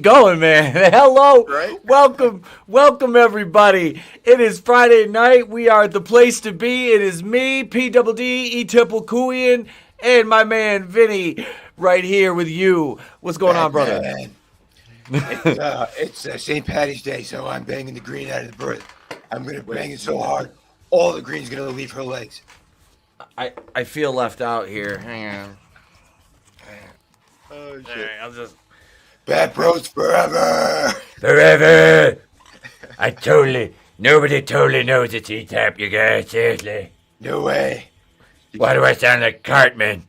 Going, man. Hello. Right? Welcome everybody. It is Friday night. We are the place to be. It is me, P-double-D, E-triple-Kuian, and my man Vinnie right here with you. What's going on, brother? Man. It's St. Patty's Day, so I'm banging the green out of the bird. I'm gonna bang it so hard, all the green's gonna leave her legs. I feel left out here. Hang on. Oh All right, I'll just... Bad bros forever. Forever! Nobody totally knows it's E-Tap, you guys, seriously. No way. Why do I sound like Cartman?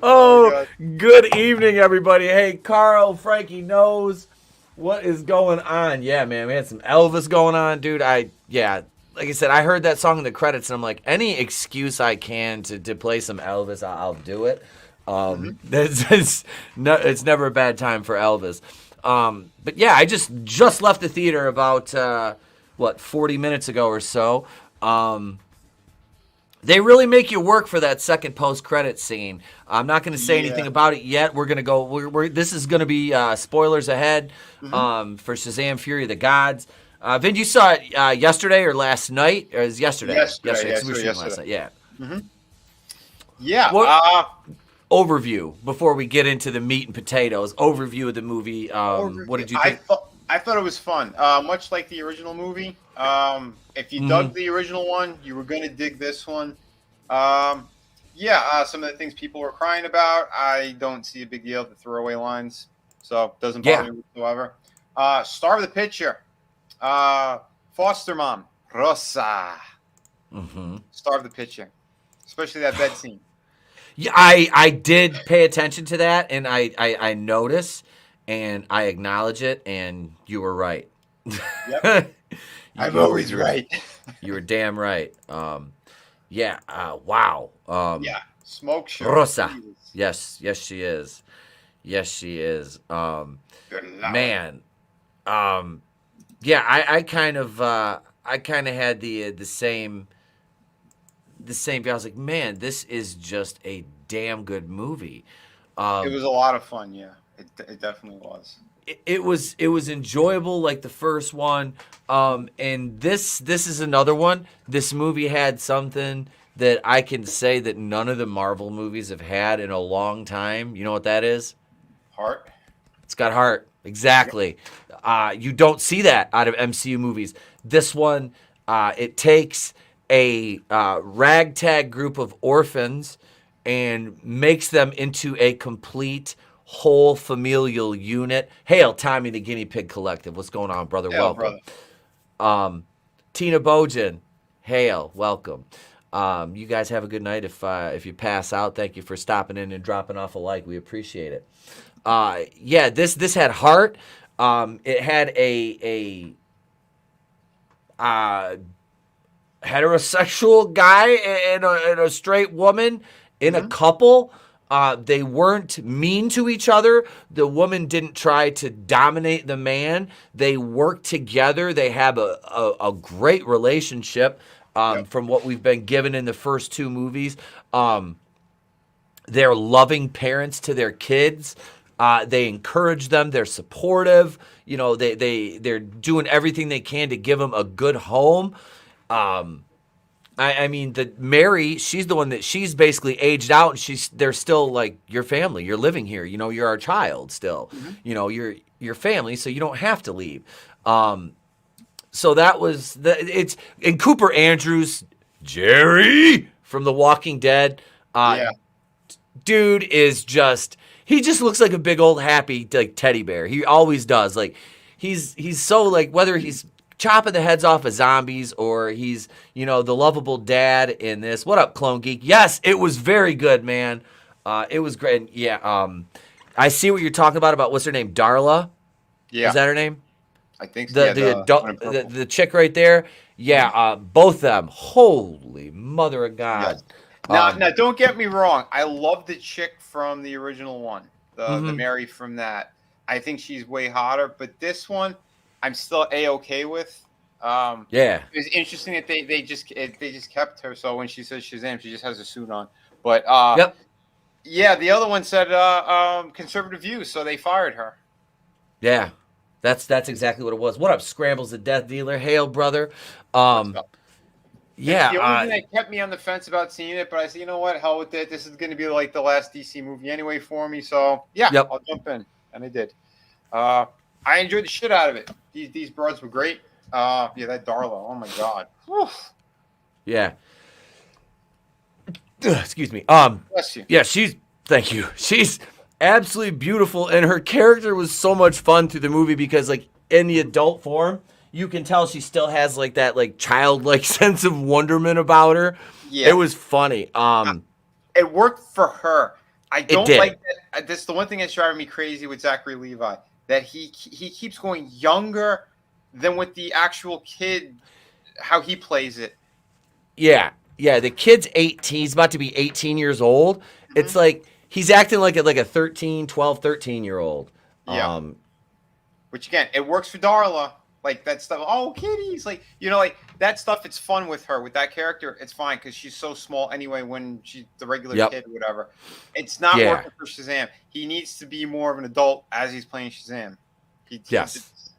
Oh, good evening, everybody. Hey, Carl, Frankie knows what is going on. Yeah, man, we had some Elvis going on, dude. Like I said, I heard that song in the credits, and I'm like, any excuse I can to play some Elvis, I'll do it. It's never a bad time for Elvis. But yeah, I just left the theater about 40 minutes ago or so. They really make you work for that second post-credit scene. I'm not going to say anything about it yet. We're going to go. This is going to be spoilers ahead for Shazam: Fury of the Gods. Vin, you saw it yesterday or last night? Or it was yesterday? Yesterday. Last night. Yeah. Mm-hmm. Yeah. Overview before we get into the meat and potatoes. Overview of the movie. What did you think? I thought it was fun. Much like the original movie. If you dug the original one, you were going to dig this one. Some of the things people were crying about, I don't see a big deal. The throwaway lines, so it doesn't bother me whatsoever. Star of the picture, foster mom Rosa. Star of the picture, especially that bed scene. Yeah, I did pay attention to that, and I notice, and I acknowledge it, and you were right. Yep. I'm always right. You were damn right. Wow. Smoke show. Rosa. Yes, she is. Man. I kind of had the same. I was like, man, this is just a damn good movie. It was a lot of fun. Yeah, it definitely was. It was enjoyable like the first one, and this is another one. This movie had something that I can say that none of the Marvel movies have had in a long time. You know what that is? Heart. It's got heart. Exactly. You don't see that out of MCU movies. This one, it takes a ragtag group of orphans and makes them into a complete whole familial unit. Hail, Tommy the Guinea Pig Collective. What's going on, brother? Hail, welcome. Brother. Tina Bojan. Hail, welcome. You guys have a good night. If you pass out, thank you for stopping in and dropping off a like. We appreciate it. This had heart. It had a heterosexual guy and a straight woman in a couple. They weren't mean to each other. The woman didn't try to dominate the man. They worked together. They have a great relationship from what we've been given in the first two movies. They're loving parents to their kids. They encourage them. They're supportive. You know, they're doing everything they can to give them a good home. I mean, Mary, she's the one that she's basically aged out, and they're still like your family. You're living here. You know, you're our child still. You know, you're your family, so you don't have to leave. So that was and Cooper Andrews, Jerry from The Walking Dead. Dude is he just looks like a big old happy like teddy bear. He always does. Like he's so like whether he's chopping the heads off of zombies or he's, you know, the lovable dad in this. What up, Clone Geek? Yes, it was very good, man. It was great. Yeah, I see what you're talking about what's her name? Darla? Yeah. Is that her name? I think so. The chick right there. Yeah, both of them. Holy mother of God. Yes. Now, don't get me wrong. I love the chick from the original one, the Mary from that. I think she's way hotter, but this one, I'm still A-okay with. It was interesting that they just kept her. So when she says Shazam, she just has a suit on. But Yeah, the other one said conservative views, so they fired her. Yeah, that's exactly what it was. What up, Scrambles the Death Dealer? Hail, brother. What's up? It's Yeah, the only thing that kept me on the fence about seeing it, but I said, you know what, hell with it. This is going to be like the last DC movie anyway for me, so yeah, Yep. I'll jump in, and I did. I enjoyed the shit out of it. These broads were great. Yeah, that Darla, oh my god. Whew. Yeah. Excuse me. Bless you. Yeah, thank you. She's absolutely beautiful, and her character was so much fun through the movie because, like, in the adult form, you can tell she still has like that like childlike sense of wonderment about her. Yeah. It was funny. It worked for her. I don't did. like that. That's the one thing that's driving me crazy with Zachary Levi, that he keeps going younger than with the actual kid, how he plays it. Yeah. The kid's 18. He's about to be 18 years old. It's like he's acting like a 12, 13-year-old. Yeah. Which again, it works for Darla. Like that stuff. Oh, kitties! Like like that stuff. It's fun with her, with that character. It's fine because she's so small anyway. When she's the regular kid or whatever, it's not working for Shazam. He needs to be more of an adult as he's playing Shazam.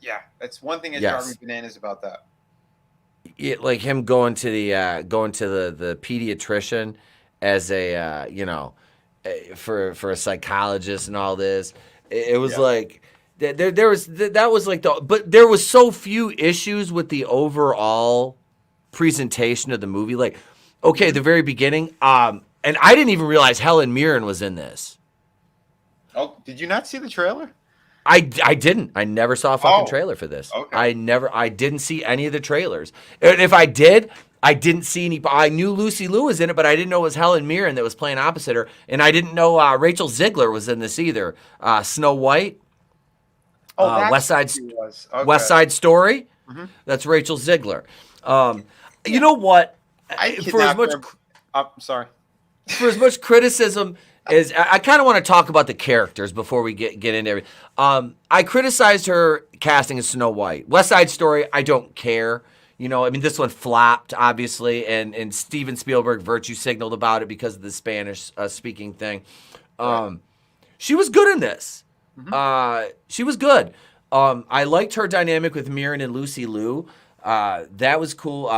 Yeah, that's one thing that drives me bananas about that. Like him going to the pediatrician as a for a psychologist and all this. It was like. There was like but there was so few issues with the overall presentation of the movie. Like, okay, the very beginning, and I didn't even realize Helen Mirren was in this. Oh, did you not see the trailer? I didn't. I never saw a fucking trailer for this. Okay. I didn't see any of the trailers. And if I did, I didn't see any. I knew Lucy Liu was in it, but I didn't know it was Helen Mirren that was playing opposite her, and I didn't know Rachel Ziegler was in this either. Snow White. West Side Story. Mm-hmm. That's Rachel Ziegler. You know what? For as much, sorry. For as much criticism as I kind of want to talk about the characters before we get into everything. I criticized her casting as Snow White. West Side Story, I don't care. I mean, this one flopped, obviously, and Steven Spielberg virtue signaled about it because of the Spanish speaking thing. She was good in this. Mm-hmm. She was good. I liked her dynamic with Mirren and Lucy Liu. That was cool.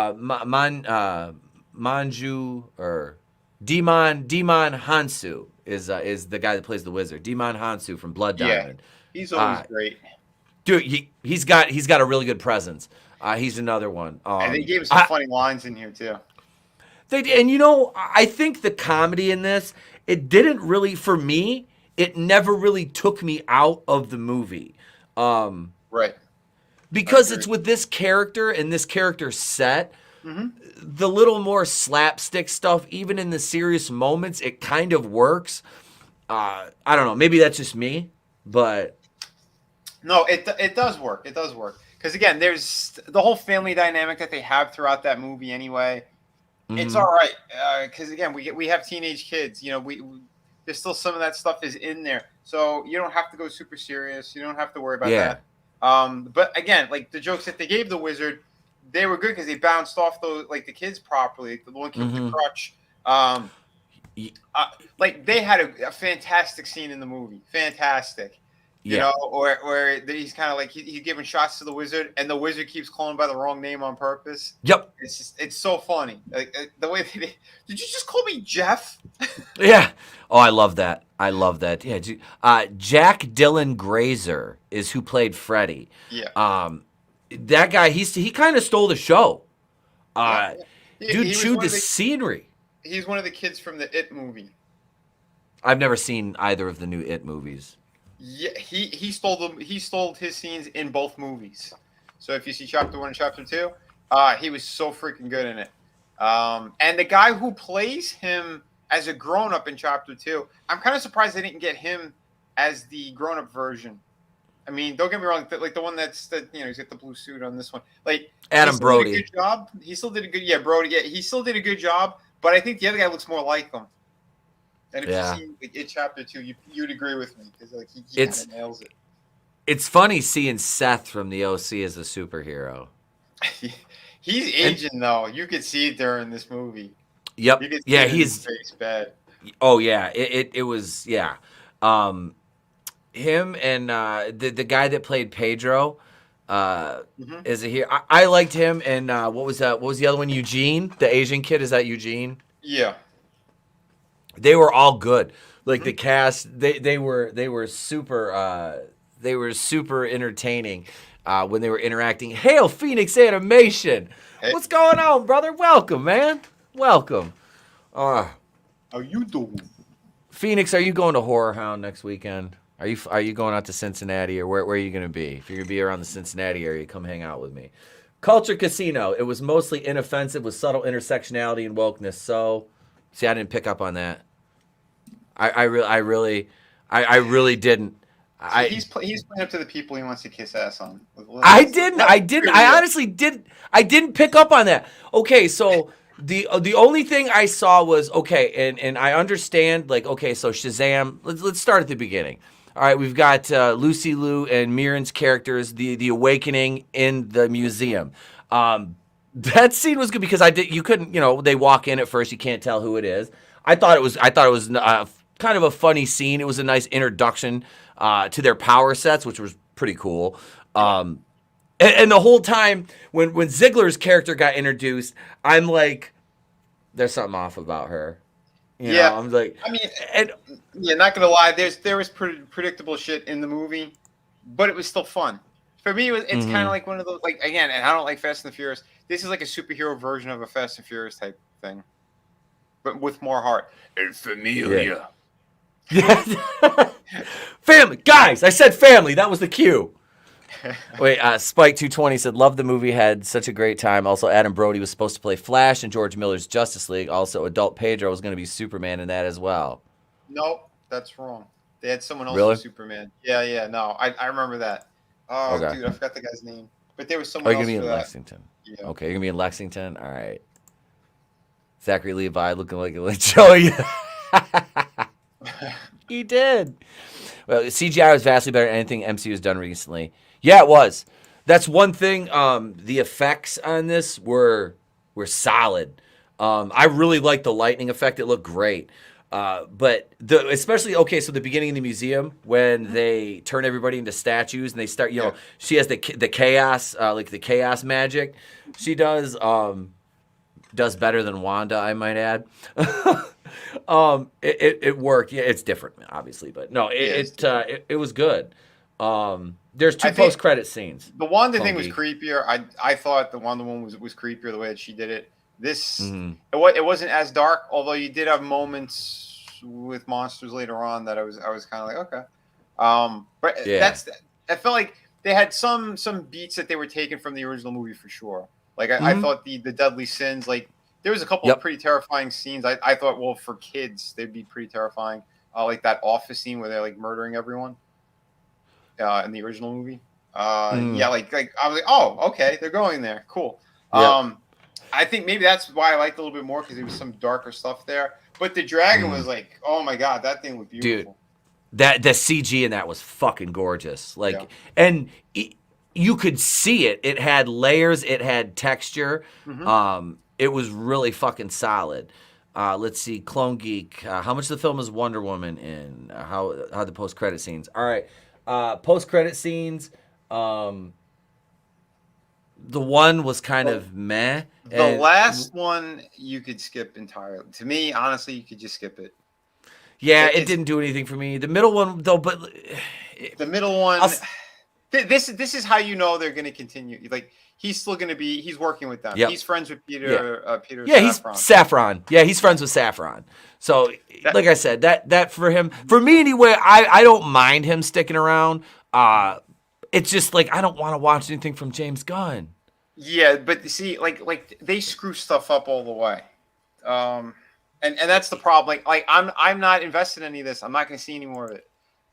Manju or Demon Hansu is the guy that plays the wizard. Demon Hansu from Blood Diamond. He's always great. Dude, he's got a really good presence. He's another one. And they gave him some funny lines in here too. I think the comedy in this, it didn't really, for me, it never really took me out of the movie. Right. Because it's with this character and this character set, the little more slapstick stuff, even in the serious moments, it kind of works. I don't know. Maybe that's just me, but... No, it does work. It does work. Because, again, there's the whole family dynamic that they have throughout that movie anyway. Mm-hmm. It's all right. Because, again, we have teenage kids. There's still some of that stuff is in there. So you don't have to go super serious. You don't have to worry about that. But, again, like the jokes that they gave the wizard, they were good because they bounced off the kids properly. The one kid with the crutch. They had a fantastic scene in the movie. Fantastic. You know, where he's kind of like he's giving shots to the wizard, and the wizard keeps calling by the wrong name on purpose. Yep, it's so funny. Like the way did you just call me Jeff? Yeah. Oh, I love that. Yeah. Jack Dylan Grazer is who played Freddy. Yeah. That guy, he kind of stole the show. Dude he chewed the scenery. He's one of the kids from the It movie. I've never seen either of the new It movies. Yeah, he stole them. He stole his scenes in both movies. So if you see Chapter 1 and Chapter 2, he was so freaking good in it. And the guy who plays him as a grown-up in Chapter 2, I'm kind of surprised they didn't get him as the grown-up version. I mean, don't get me wrong, like the one he's got the blue suit on this one. Like Adam Brody. Did a good job. He still did a good Brody. Yeah, he still did a good job, but I think the other guy looks more like him. And if you see in Chapter 2, you'd agree with me because he kind of nails it. It's funny seeing Seth from the OC as a superhero. He's aging though. You could see it during this movie. Yep. You could see his face bad. Oh yeah, it was yeah. Him and the guy that played Pedro is a here. I liked him, and what was that? What was the other one? Eugene, the Asian kid. Is that Eugene? Yeah. They were all good. Like the cast, they were super entertaining when they were interacting. Hail Phoenix Animation! Hey. What's going on, brother? Welcome, man. Welcome. How you doing? Phoenix, are you going to Horror Hound next weekend? Are you going out to Cincinnati, or where are you going to be? If you're going to be around the Cincinnati area, come hang out with me. Culture Casino. It was mostly inoffensive with subtle intersectionality and wokeness. So, see, I didn't pick up on that. I really didn't. He's playing up to the people he wants to kiss ass on. I didn't. I honestly didn't. I didn't pick up on that. Okay, so the only thing I saw was okay, and I understand. Like, okay, so Shazam. Let's start at the beginning. All right, we've got Lucy Liu and Mirren's characters, the awakening in the museum. That scene was good because you couldn't, they walk in at first, you can't tell who it is. I thought it was kind of a funny scene. It was a nice introduction to their power sets, which was pretty cool. And the whole time when Ziegler's character got introduced, I'm like, there's something off about her. You know, I'm like, I mean, not gonna lie, there was predictable shit in the movie, but it was still fun. For me, it's kind of like one of those, like, again, and I don't like Fast and the Furious. This is like a superhero version of a Fast and Furious type thing, but with more heart. And familia. Yeah. Family, guys. I said family. That was the cue. Wait, Spike220 said, love the movie, had such a great time. Also, Adam Brody was supposed to play Flash in George Miller's Justice League. Also, adult Pedro was going to be Superman in that as well. Nope, that's wrong. They had someone else Really? for Superman. Yeah, no, I remember that. Oh, Okay. dude, I forgot the guy's name. But there was someone else for that. You're going to be in Lexington. Yeah. Okay, you're going to be in Lexington? All right. Zachary Levi looking like a Joey. He did. Well, CGI was vastly better than anything MCU has done recently. Yeah, it was. That's one thing. The effects on this were solid. I really liked the lightning effect. It looked great. But especially, okay, so the beginning of the museum when they turn everybody into statues and they start, she has the chaos, like the chaos magic. She does better than Wanda, I might add. It worked. Yeah, it's different, obviously, but no, it was good. There's two post-credit scenes. The Wanda thing was creepier. I thought the Wanda one was creepier the way that she did it. This it wasn't as dark, although you did have moments with monsters later on that I was kind of like, okay. But yeah. I felt like they had some beats that they were taken from the original movie for sure. Like I thought the Deadly Sins, like there was a couple of pretty terrifying scenes. I thought, well, for kids they'd be pretty terrifying. Like that office scene where they're like murdering everyone in the original movie. Yeah, like I was like, oh, okay, they're going there, cool. Yep. I think maybe that's why I liked it a little bit more because there was some darker stuff there. But the dragon was like, oh my god, that thing was beautiful. Dude, the CG in that was fucking gorgeous. Like, and you could see it. It had layers. It had texture. It was really fucking solid. Let's see, Clone Geek. How much of the film is Wonder Woman in? How the post credit scenes? All right, post credit scenes. The one was kind of meh. The last one you could skip entirely. To me, honestly, you could just skip it. Yeah, it didn't do anything for me. The middle one, though, but the middle one. This is how you know they're going to continue. Like he's still going to be. He's working with them. Yep. He's friends with Peter. Peter. Yeah, he's Saffron. Yeah, he's friends with Saffron. So, like I said, that for him, for me anyway, I don't mind him sticking around. It's just like I don't want to watch anything from James Gunn. Yeah, but see, like they screw stuff up all the way, and that's the problem. Like I'm not invested in any of this. I'm not going to see any more of it.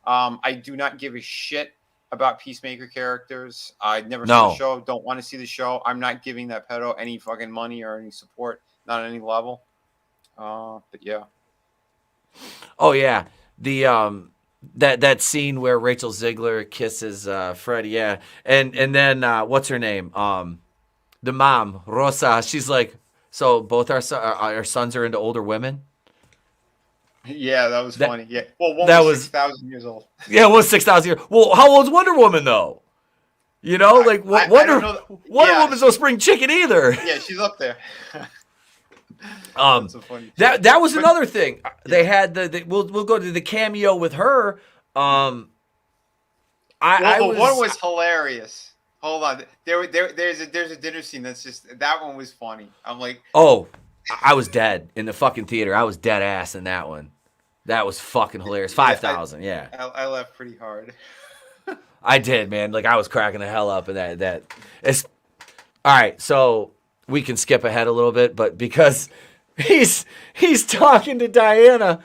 I do not give a shit about Peacemaker characters. I never saw the show. Don't want to see the show. I'm not giving that pedo any fucking money or any support, not at any level. But yeah. Oh yeah, the that scene where Rachel Ziegler kisses Freddy, yeah, and then what's her name? The mom, Rosa. She's like, so both our sons are into older women. Yeah, that was funny. Yeah. Well, one that was 6,000 years old. Yeah, it was 6,000 years. Well, how old's Wonder Woman though? You know, like Wonder Woman's no spring chicken either. Yeah, she's up there. That's so funny. That was another thing. Yeah. They had we'll go to the cameo with her. The one was hilarious. Hold on, there's a dinner scene that one was funny. I'm like, oh, I was dead in the fucking theater. I was dead ass in that one. That was fucking hilarious. 5,000, yeah. I laughed pretty hard. I did, man. Like I was cracking the hell up, and that it's all right. So we can skip ahead a little bit, but because he's talking to Diana,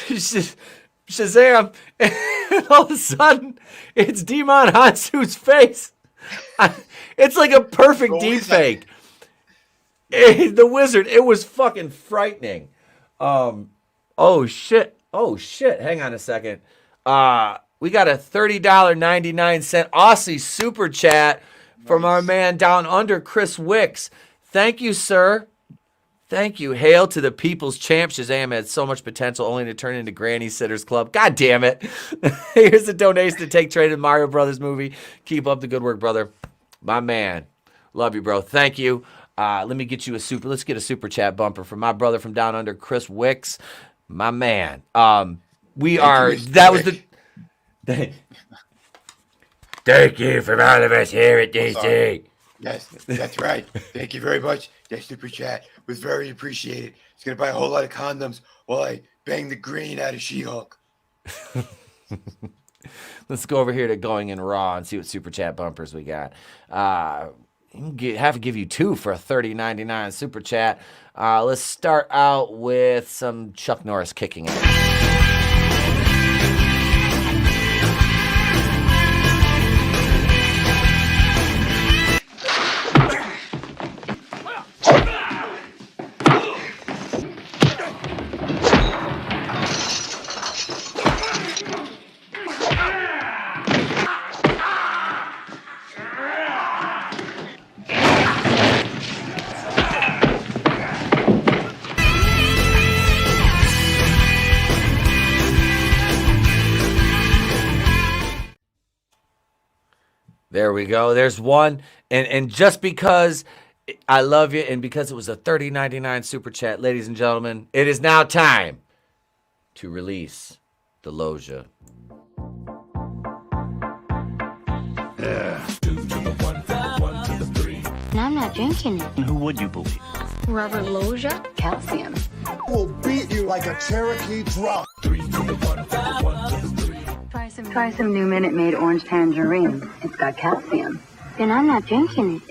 Shazam, and all of a sudden it's Demon Hansu's face. It's like a perfect deep fake. The wizard. It was fucking frightening. Oh shit. Hang on a second. We got a $30.99 Aussie super chat from our man down under, Chris Wicks. Thank you, sir. Thank you. Hail to the people's champ. Shazam had so much potential only to turn into Granny Sitters Club. God damn it. Here's a donation to take trade in Mario Brothers movie. Keep up the good work, brother. My man. Love you, bro. Thank you. Let me get you let's get a super chat bumper from my brother from down under, Chris Wicks. My man. Thank you from all of us here at DC. Yes, that's right. Thank you very much. That super chat was very appreciated. It's going to buy a whole lot of condoms while I bang the green out of She-Hulk. Let's go over here to Going in Raw and see what super chat bumpers we got. Have to give you two for a $30.99 super chat. Let's start out with some Chuck Norris kicking it. There we go. There's one. And just because I love you and because it was a $30.99 super chat, ladies and gentlemen, it is now time to release the Loja. Yeah. 2 to the 1, from the 1 to the 3. And I'm not drinking it. Who would you believe? Robert Loja? Calcium. Will beat you like a Cherokee drum. 3 to the 1, from the 1 to the 3. Try some new Minute Maid orange tangerine. It's got calcium. And I'm not drinking it.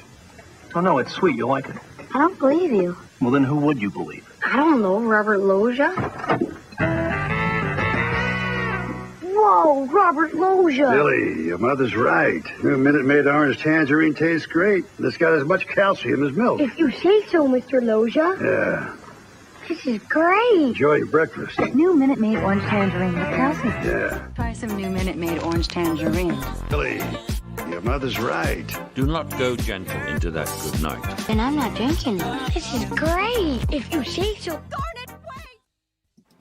Oh, no, it's sweet. You'll like it. I don't believe you. Well, then who would you believe? I don't know. Robert Loja? Whoa, Robert Loja. Billy, your mother's right. New Minute Maid orange tangerine tastes great. It's got as much calcium as milk. If you say so, Mr. Loja. Yeah. This is great. Enjoy your breakfast. New Minute Maid orange tangerine with calcium. Yeah. Try some new Minute Maid orange tangerine. Billy, your mother's right. Do not go gentle into that good night. And I'm not drinking it. This is great. If you say so. Darn it,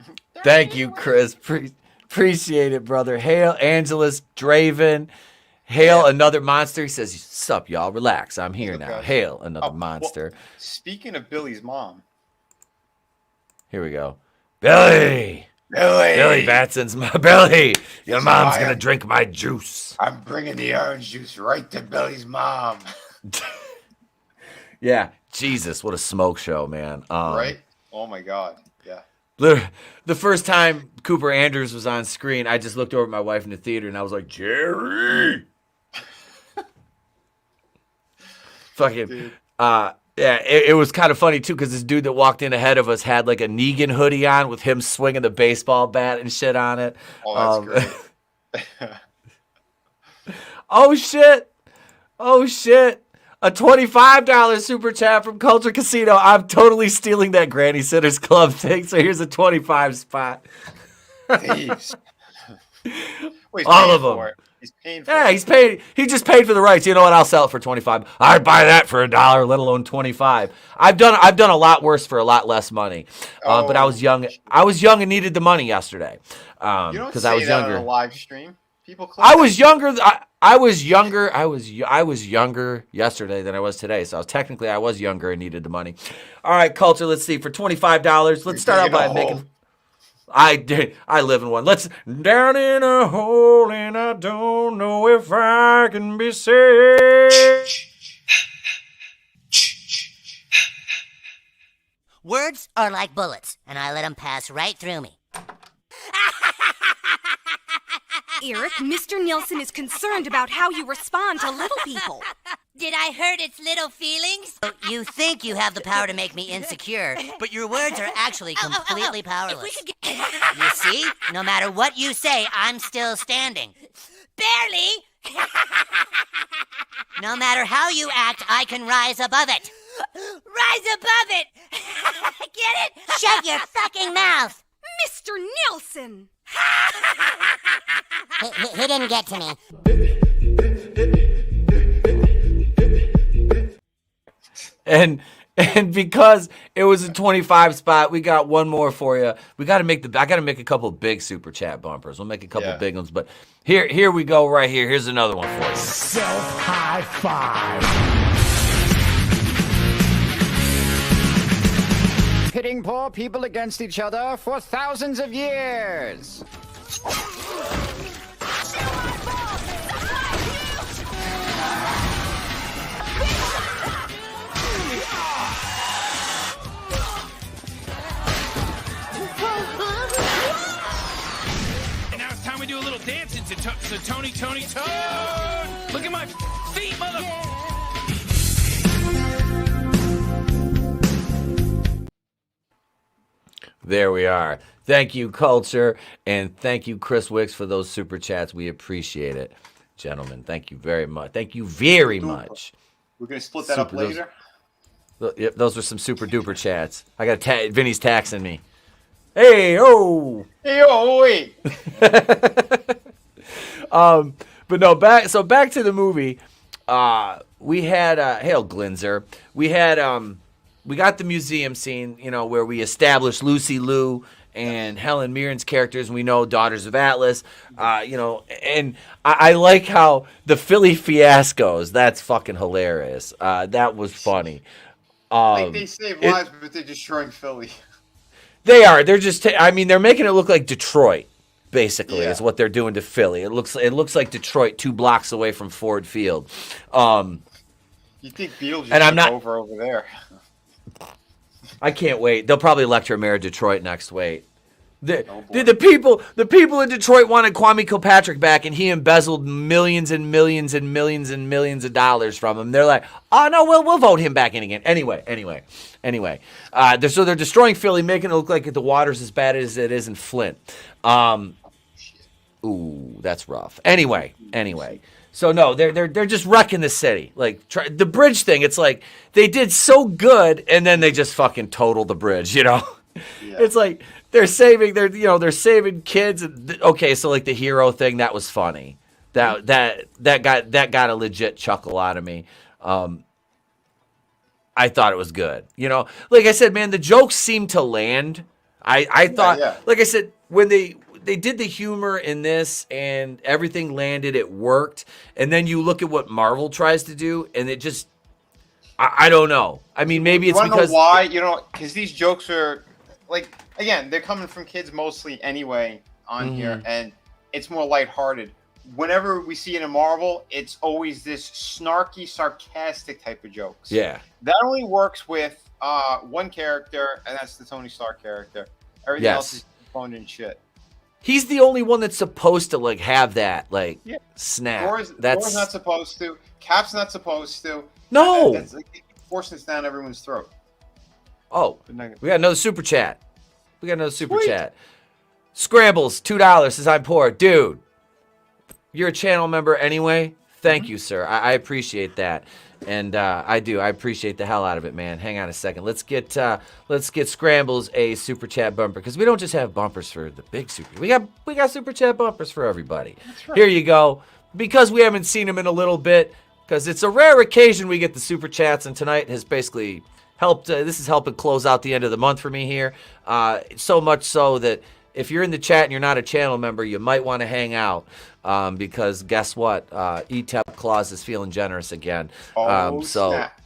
wait. Thank you, Chris. Appreciate it, brother. Hail, AngelousDraven. Hail, another monster. He says, sup, y'all. Relax. I'm here now. Hail, another monster. Well, speaking of Billy's mom. Here we go. Billy Batson's my Billy. Your mom's going to drink my juice. I'm bringing the orange juice right to Billy's mom. Yeah. Jesus, what a smoke show, man. Right? Oh, my God. Yeah. The first time Cooper Andrews was on screen, I just looked over at my wife in the theater and I was like, Jerry. Fucking, yeah, it was kind of funny too because this dude that walked in ahead of us had like a Negan hoodie on with him swinging the baseball bat and shit on it. Oh, that's great. Oh shit. A $25 super chat from Culture Casino. I'm totally stealing that Granny Sitters Club thing. So here's a 25 spot. Thieves. Wait, all of them. He's paying for Yeah, it. he's paid. He just paid for the rights. You know what? I'll sell it for $25. I'd buy that for $1, let alone $25. I've done a lot worse for a lot less money. But I was young. I was young and needed the money yesterday. You don't Because say I was that younger. on a live stream. People click I that was shit. younger. I was younger. I was younger yesterday than I was today. So technically, I was younger and needed the money. All right, Culture. Let's see. For $25, let's start out by making. I live in one. Let's down in a hole and I don't know if I can be saved. Words are like bullets, and I let them pass right through me. Eric, Mr. Nielsen is concerned about how you respond to little people. Did I hurt its little feelings? You think you have the power to make me insecure, but your words are actually completely powerless. You see? No matter what you say, I'm still standing. Barely! No matter how you act, I can rise above it. Rise above it! Get it? Shut your fucking mouth! Mr. Nielsen! He didn't get to me. And because it was a 25 spot, we got one more for you. I got to make a couple big super chat bumpers. We'll make a couple big ones, but here we go right here. Here's another one for you. Self high five. Pitting poor people against each other for thousands of years. And now it's time we do a little dancing to Tony Toad. Look at my feet, mother. There we are. Thank you, Culture, and thank you, Chris Wicks, for those super chats. We appreciate it, gentlemen. Thank you very much. Thank you very much. We're gonna split that up later. Yep, those were some super duper chats. I got Vinny's taxing me. Hey, oh. Hey, oh, wait. But no, back to the movie. We had Hail Glinzer. We got the museum scene, where we established Lucy Liu and Helen Mirren's characters, and we know Daughters of Atlas, and I like how the Philly fiascos, that's fucking hilarious. That was funny. They save lives, but they're destroying Philly. They are. They're just, they're making it look like Detroit, basically, is what they're doing to Philly. It looks like Detroit 2 blocks away from Ford Field. You think Beetlejuice took over there? I can't wait. They'll probably elect Mayor of Detroit next. Wait. The people in Detroit wanted Kwame Kilpatrick back, and he embezzled millions and millions and millions and millions of dollars from him. They're like, oh no, we'll vote him back in again. Anyway. So they're destroying Philly, making it look like the water's as bad as it is in Flint. Ooh, that's rough. Anyway. So no, they're just wrecking the city. Like the bridge thing, it's like they did so good, and then they just fucking total the bridge. Yeah. It's like they're saving kids. Okay, so like the hero thing, that was funny. That got a legit chuckle out of me. I thought it was good. Like I said, man, the jokes seemed to land. I thought, like I said, when they did the humor in this and everything landed, it worked. And then you look at what Marvel tries to do, and it just, I don't know. Maybe it's because know why? Because these jokes are like, again, they're coming from kids mostly anyway on here, and it's more lighthearted. Whenever we see it in Marvel, it's always this snarky, sarcastic type of jokes. Yeah, that only works with one character, and that's the Tony Stark character. Everything else is phoned in shit. He's the only one that's supposed to like have that snap. Thor's not supposed to. Cap's not supposed to. No, that's like forcing this down everyone's throat. Oh, we got another super chat. Scrambles, $2 says I'm poor, dude. You're a channel member anyway. Thank you, sir. I appreciate that. And I appreciate the hell out of it, man. Hang on a second. Let's get Scrambles a super chat bumper, because we don't just have bumpers for the big super. We got super chat bumpers for everybody. Right. Here you go. because we haven't seen him in a little bit, because it's a rare occasion we get the super chats, and tonight has basically helped. This is helping close out the end of the month for me here. So much so that if you're in the chat and you're not a channel member, you might want to hang out, because guess what? ETEP Claus is feeling generous again. Snap.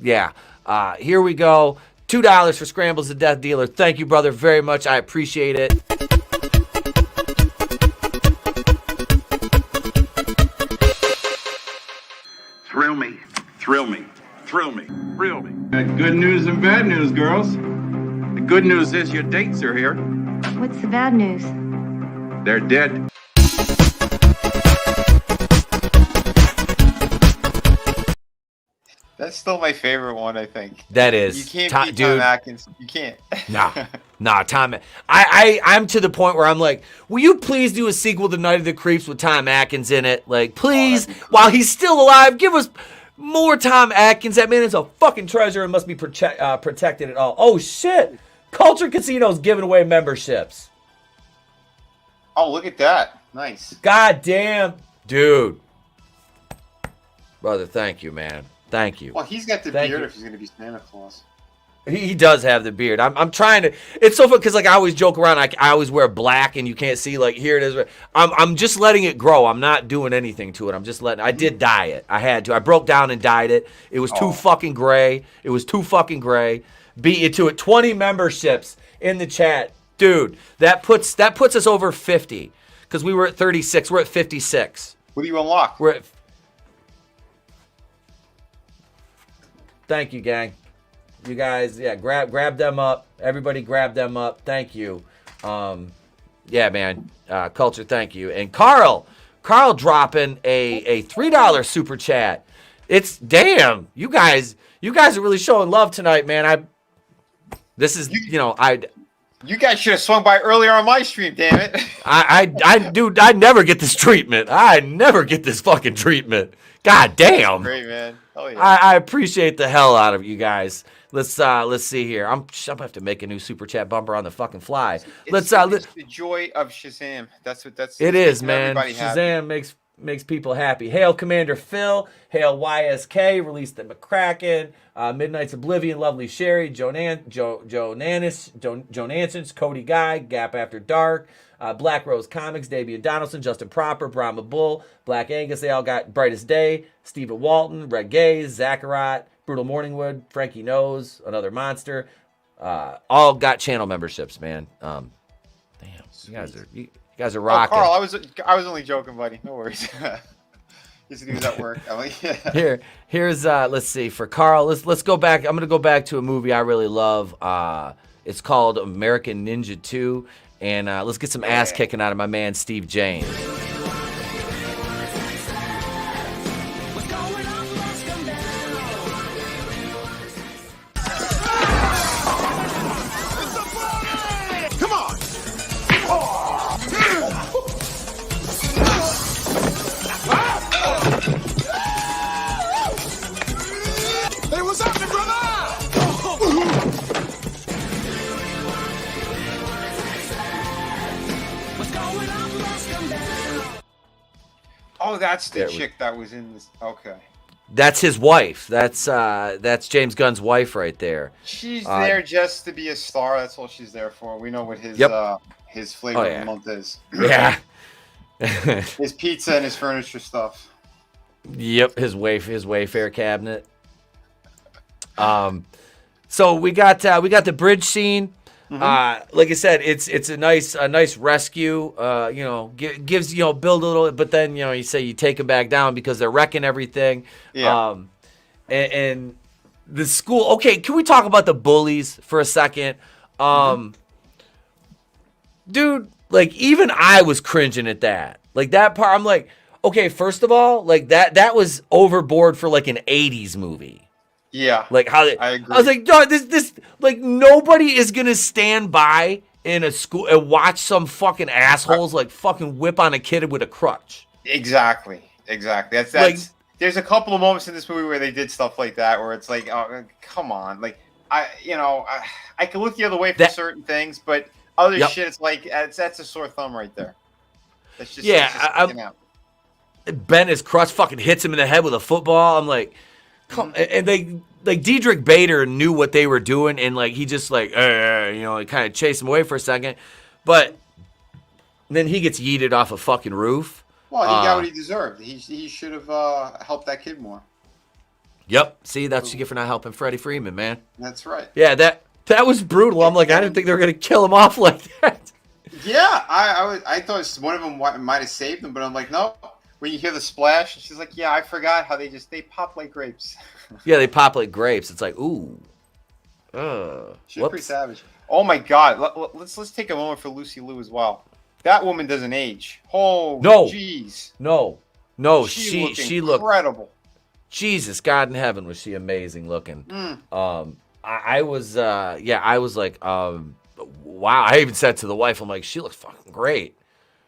Yeah. Here we go. $2 for Scrambles the Death Dealer. Thank you, brother, very much. I appreciate it. Thrill me. Thrill me. Thrill me. Thrill me. Good news and bad news, girls. The good news is your dates are here. What's the bad news? They're dead. That's still my favorite one, I think. That is. You can't beat dude. Tom Atkins. You can't. Nah, Tom. I'm to the point where I'm like, will you please do a sequel to Night of the Creeps with Tom Atkins in it? Like, please, while he's still alive, give us more Tom Atkins. That man is a fucking treasure and must be protected at all. Oh, shit. Culture Casino's giving away memberships. Oh, look at that. Nice. God damn. Dude. Brother, thank you, man. Thank you. Well, he's got the beard if he's going to be Santa Claus. He does have the beard. I'm trying to. It's so fun because like I always joke around. I always wear black, and you can't see. Like here it is. I'm just letting it grow. I'm not doing anything to it. I'm just letting. I did dye it. I had to. I broke down and dyed it. It was too fucking gray. It was too fucking gray. Beat you to it. 20 memberships in the chat, dude. That puts us over 50 because we were at 36. We're at 56. What do you unlock? We're at. Thank you, gang. You guys, yeah, grab them up. Everybody grab them up. Thank you. Yeah, man. Culture, thank you. And Carl dropping a $3 super chat. It's damn. You guys are really showing love tonight, man. You guys should have swung by earlier on my stream, damn it. Dude, I never get this treatment. I never get this fucking treatment. God damn. Great, man. Oh yeah. I appreciate the hell out of you guys. Let's see here. I'm gonna have to make a new super chat bumper on the fucking fly. It's the joy of Shazam. It is, man. Shazam makes people happy. Hail Commander Phil. Hail YSK. Release the McCracken. Midnight's Oblivion. Lovely Sherry. Joe Nansons. Cody Guy. Gap After Dark. Black Rose Comics. Davian Donaldson. Justin Proper. Brahma Bull. Black Angus. They all got Brightest Day. Stephen Walton. Red Gaze. Zacharat. Brutal Morningwood. Frankie Knows. Another Monster. All got channel memberships, man. Damn. You guys are rocking. Oh, Carl, I was only joking, buddy. No worries. Used to do that work. I'm like, yeah. Here's let's see, for Carl, let's go back. I'm gonna go back to a movie I really love. It's called American Ninja 2, and let's get some ass kicking out of my man Steve James. Oh, that's the chick that was in this. Okay. That's his wife. That's James Gunn's wife right there. She's there just to be a star. That's all she's there for. We know what his flavor of the month is. Yeah. His pizza and his furniture stuff. Yep, his Wayfair cabinet. So we got the bridge scene. Mm-hmm. Like I said, it's a nice rescue. Gives build a little, but then you say you take them back down because they're wrecking everything. Yeah. And the school. Okay, can we talk about the bullies for a second? Dude, like even I was cringing at that. Like that part, I'm like, okay, first of all, like that was overboard for like an 80s movie. Yeah, like how I agree. I was like, dog, this like nobody is gonna stand by in a school and watch some fucking assholes like fucking whip on a kid with a crutch. Exactly. That's like, there's a couple of moments in this movie where they did stuff like that where it's like, oh, come on, like I can look the other way for certain things, but other shit, it's like that's a sore thumb right there. That's just bent his crutch, fucking hits him in the head with a football. I'm like, come, and they like Diedrich Bader knew what they were doing, and like he just like kind of chased him away for a second, but then he gets yeeted off a fucking roof. Well, he got what he deserved. He should have helped that kid more. Yep. See, that's what you get for not helping Freddie Freeman, man. That's right. Yeah, that was brutal. I'm like, I didn't think they were gonna kill him off like that. Yeah, I thought one of them might have saved him, but I'm like, no. When you hear the splash, and she's like, yeah, I forgot how they pop like grapes. Yeah, they pop like grapes. It's like, ooh. She's pretty savage. Oh my God. Let's take a moment for Lucy Liu as well. That woman doesn't age. Oh, no. Jeez. No. She looked incredible. Jesus, God in heaven, was she amazing looking. I was like, wow. I even said to the wife, I'm like, she looks fucking great.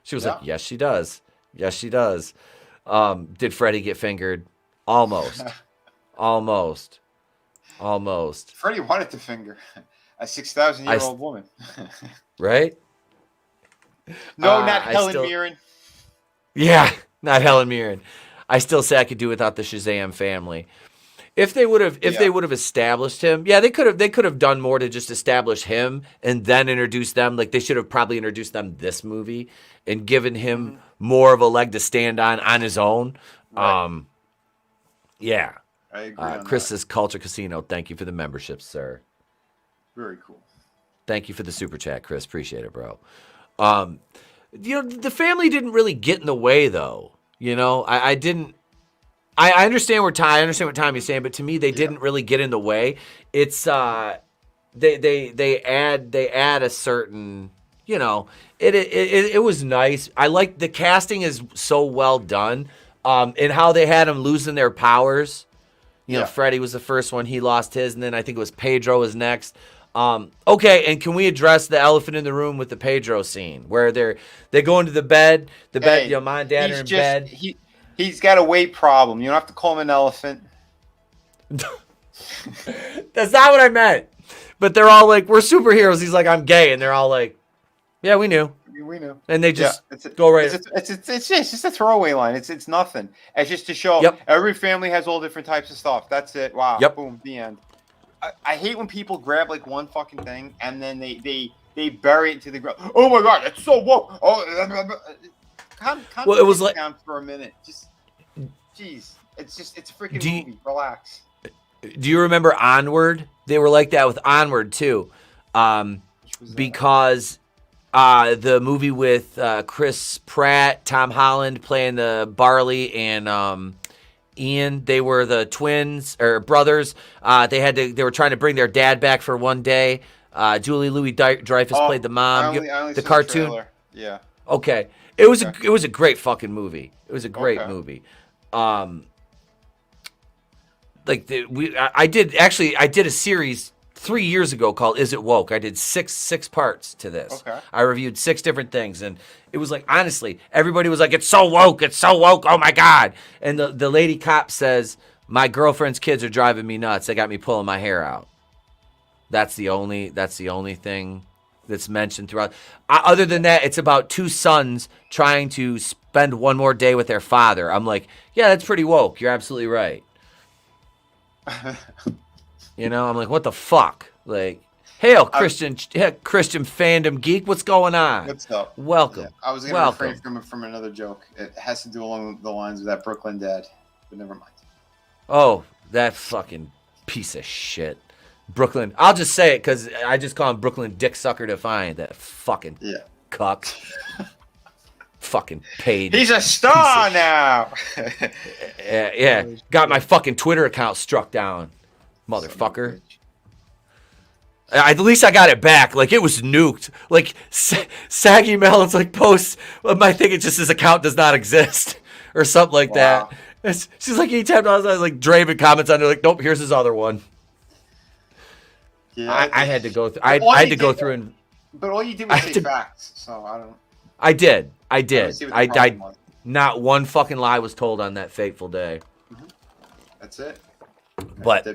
She was like, yes, she does. Yes, she does. Did Freddie get fingered? Almost. Almost. Freddie wanted to finger a 6,000-year-old woman. Right? No, not Helen Mirren. Yeah, not Helen Mirren. I still say I could do without the Shazam family. If they would have established him, yeah, they could have done more to just establish him and then introduce them. Like they should have probably introduced them this movie and given him more of a leg to stand on his own. Right. Yeah. I agree. Chris says Culture Casino. Thank you for the membership, sir. Very cool. Thank you for the super chat, Chris. Appreciate it, bro. The family didn't really get in the way though. I didn't. I understand what Tommy's saying, but to me, they didn't really get in the way. It's they add a certain, it was nice. I like the casting is so well done, and how they had them losing their powers. Freddie was the first one; he lost his, and then I think it was Pedro was next. Okay, and can we address the elephant in the room with the Pedro scene where they go into the bed, mom and dad are in bed. He's got a weight problem. You don't have to call him an elephant. That's not what I meant. But they're all like, we're superheroes. He's like, I'm gay. And they're all like, yeah, we knew. We knew. And they just go right. It's just a throwaway line. It's nothing. It's just to show every family has all different types of stuff. That's it. Wow. Yep. Boom. The end. I hate when people grab like one fucking thing and then they bury it into the ground. Oh my God, it's so woke. Oh, it was like down for a minute. Just, jeez, it's a freaking movie. Relax. Do you remember Onward? They were like that with Onward too, because the movie with Chris Pratt, Tom Holland playing the Barley, and Ian. They were the twins or brothers. They were trying to bring their dad back for one day. Julie Louis-Dreyfus played the mom. I only the saw cartoon. The yeah. Okay. It was a great fucking movie. It was a great movie. I did a series 3 years ago called Is It Woke? I did six parts to this. Okay. I reviewed 6 different things, and it was like, honestly, everybody was like, it's so woke, oh my God. And the lady cop says, my girlfriend's kids are driving me nuts. They got me pulling my hair out. That's the only thing that's mentioned throughout. Other than that, it's about 2 sons trying to spend one more day with their father. I'm like, yeah, that's pretty woke. You're absolutely right. I'm like, what the fuck? Like, hail, Christian fandom geek. What's going on? Good stuff. Welcome. Yeah, I was going to refrain from another joke. It has to do along the lines of that Brooklyn dad, but never mind. Oh, that fucking piece of shit. Brooklyn. I'll just say it because I just call him Brooklyn Dick Sucker Defiant. That fucking cuck. Fucking paid. He's a star now. Yeah. Got my fucking Twitter account struck down. Motherfucker. At least I got it back. Like, it was nuked. Like, Saggy Melon's like posts. I think it just his account does not exist. Or something like that. She's like, anytime I was like, Draven comments on there, like, nope, here's his other one. Yeah, I had to go through. I had to go through and. But all you did was say facts, so I don't. I did. I not one fucking lie was told on that fateful day. Mm-hmm. That's it. But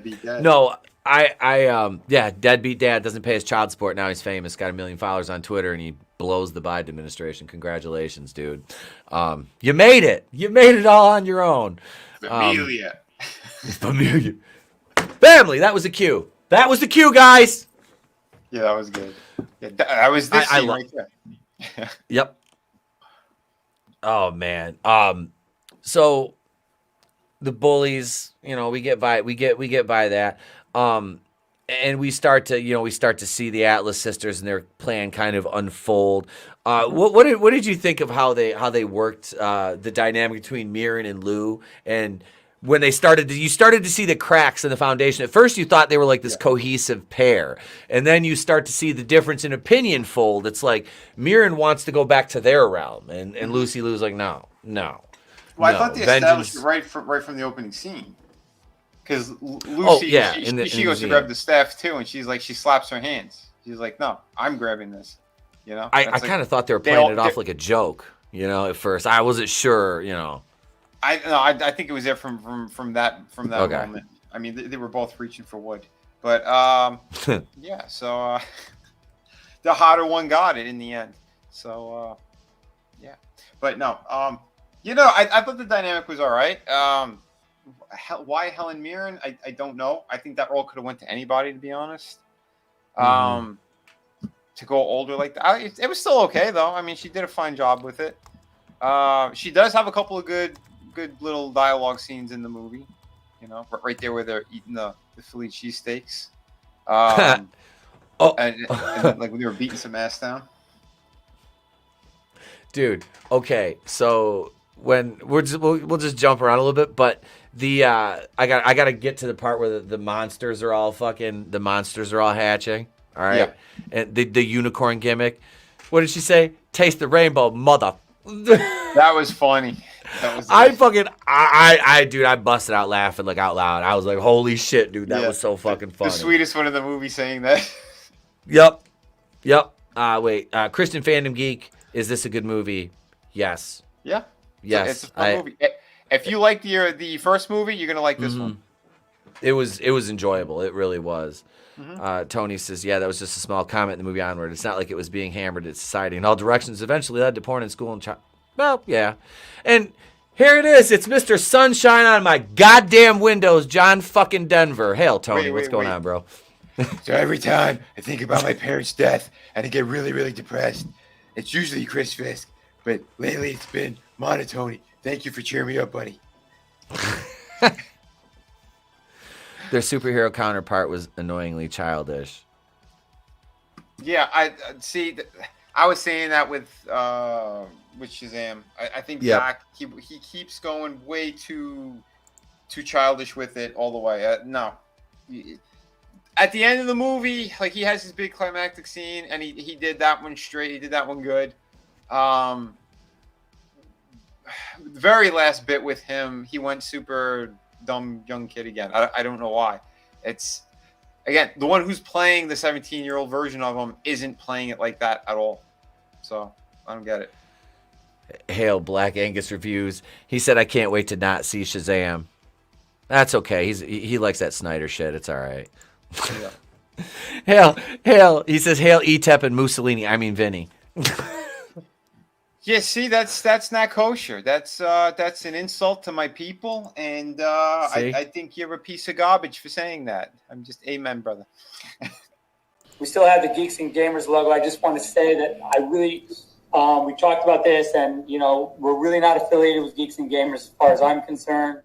no, deadbeat dad doesn't pay his child support. Now he's famous, got 1 million followers on Twitter, and he blows the Biden administration. Congratulations, dude. You made it. You made it all on your own. Familia. Familia. Family. That was the cue. That was the cue, guys. Yeah, that was good. Yeah, that was this scene right there. Yep. Oh man. So the bullies, we get by that. And we start to see the Atlas sisters and their plan kind of unfold. What did you think of how they worked the dynamic between Mirren and Lou? And when you started to see the cracks in the foundation. At first you thought they were like this cohesive pair. And then you start to see the difference in opinion fold. It's like Mirren wants to go back to their realm. And Lucy Lou's like, no. Well, I thought they established it right from the opening scene. Because Lucy, she goes to grab the staff too, and she slaps her hands. She's like, no, I'm grabbing this. I kind of thought they were playing it off like a joke, at first. I wasn't sure, I think it was there from that moment. I mean, they were both reaching for wood, but yeah. So the hotter one got it in the end. So yeah, but no, I thought the dynamic was all right. Why Helen Mirren? I don't know. I think that role could have went to anybody, to be honest. To go older like that, it was still okay though. I mean, she did a fine job with it. She does have a couple of good little dialogue scenes in the movie, right there where they're eating the Philly cheesesteaks. And like when they were beating some ass down. Dude, okay, so when we'll just jump around a little bit, but the I gotta get to the part where the monsters are all hatching. All right, and the unicorn gimmick. What did she say? Taste the rainbow, mother. That was funny. I busted out laughing like out loud. I was like, holy shit, dude, that was so fucking funny. The sweetest one in the movie saying that. Yep. Wait, Christian Fandom Geek, is this a good movie? Yes. Yeah. Yes. It's a fun movie. If you liked the first movie, you're gonna like this one. It was enjoyable. It really was. Tony says, yeah, that was just a small comment in the movie onward. It's not like it was being hammered at society in all directions. Eventually led to porn in school and well, yeah. And here it is. It's Mr. Sunshine on my goddamn windows, John fucking Denver. Hail, Tony. What's going on, bro? So every time I think about my parents' death and I get really, really depressed, it's usually Chris Fisk. But lately it's been monotony. Thank you for cheering me up, buddy. Their superhero counterpart was annoyingly childish. Yeah, I see. I was saying that with Shazam. I think Zach he keeps going way too childish with it all the way. No, at the end of the movie, like he has his big climactic scene, and he did that one straight. He did that one good. The very last bit with him, he went super dumb young kid again. I don't know why. It's again the one who's playing the 17-year-old version of him isn't playing it like that at all. So I don't get it. Hail Black Angus Reviews. He said, I can't wait to not see Shazam. That's okay. He likes that Snyder shit. It's all right. Yeah. Hail. He says, hail Etep and Mussolini. I mean Vinnie. Yeah, see, that's not kosher. That's an insult to my people, and I think you're a piece of garbage for saying that. I'm just amen, brother. We still have the Geeks and Gamers logo. I just want to say that I really, we talked about this, and we're really not affiliated with Geeks and Gamers as far as I'm concerned.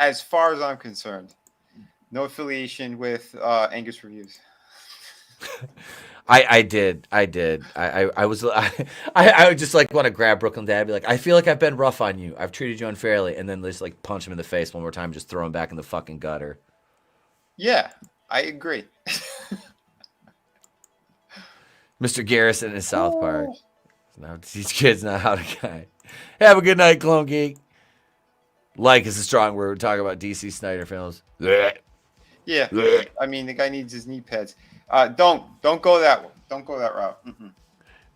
As far as I'm concerned, no affiliation with Angus Reviews. I did. I would just like want to grab Brooklyn Dad and be like, I feel like I've been rough on you. I've treated you unfairly. And then just like punch him in the face one more time, just throw him back in the fucking gutter. Yeah, I agree. Mr. Garrison in South Park. Now these kids know how to guy. Have a good night, Clone Geek. Like is a strong word. We're talking about DC Snyder films. Yeah, I mean the guy needs his knee pads. Don't go that way. Don't go that route.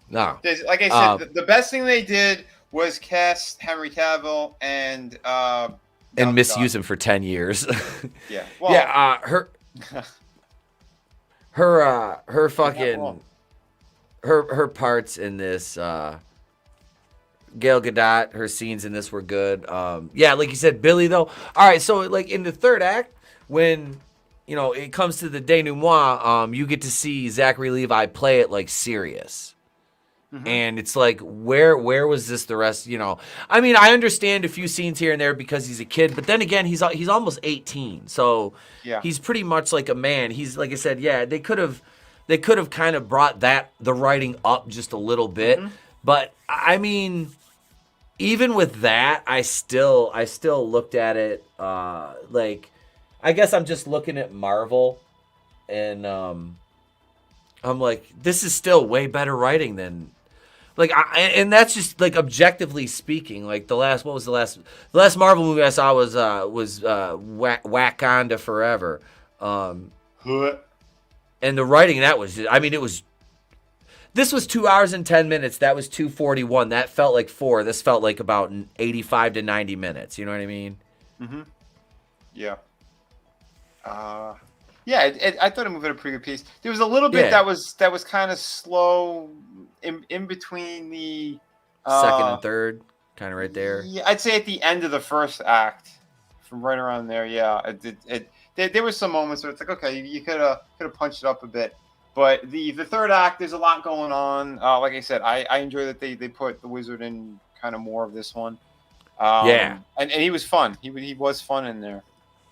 No. Like I said, the best thing they did was cast Henry Cavill and misuse him for 10 years. Yeah. Well, yeah. Her fucking her parts in this, Gail Gadot, her scenes in this were good. Yeah, like you said, Billy though. All right, so like in the third act, when it comes to the denouement, you get to see Zachary Levi play it like serious. And it's like, where was this the rest? I mean, I understand a few scenes here and there because he's a kid, but then again, he's almost 18, so he's pretty much like a man. He's like I said, yeah, they could have kind of brought the writing up just a little bit, but I mean, even with that, I still looked at it like, I guess I'm just looking at Marvel, and I'm like, this is still way better writing than. Like, and that's just like objectively speaking. Like the last Marvel movie I saw was Wakanda Forever, and the writing that was just, I mean, this was 2 hours and 10 minutes. That was 2:41. That felt like 4. This felt like about 85 to 90 minutes. You know what I mean? Yeah. I thought it moved at a pretty good pace. There was a little bit that was kind of slow in between the second and third, kind of right there. Yeah, I'd say at the end of the first act, from right around there. Yeah, there were some moments where it's like, okay, you could have punched it up a bit, but the third act, there's a lot going on. Like I said, I enjoy that they put the wizard in kind of more of this one. And he was fun. He was fun in there.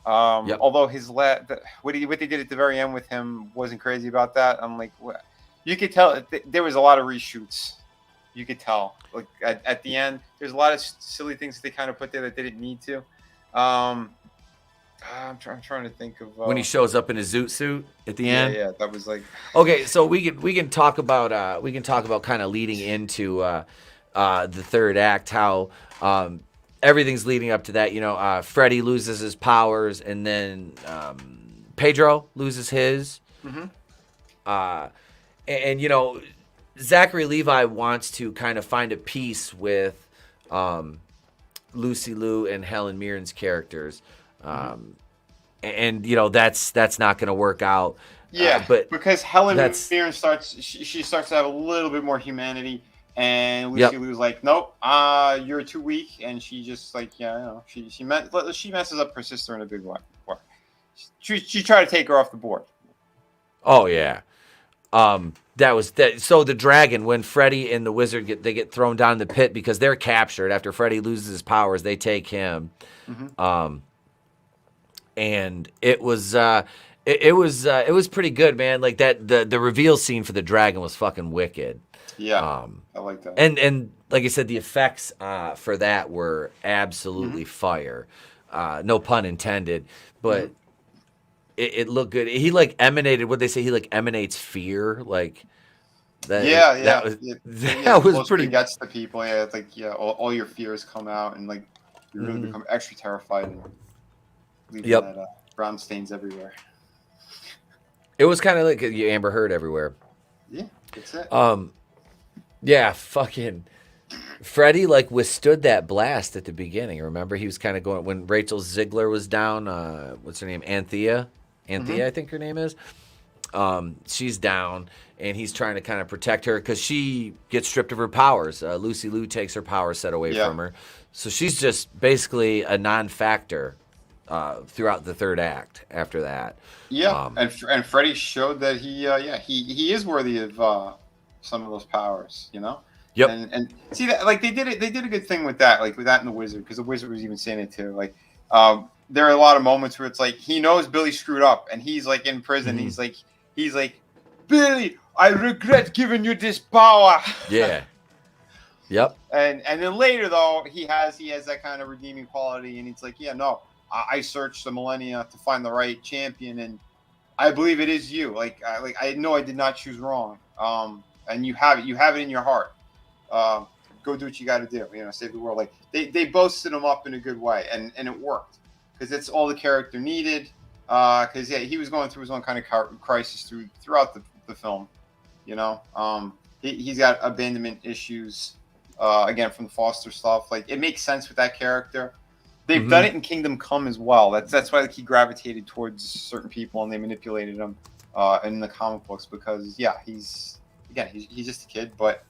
Although his what they did at the very end with him wasn't crazy about that. I'm like, what? You could tell there was a lot of reshoots. You could tell, like at the end, there's a lot of silly things they kind of put there that they didn't need to. I'm trying to think of when he shows up in his zoot suit at the end. Yeah, that was like okay. So we can talk about kind of leading into the third act, how everything's leading up to that. Freddy loses his powers, and then Pedro loses his. And Zachary Levi wants to kind of find a peace with Lucy Liu and Helen Mirren's characters, and that's not going to work out. Yeah, but because Helen Mirren starts to have a little bit more humanity. And Lucy Liu's like, nope, you're too weak, and she just like, she messes up her sister in a big way. She tried to take her off the board. Oh yeah, that was that. So the dragon, when Freddy and the wizard get thrown down the pit because they're captured after Freddy loses his powers, they take him. And it was pretty good, man. Like that, the reveal scene for the dragon was fucking wicked. Yeah, I like that. And like I said, the effects for that were absolutely fire. No pun intended, but it looked good. He like emanated, what they say, he like emanates fear, like that. That was pretty. Gets to people. Yeah, it's like all your fears come out, and like you really become extra terrified, and leaving that brown stains everywhere. It was kind of like Amber Heard everywhere. Yeah, that's it. Yeah, fucking Freddy like withstood that blast at the beginning. Remember, he was kind of going when Rachel Ziegler was down. What's her name? Anthea, I think her name is. She's down, and he's trying to kind of protect her because she gets stripped of her powers. Lucy Liu takes her power set away from her, so she's just basically a non-factor throughout the third act. After that, and Freddy showed that he is worthy of some of those powers, and see that like they did a good thing with that, like with that and the wizard, because the wizard was even saying it too. Like there are a lot of moments where it's like he knows Billy screwed up, and he's like in prison. He's like Billy, I regret giving you this power. Yeah. Yep. And then later though he has that kind of redeeming quality, and he's like, I searched the millennia to find the right champion, and I believe it is you. I know I did not choose wrong. And you have it in your heart. Go do what you got to do. Save the world. Like they both set him up in a good way, and it worked because that's all the character needed. Because he was going through his own kind of crisis throughout the film. He's got abandonment issues. Again from the Foster stuff. Like it makes sense with that character. They've done it in Kingdom Come as well. That's why he gravitated towards certain people and they manipulated him in the comic books because he's again, he's just a kid, but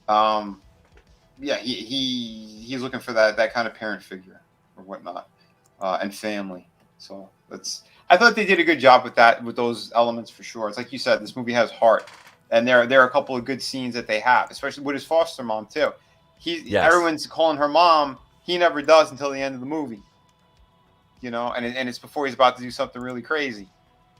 yeah, he's looking for that kind of parent figure or whatnot, and family. So I thought they did a good job with those elements for sure. It's like you said, this movie has heart, and there are a couple of good scenes that they have, especially with his foster mom too. Everyone's calling her mom. He never does until the end of the movie. You know, and it's before he's about to do something really crazy.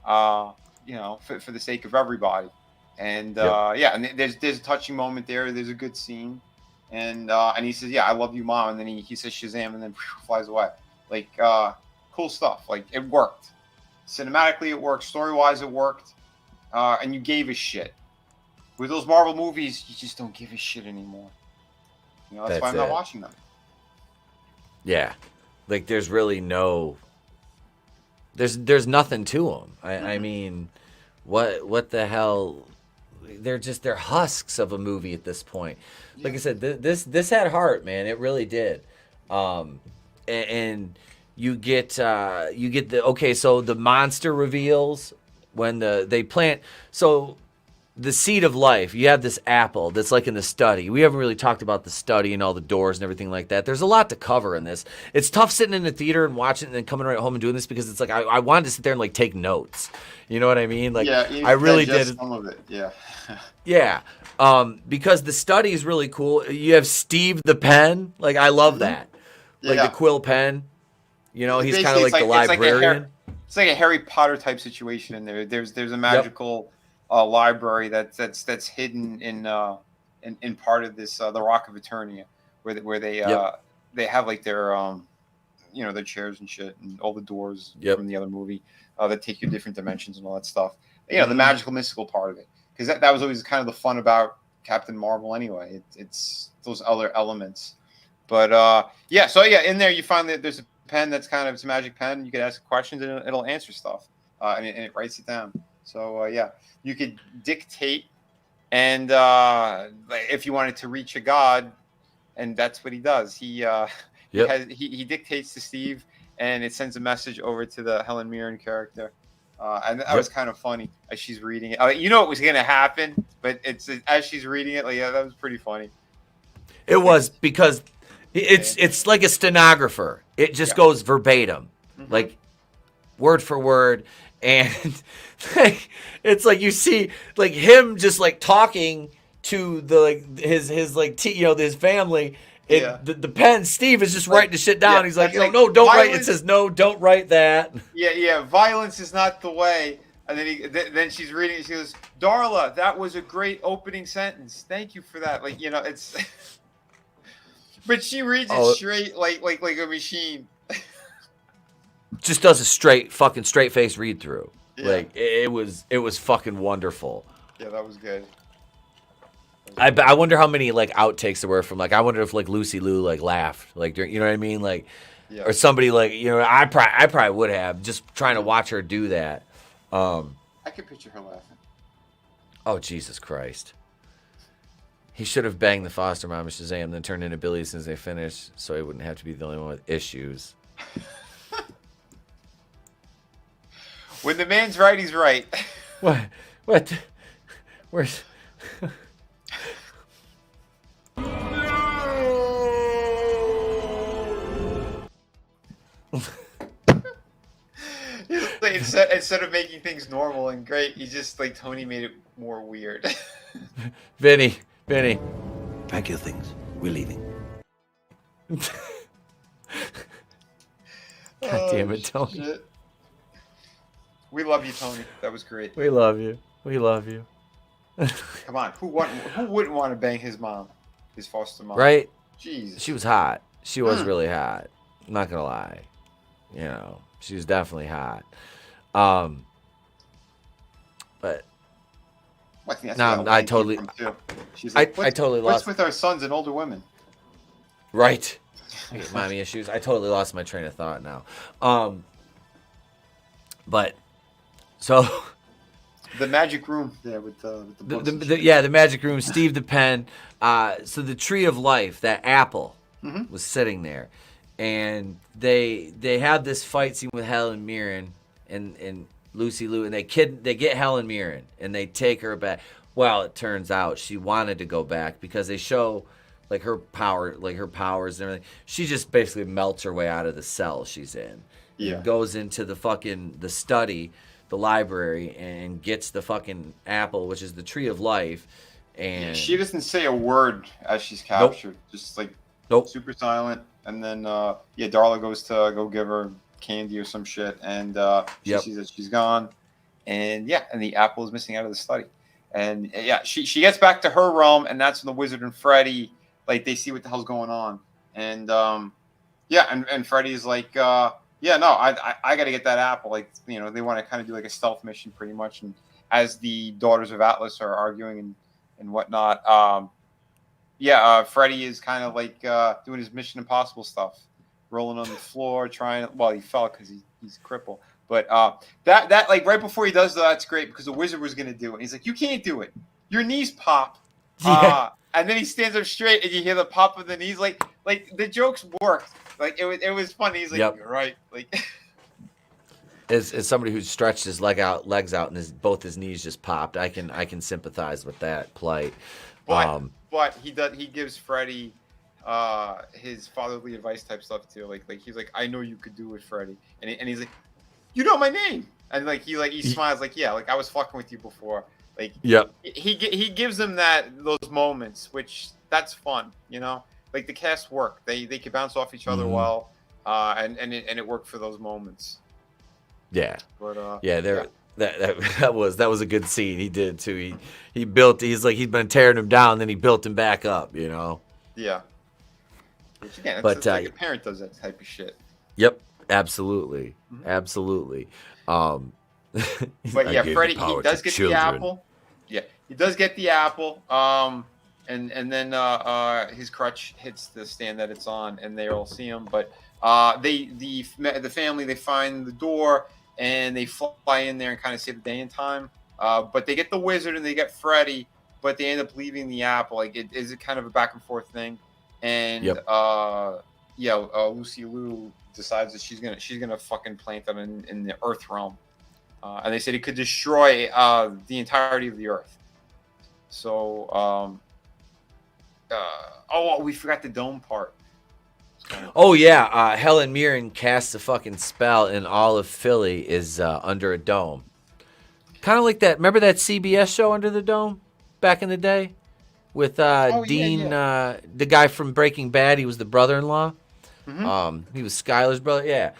You know, for the sake of everybody. And yeah, and there's a touching moment there. There's a good scene, and he says, "Yeah, I love you, mom." And then he says Shazam, and then flies away. Like cool stuff. Like it worked. Cinematically, it worked. Story-wise, it worked. And you gave a shit. With those Marvel movies, you just don't give a shit anymore. You know, that's why I'm not watching them. Yeah, like there's really no. There's nothing to them. I mean, what the hell? They're husks of a movie at this point. Like I said, this had heart, man. It really did. And you get so the monster reveals when they plant. So the seed of life, you have this apple that's like in the study. We haven't really talked about the study and all the doors and everything like that. There's a lot to cover in this. It's tough sitting in the theater and watching it and then coming right home and doing this because it's like I wanted to sit there and like take notes. You know what I mean? Like I really did. Some of it, yeah. Yeah. Because the study is really cool. You have Steve the pen. Like I love that. Like the quill pen. You know, he's kind of like the librarian. It's like a Harry Potter type situation in there. There's a magical library that's hidden in part of this the Rock of Eternia, where they have like their you know, their chairs and shit and all the doors from the other movie that take you different dimensions and all that stuff. You know, the magical mystical part of it, because that was always kind of the fun about Captain Marvel anyway. It's those other elements. But in there you find that there's a pen that's kind of, it's a magic pen. You can ask questions and it'll answer stuff, and it writes it down. So you could dictate, and if you wanted to reach a god, and that's what he does. He dictates to Steve, and it sends a message over to the Helen Mirren character. And that was kind of funny as she's reading it. You know it was going to happen, but it's as she's reading it, like, that was pretty funny. It was, because it's like a stenographer. It just goes verbatim, like word for word. And it's like you see like him just like talking to the his family. The pen, Steve is just writing the shit down. He's like, no, don't write. It says no, don't write that. Yeah. Violence is not the way. And then she's reading. She goes, "Darla, that was a great opening sentence. Thank you for that." Like, you know, it's. But she reads it straight, like a machine. Just does a straight face read through. Yeah. Like it was fucking wonderful. Yeah, that was good. I wonder how many like outtakes there were from, like, I wonder if like Lucy Liu like laughed, like, during, you know what I mean, like, or somebody, like, you know, I probably would have, just trying to watch her do that. I could picture her laughing. Oh, Jesus Christ. He should have banged the foster mom of Shazam, then turned into Billy as soon as they finished, so he wouldn't have to be the only one with issues. When the man's right, he's right. What? Where's... Instead of making things normal and great, he just, like, Tony made it more weird. Vinnie. Pack your things. We're leaving. God damn it, Tony. Shit. We love you, Tony. That was great. We love you. Come on, who wouldn't want to bang his mom, his foster mom? Right? Jeez. She was hot. She was really hot. I'm not gonna lie. You know, she was definitely hot. But no, I totally. She's like, I totally lost. What's with our sons and older women? Right. I get mommy issues. I totally lost my train of thought now. But so. The magic room there with the books. The magic room. Steve the pen. So the tree of life, that apple, was sitting there, and they have this fight scene with Helen Mirren and Lucy Liu, and they get Helen Mirren and they take her back. Well, it turns out she wanted to go back because they show like her powers and everything. She just basically melts her way out of the cell she's in. Yeah. And goes into the study, the library, and gets the fucking apple, which is the tree of life. And she doesn't say a word as she's captured. Nope. Just like Nope. super silent. And then Darla goes to go give her candy or some shit, and she sees that she's gone. And and the apple is missing out of the study. And she gets back to her realm, and that's when the wizard and Freddy, like, they see what the hell's going on. And and Freddy's like, I got to get that apple. Like, you know, they want to kind of do like a stealth mission pretty much. And as the Daughters of Atlas are arguing and whatnot, Freddy is kind of like doing his Mission Impossible stuff, rolling on the floor, he fell because he's crippled. But that like right before he does that's great because the wizard was going to do it. He's like, you can't do it. Your knees pop. And then he stands up straight and you hear the pop of the knees. Like the jokes worked. Like it was funny. He's like, you're right. Like as somebody who stretched his legs out and both his knees just popped, I can sympathize with that plight. But he gives Freddy his fatherly advice type stuff too. Like he's like, I know you could do it, Freddy. And he's like, you know my name. And like he smiles like, yeah, like I was fucking with you before. Like he gives them those moments, which that's fun, you know. Like the cast work, they could bounce off each other well, and it worked for those moments. Yeah, but that was a good scene. He did too. He's been tearing him down, then he built him back up, you know. Yeah. Which again, but it's like a parent does that type of shit. Yep, absolutely, absolutely. But Freddy, he does get the apple. Yeah, he does get the apple. And then his crutch hits the stand that it's on, and they all see him. But the family, they find the door and they fly in there and kind of save the day in time. But they get the wizard and they get Freddy, but they end up leaving the apple. Like it is kind of a back and forth thing. And Lucy Liu decides that she's gonna fucking plant them in the Earth realm. And they said it could destroy the entirety of the Earth. So, we forgot the dome part. Helen Mirren casts a fucking spell, and all of Philly is under a dome. Kind of like that. Remember that CBS show Under the Dome back in the day with Dean, the guy from Breaking Bad. He was the brother-in-law. Mm-hmm. He was Skyler's brother.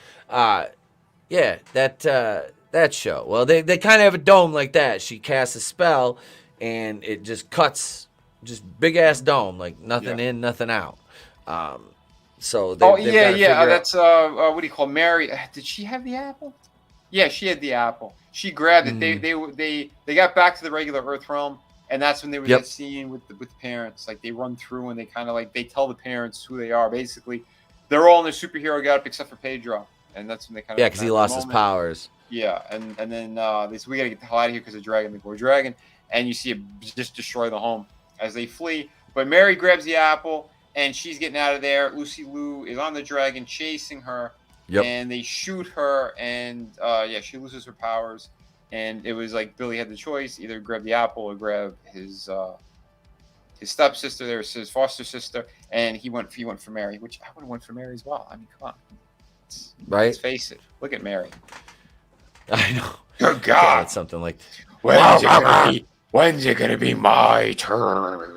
That show. Well, they kind of have a dome like that. She casts a spell, and it just cuts, just big ass dome, like nothing in, nothing out. So that's what do you call Mary? Did she have the apple? Yeah, she had the apple. She grabbed it. They got back to the regular Earth realm, and that's when they were that scene with the parents. Like they run through and they kind of like they tell the parents who they are. Basically, they're all in their superhero getup except for Pedro, and that's when they kind of because he lost his powers. Yeah, and then they said we gotta get the hell out of here because of Dragon, the Gore Dragon, and you see it just destroy the home as they flee. But Mary grabs the apple and she's getting out of there. Lucy Liu is on the dragon chasing her, and they shoot her, and she loses her powers. And it was like Billy had the choice: either grab the apple or grab his stepsister, there, his foster sister, and he went for Mary, which I would have went for Mary as well. I mean, come on, let's face it. Look at Mary. I know. Good God, it's something like. When's it gonna be my turn?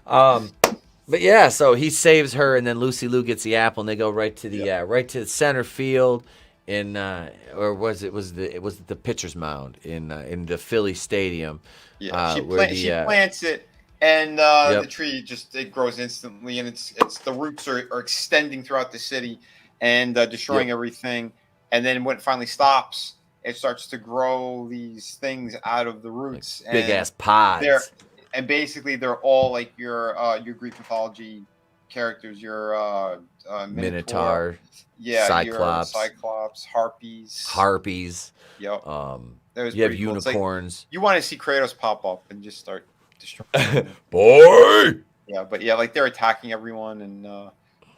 But yeah, so he saves her, and then Lucy Liu gets the apple, and they go right to the center field in was it the pitcher's mound in the Philly Stadium. Yeah, she plants it, and the tree it grows instantly, and it's the roots are extending throughout the city and destroying everything. And then when it finally stops, it starts to grow these things out of the roots. Like big ass pods. And basically, they're all like your Greek mythology characters. Your Minotaur. Cyclops, Harpies. Yep. You have unicorns. You want to see Kratos pop up and just start destroying. Boy. Yeah, but like they're attacking everyone, and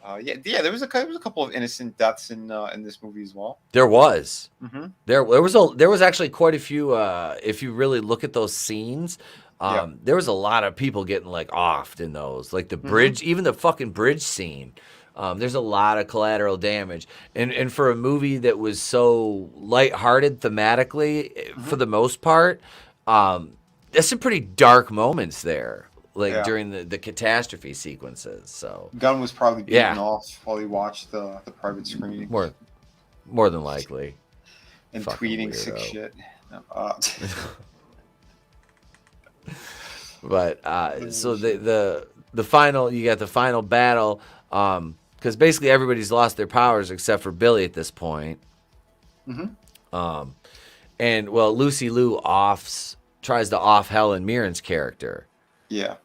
There was a couple of innocent deaths in this movie as well. There was. Mm-hmm. There was actually quite a few. If you really look at those scenes, there was a lot of people getting like offed in those, like the bridge, even the fucking bridge scene. There's a lot of collateral damage, and for a movie that was so lighthearted thematically, for the most part, there's some pretty dark moments there. Like during the catastrophe sequences, so Gunn was probably beaten off while he watched the private screening. More than likely, and fucking tweeting weirdo. sick shit. But so the final, you got the final battle, because basically everybody's lost their powers except for Billy at this point. Mm-hmm. And well, Lucy Liu tries to off Helen Mirren's character. Yeah.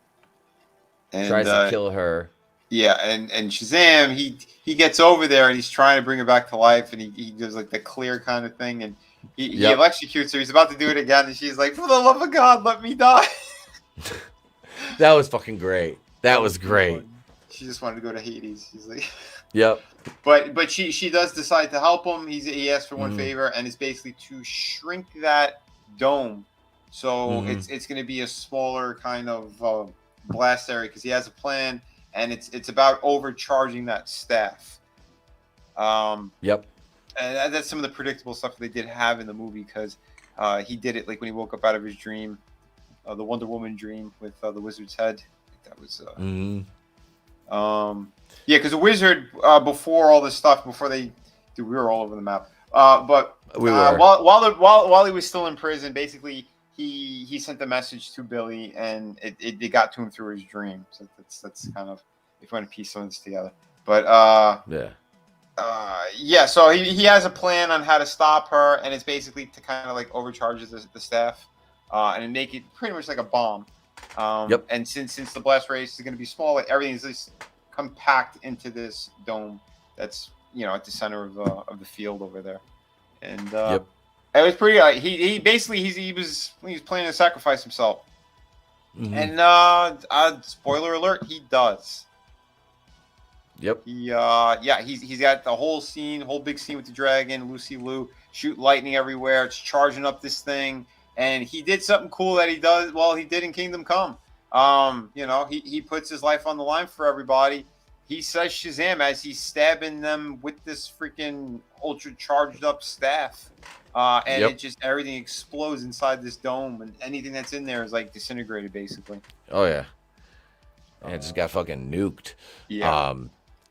And, tries to kill her. Yeah, and Shazam, he gets over there and he's trying to bring her back to life, and he does like the clear kind of thing, and he electrocutes her. He's about to do it again, and she's like, "For the love of God, let me die." That was fucking great. That was great. She just wanted to go to Hades. She's like, "Yep." But she does decide to help him. He asks for one favor, and it's basically to shrink that dome. So it's going to be a smaller kind of blast area because he has a plan, and it's about overcharging that staff. Yep. And that's some of the predictable stuff they did have in the movie because he did it like when he woke up out of his dream, the Wonder Woman dream with the wizard's head. I think that was. Because the wizard before all this stuff, we were all over the map. But we were. While he was still in prison, basically. He sent the message to Billy, and it got to him through his dream. So that's kind of, if you want to piece some of this together. But so he has a plan on how to stop her, and it's basically to kind of like overcharge the staff, and make it pretty much like a bomb. And since the blast radius is going to be small, like everything is just compact into this dome that's at the center of the field over there, and. It was pretty. He basically he was planning to sacrifice himself, and spoiler alert, he does. Yep. He's got the whole big scene with the dragon, Lucy Liu, shoot lightning everywhere. It's charging up this thing, and he did something cool that he did in Kingdom Come. He puts his life on the line for everybody. He says Shazam as he's stabbing them with this freaking ultra charged up staff. It just everything explodes inside this dome, and anything that's in there is like disintegrated, basically. Oh yeah, it just got fucking nuked. Yeah.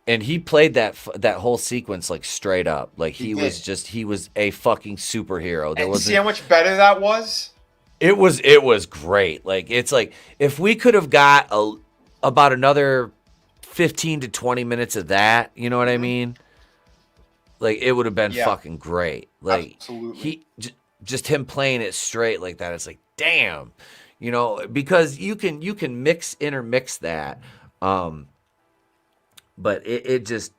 And he played that whole sequence like straight up, like he was a fucking superhero. There was see how much better that was. It was great. Like it's like if we could have got about another 15 to 20 minutes of that, you know what I mean? Like it would have been fucking great. Like absolutely. Just him playing it straight like that. It's like, damn, because you can intermix that. But it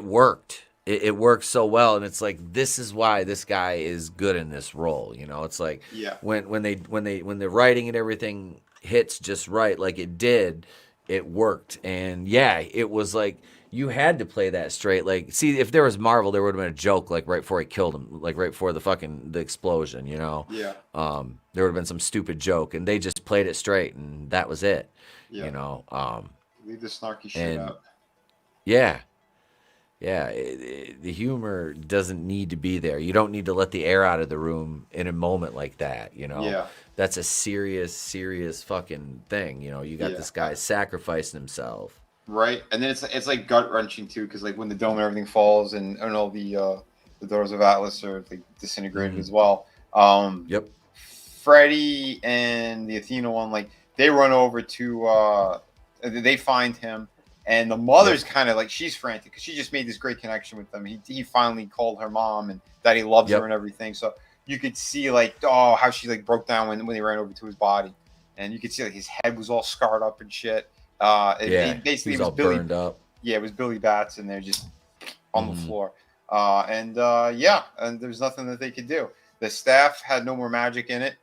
worked. It worked so well, and it's like this is why this guy is good in this role. It's like when the writing and everything hits just right, like it did, it worked, and it was like. You had to play that straight. Like, see, if there was Marvel, there would have been a joke, like, right before he killed him, like, right before the explosion, Yeah. There would have been some stupid joke, and they just played it straight, and that was it, Leave the snarky shit out. Yeah. The humor doesn't need to be there. You don't need to let the air out of the room in a moment like that, Yeah. That's a serious fucking thing, You got this guy sacrificing himself. Right, and then it's like gut wrenching too, because like when the dome and everything falls, and all the doors of Atlas are like disintegrated as well. Freddy and the Athena one, like they run over to they find him, and the mother's kind of like she's frantic because she just made this great connection with them. He finally called her mom and that he loves her and everything. So you could see like how she like broke down when they ran over to his body, and you could see like his head was all scarred up and shit. Basically, it was all Billy, burned up. Yeah, it was Billy Bats, and they're just on the floor. And there's nothing that they could do. The staff had no more magic in it,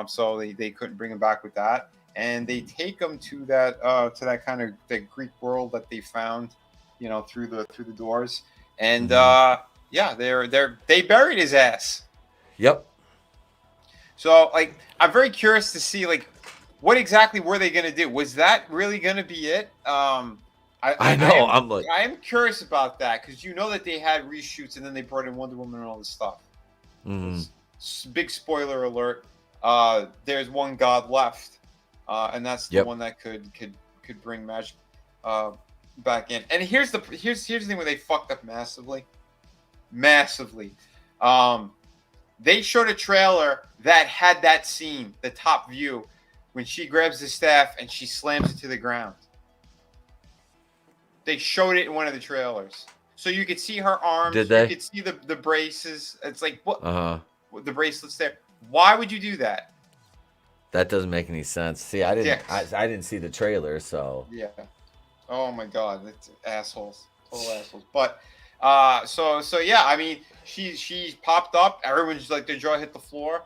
so they couldn't bring him back with that. and they take them to that kind of that Greek world that they found, through the doors, and they buried his ass. Yep. So like, I'm very curious to see like, what exactly were they gonna do? Was that really gonna be it? I know. I am curious about that because that they had reshoots and then they brought in Wonder Woman and all this stuff. Big spoiler alert. There's one god left, and that's the one that could bring magic back in. And here's the thing where they fucked up massively. They showed a trailer that had that scene, the top view, when she grabs the staff and she slams it to the ground. They showed it in one of the trailers, so you could see her arms. Did they? You could see the braces. It's like what? The bracelets there. Why would you do that? That doesn't make any sense. See, I didn't. I didn't see the trailer, so. Yeah. Oh my God, it's assholes, total assholes. But so yeah. I mean, she popped up. Everyone's like, their jaw hit the floor.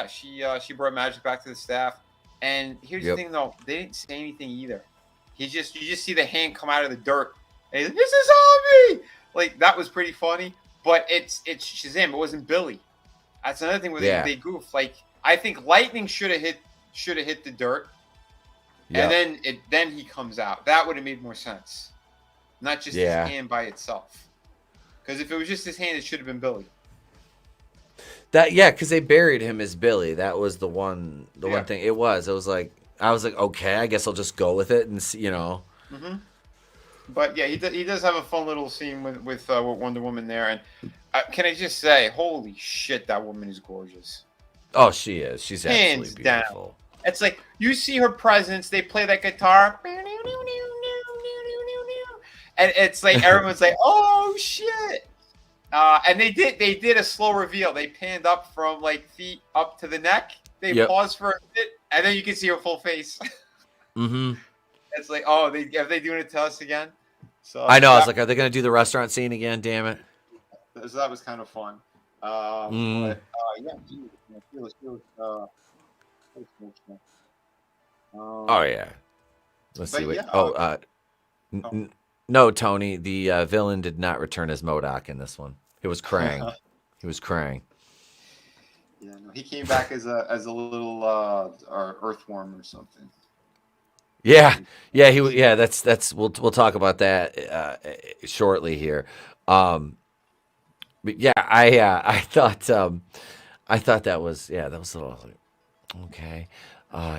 She brought magic back to the staff. And here's the thing, though, they didn't say anything either. You just see the hand come out of the dirt. And he's like, "This is zombie!" Like, that was pretty funny. But it's Shazam. It wasn't Billy. That's another thing where they goof. Like, I think lightning should have hit the dirt, and then he comes out. That would have made more sense. Not just his hand by itself. Because if it was just his hand, it should have been Billy. Because they buried him as Billy. That was the one thing. It was. I was like, okay, I guess I'll just go with it and see, Mm-hmm. But yeah, he does have a fun little scene with Wonder Woman there. And can I just say, holy shit, that woman is gorgeous. Oh, she is. She's hands absolutely down. beautiful. It's like you see her presence. They play that guitar, and it's like everyone's like, "Oh shit!" And they did a slow reveal. They panned up from like feet up to the neck. They paused for a bit, and then you can see her full face. Mm-hmm. It's like, oh, are they doing it to us again? So I know. I was like, are they going to do the restaurant scene again? Damn it! So that was kind of fun. But, oh yeah. Let's see. Wait. No, Tony. The villain did not return as MODOK in this one. It was Krang. He was Krang. Yeah, no, he came back as a little earthworm or something. Yeah. That's we'll talk about that shortly here. But yeah, I thought that was a little okay.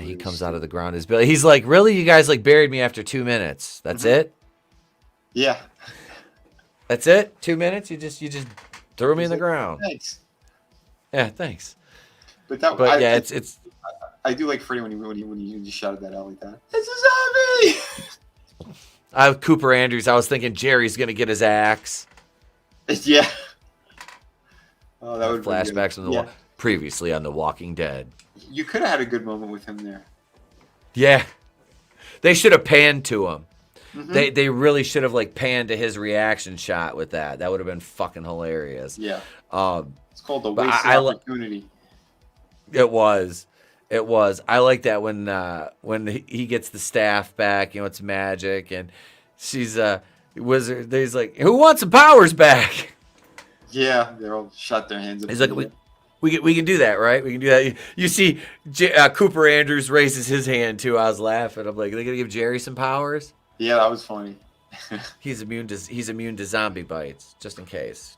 He comes out of the ground as Billy. He's like, really? You guys like buried me after 2 minutes? That's it? Yeah. That's it? 2 minutes? You just threw me in the ground. Thanks. Yeah, thanks. But it's. I do like Freddie when you just shouted that out like that. It's a zombie. Cooper Andrews. I was thinking Jerry's gonna get his axe. Yeah. Oh, that would flashbacks from previously on The Walking Dead. You could have had a good moment with him there. Yeah, they should have panned to him. Mm-hmm. They really should have like panned to his reaction shot with that. That would have been fucking hilarious. Yeah. It's called the wasted opportunity. It was. I like that when he gets the staff back. It's magic, and she's wizard. He's like, who wants some powers back? Yeah, they all shut their hands up. He's like, we can do that, right? We can do that. You see, Cooper Andrews raises his hand too. I was laughing. I'm like, are they gonna give Jerry some powers? Yeah, that was funny. He's immune to zombie bites, just in case.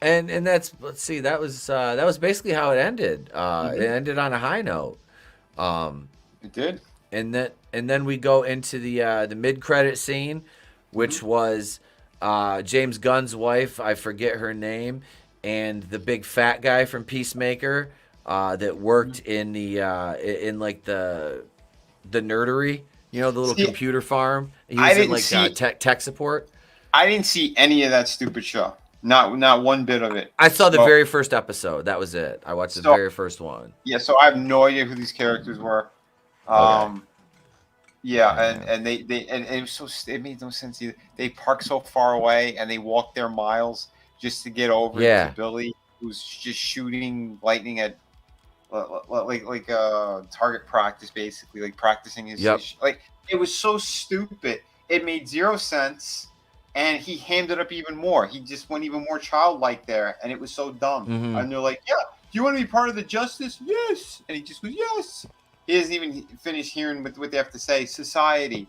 And that's, let's see, that was basically how it ended. It ended on a high note. It did. And then we go into the mid-credit scene, which was James Gunn's wife, I forget her name, and the big fat guy from Peacemaker that worked in the nerdery, the little computer farm. He was in tech support. I didn't see any of that stupid show. Not one bit of it. I saw the very first episode. That was it. I watched the very first one. Yeah, so I have no idea who these characters were. Okay. Yeah, and it was so, it made no sense either. They park so far away and they walk their miles just to get over to Billy, who's just shooting lightning at target practice, basically, like practicing his like it was so stupid. It made 0 sense, and he hammed it up even more. He just went even more childlike there, and it was so dumb. And they're like, "Yeah, do you want to be part of the justice?" Yes, and he just goes, "Yes." He doesn't even finish hearing what they have to say. Society.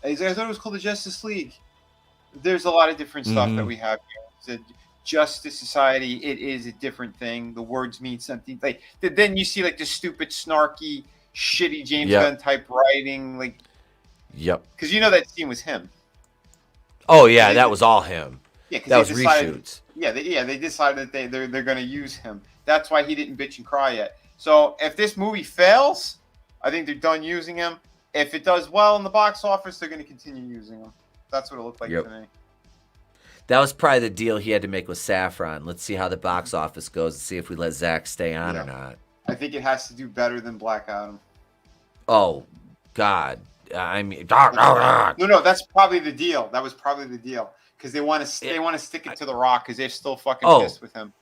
I thought it was called the Justice League. There's a lot of different stuff that we have here. It's a Justice Society. It is a different thing. The words mean something. Like then you see like the stupid, snarky, shitty James Gunn type writing. Like, because you know that scene was him. Oh yeah, that was all him. Yeah, that was reshoots. Yeah, they decided that they're going to use him. That's why he didn't bitch and cry yet. So if this movie fails, I think they're done using him. If it does well in the box office, they're going to continue using him. That's what it looked like to me. That was probably the deal he had to make with Saffron. Let's see how the box office goes and see if we let Zach stay on or not. I think it has to do better than Black Adam. Oh, God. I mean, no, that's probably the deal. That was probably the deal because they want to stick it to The Rock because they're still fucking pissed with him.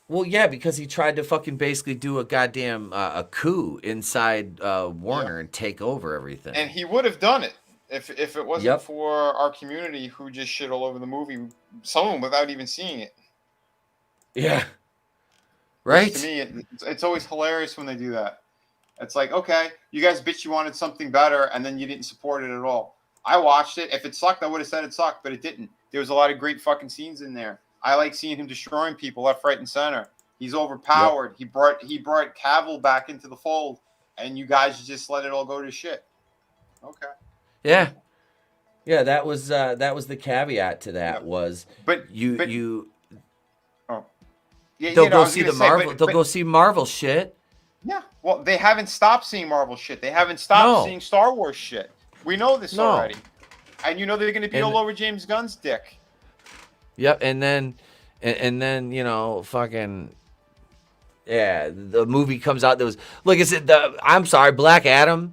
Well, yeah, because he tried to fucking basically do a goddamn a coup inside Warner and take over everything. And he would have done it if it wasn't for our community who just shit all over the movie, some of them without even seeing it. Yeah. Right? To me, it's always hilarious when they do that. It's like, okay, you guys bitch you wanted something better, and then you didn't support it at all. I watched it. If it sucked, I would have said it sucked, but it didn't. There was a lot of great fucking scenes in there. I like seeing him destroying people left, right, and center. He's overpowered. He brought Cavill back into the fold, and you guys just let it all go to shit. Okay. Yeah. Yeah, that was the caveat to that was they'll go see the Marvel. They'll go see Marvel shit. Yeah. Well, they haven't stopped seeing Marvel shit. They haven't stopped seeing Star Wars shit. We know this already. And you know they're going to be all over James Gunn's dick. Yep, and then you know, fucking the movie comes out. There was like I said, I'm sorry, Black Adam.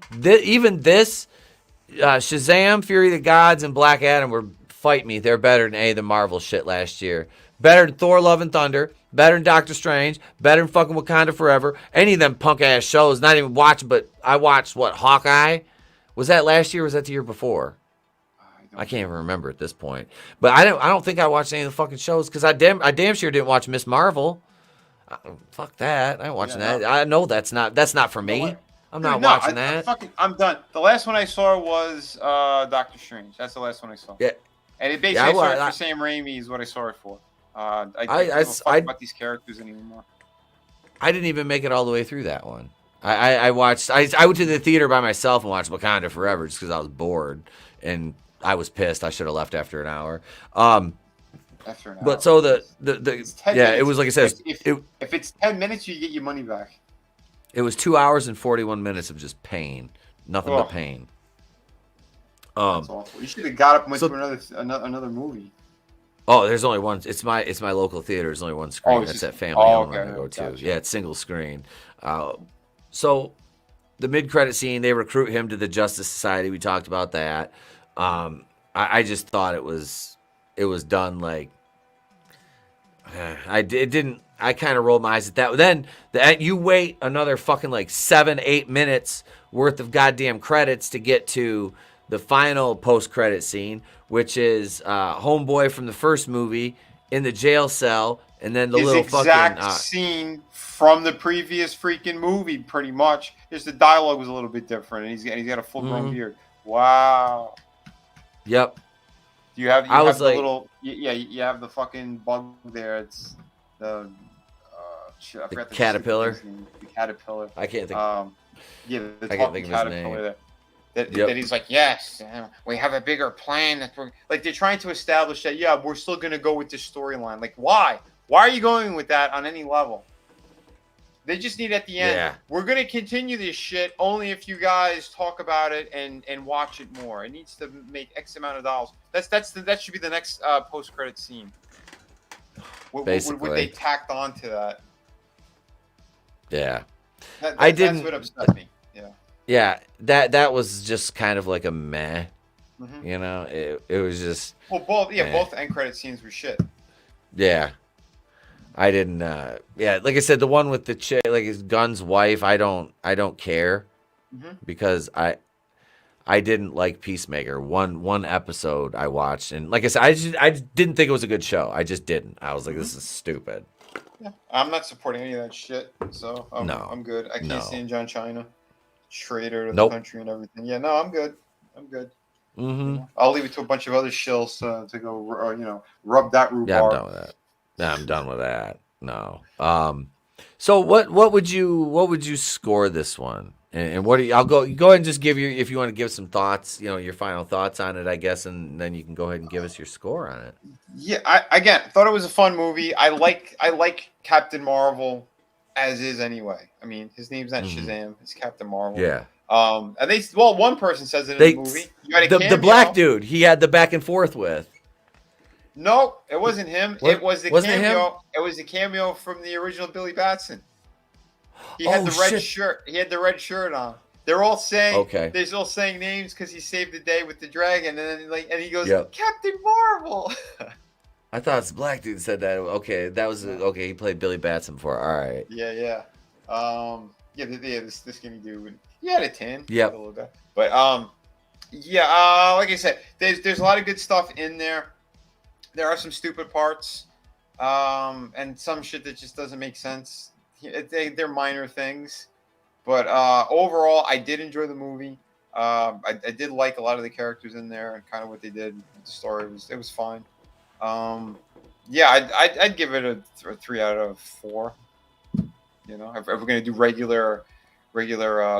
Shazam, Fury of the Gods, and Black Adam were fight me. They're better than the Marvel shit last year. Better than Thor: Love and Thunder. Better than Doctor Strange. Better than fucking Wakanda Forever. Any of them punk ass shows. Not even watching, but I watched Hawkeye. Was that last year? Or was that the year before? I can't even remember at this point. But I don't think I watched any of the fucking shows because I damn sure didn't watch Miss Marvel. Fuck that. I ain't watching that. I know that's not for me. I'm not watching that. I'm done. The last one I saw was Doctor Strange. That's the last one I saw. Yeah. And it basically I saw it for Sam Raimi is what I saw it for. I don't fuck about these characters anymore. I didn't even make it all the way through that one. I watched. I went to the theater by myself and watched Wakanda Forever just because I was bored and I was pissed. I should have left after an hour. After an hour. But so it was like I said. If it's 10 minutes, you get your money back. It was 2 hours and 41 minutes of just pain, nothing but pain. That's awful. You should have got up and went to another movie. Oh, there's only one. It's my local theater. There's only one screen. That's at Family Home I'm gonna go to. Gotcha. Yeah, it's single screen. So the mid-credit scene, they recruit him to the Justice Society. We talked about that. I just thought it was done like I kind of rolled my eyes at that. Then you wait another fucking like 7-8 minutes worth of goddamn credits to get to the final post-credit scene, which is homeboy from the first movie in the jail cell, and then the His little exact fucking scene from the previous freaking movie, pretty much. Just the dialogue was a little bit different, and he's got a full-grown beard. Wow. Yep. You have the little you have the fucking bug there. It's the I forgot the caterpillar. The caterpillar. I can't think. The talking caterpillar. That he's like, yes, we have a bigger plan. That we're like they're trying to establish that we're still gonna go with this storyline. Like, why? Why are you going with that on any level? They just need at the end. Yeah. We're gonna continue this shit only if you guys talk about it and watch it more. It needs to make X amount of dollars. That should be the next post credit scene. What they tacked on to that? Yeah. That's what upset me. Yeah. Yeah, that was just kind of like a meh. Mm-hmm. You know, it was just both end credit scenes were shit. Yeah. I didn't. Yeah, like I said, the one with the chick, like his Gunn's wife. I don't care because I didn't like Peacemaker. One episode I watched, and like I said, I just didn't think it was a good show. I just didn't. I was like, this is stupid. Yeah, I'm not supporting any of that shit, so I'm good. I can't stand John China, traitor to the country and everything. Yeah, no, I'm good. I'll leave it to a bunch of other shills to go, rub that rhubarb. Yeah, I'm done with that. Yeah, I'm done with that. No. So what would you score this one? And what do you? I'll go ahead and just give you, if you want to give some thoughts, your final thoughts on it, I guess, and then you can go ahead and give us your score on it. Yeah, I thought it was a fun movie. I like Captain Marvel as is anyway. I mean, his name's not Shazam; it's Captain Marvel. Yeah. And one person says it in the movie. You had the black dude he had the back and forth with. No, it wasn't him. What? It was the Wasn't cameo. It was the cameo from the original Billy Batson. He had the red shirt. He had the red shirt on. They're all saying they're all saying names because he saved the day with the dragon, and then and he goes, Captain Marvel. I thought it's the black dude said that. Okay, that was okay. He played Billy Batson before. All right. Yeah. This skinny dude. He had a 10. Yep. A little bit. But like I said, there's a lot of good stuff in there. There are some stupid parts, and some shit that just doesn't make sense. They're minor things, but overall, I did enjoy the movie. I did like a lot of the characters in there and kind of what they did. The story was fine. I'd give it a 3 out of 4. If we're gonna do regular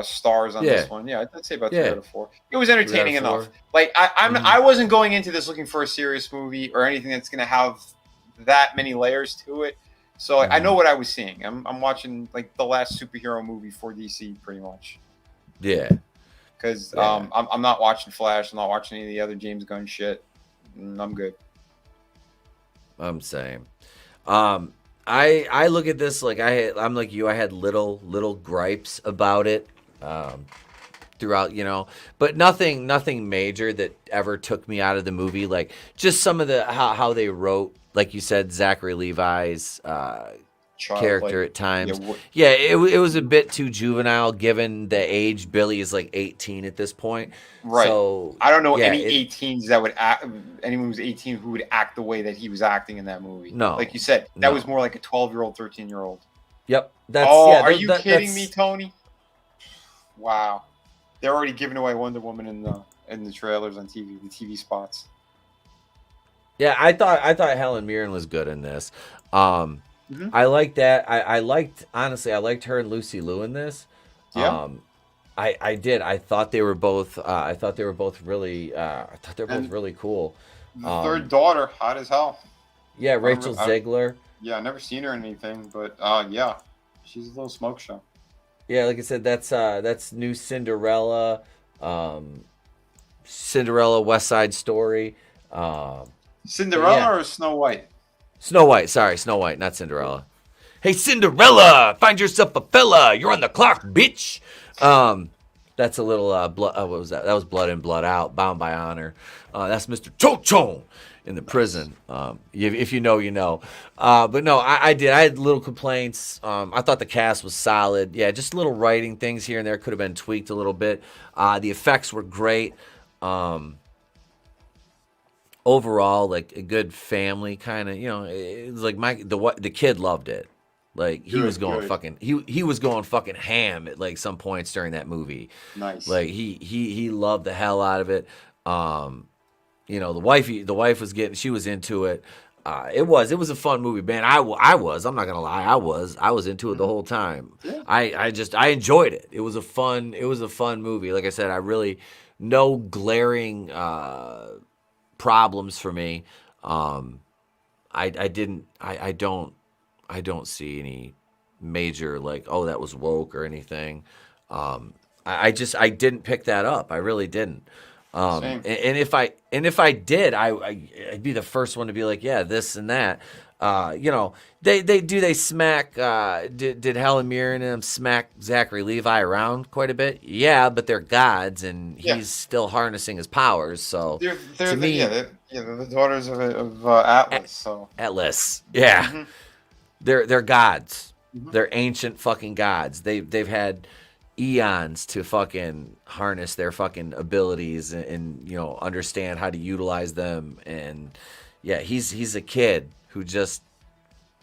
stars on this one, I'd say about 3 out of 4. It was entertaining enough. Like I wasn't going into this looking for a serious movie or anything that's gonna have that many layers to it. So I know what I was seeing. I'm watching like the last superhero movie for DC, pretty much. Yeah. Because I'm not watching Flash. I'm not watching any of the other James Gunn shit. I'm good. I'm saying. I look at this like I'm like you. I had little gripes about it throughout, but nothing major that ever took me out of the movie. Like just some of the how they wrote. Like you said, Zachary Levi's character at times. It was a bit too juvenile given the age. Billy is like 18 at this point. Right. So, I don't know any 18s that would act, anyone who's 18 who would act the way that he was acting in that movie. No. Like you said, that was more like a 12-year-old, 13-year-old. Yep. Are you kidding me, Tony? Wow. They're already giving away Wonder Woman in the trailers on TV, the TV spots. Yeah, I thought Helen Mirren was good in this. I liked that. I liked her and Lucy Liu in this. Yeah. I did. I thought they were both. Really. I thought they were both really cool. The third daughter, hot as hell. Yeah, Rachel Zegler. Yeah, I've never seen her in anything, but she's a little smoke show. Yeah, like I said, that's new Cinderella. Cinderella West Side Story. Cinderella or Snow White? Snow White. Sorry, Snow White, not Cinderella. Hey, Cinderella, find yourself a fella. You're on the clock, bitch. That's a little blood. What was that? That was Blood In, Blood Out, Bound by Honor. That's Mr. Cho-Chon in the prison. If you know, you know. But no, I did. I had little complaints. I thought the cast was solid. Yeah, just little writing things here and there could have been tweaked a little bit. The effects were great. Overall, like a good family kind of, it was like the kid loved it. Like he was going fucking ham at like some points during that movie. Nice. Like he loved the hell out of it. The wife was she was into it. It was a fun movie, man. I'm not gonna lie, I was into it the whole time. Yeah. I enjoyed it. It was a fun movie. Like I said, I really no glaring problems for me. I don't see any major like, oh, that was woke or anything. I didn't pick that up. I really didn't. And if I did, I'd be the first one to be like, yeah, this and that. They smack. Did Helen Mirren and them smack Zachary Levi around quite a bit? Yeah, but they're gods, and he's still harnessing his powers. So they're the daughters of Atlas. So Atlas, yeah. Mm-hmm. they're gods. They're ancient fucking gods. They've had eons to fucking harness their fucking abilities and you know, understand how to utilize them. And yeah, he's a kid who just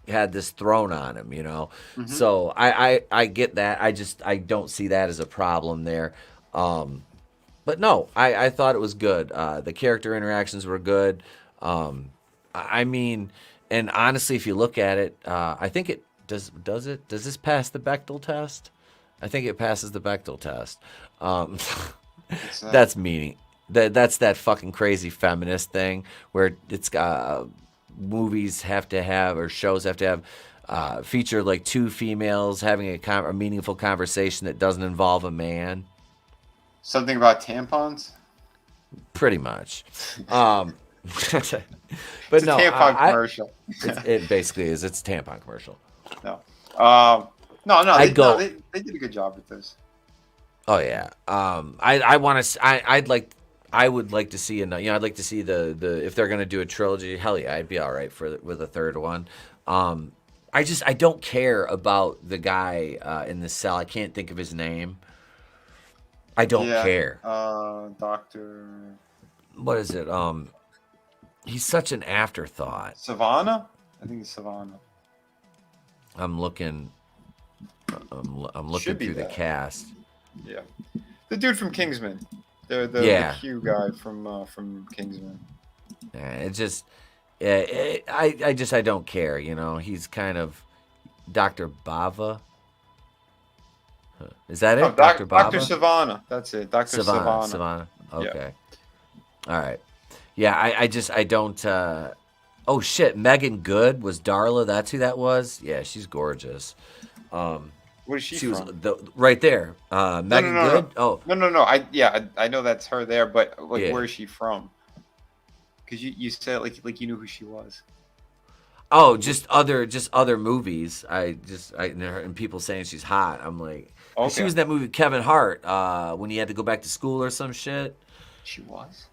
had this thrown on him, you know. So I get that. I don't see that as a problem there. But no, I thought it was good. The character interactions were good. I mean, and honestly, if you look at it, I think it does this pass the Bechdel test? I think it passes the Bechdel test. That's meaning. That's that fucking crazy feminist thing where it's movies have to have, or shows have to have, feature like two females having a meaningful conversation that doesn't involve a man. Something about tampons? Pretty much. But it's no, a tampon commercial. It basically is. It's a tampon commercial. No. They did a good job with this. Oh yeah. I would like to see I'd like to see the if they're gonna do a trilogy. Hell yeah, I'd be all right with a third one. I don't care about the guy in the cell. I can't think of his name. I don't care. Doctor. What is it? He's such an afterthought. Savannah? I think it's Savannah. I'm looking through the cast. Yeah, the dude from Kingsman. The Q guy from Kingsman. It just, I don't care. You know, he's kind of Dr. Bava. Is that it? Oh, Dr. Bava? Dr. Savannah. That's it. Dr. Savannah. Savannah. Okay. Yeah. All right. Yeah, I don't. Oh shit! Megan Good was Darla. That's who that was. Yeah, she's gorgeous. Where is she from? Was right there. Megan Good. No. Oh no. I know that's her there, but where is she from? Because you said like you knew who she was. Oh, just other movies. And people saying she's hot. I'm like, okay. She was in that movie with Kevin Hart when he had to go back to school or some shit. She was.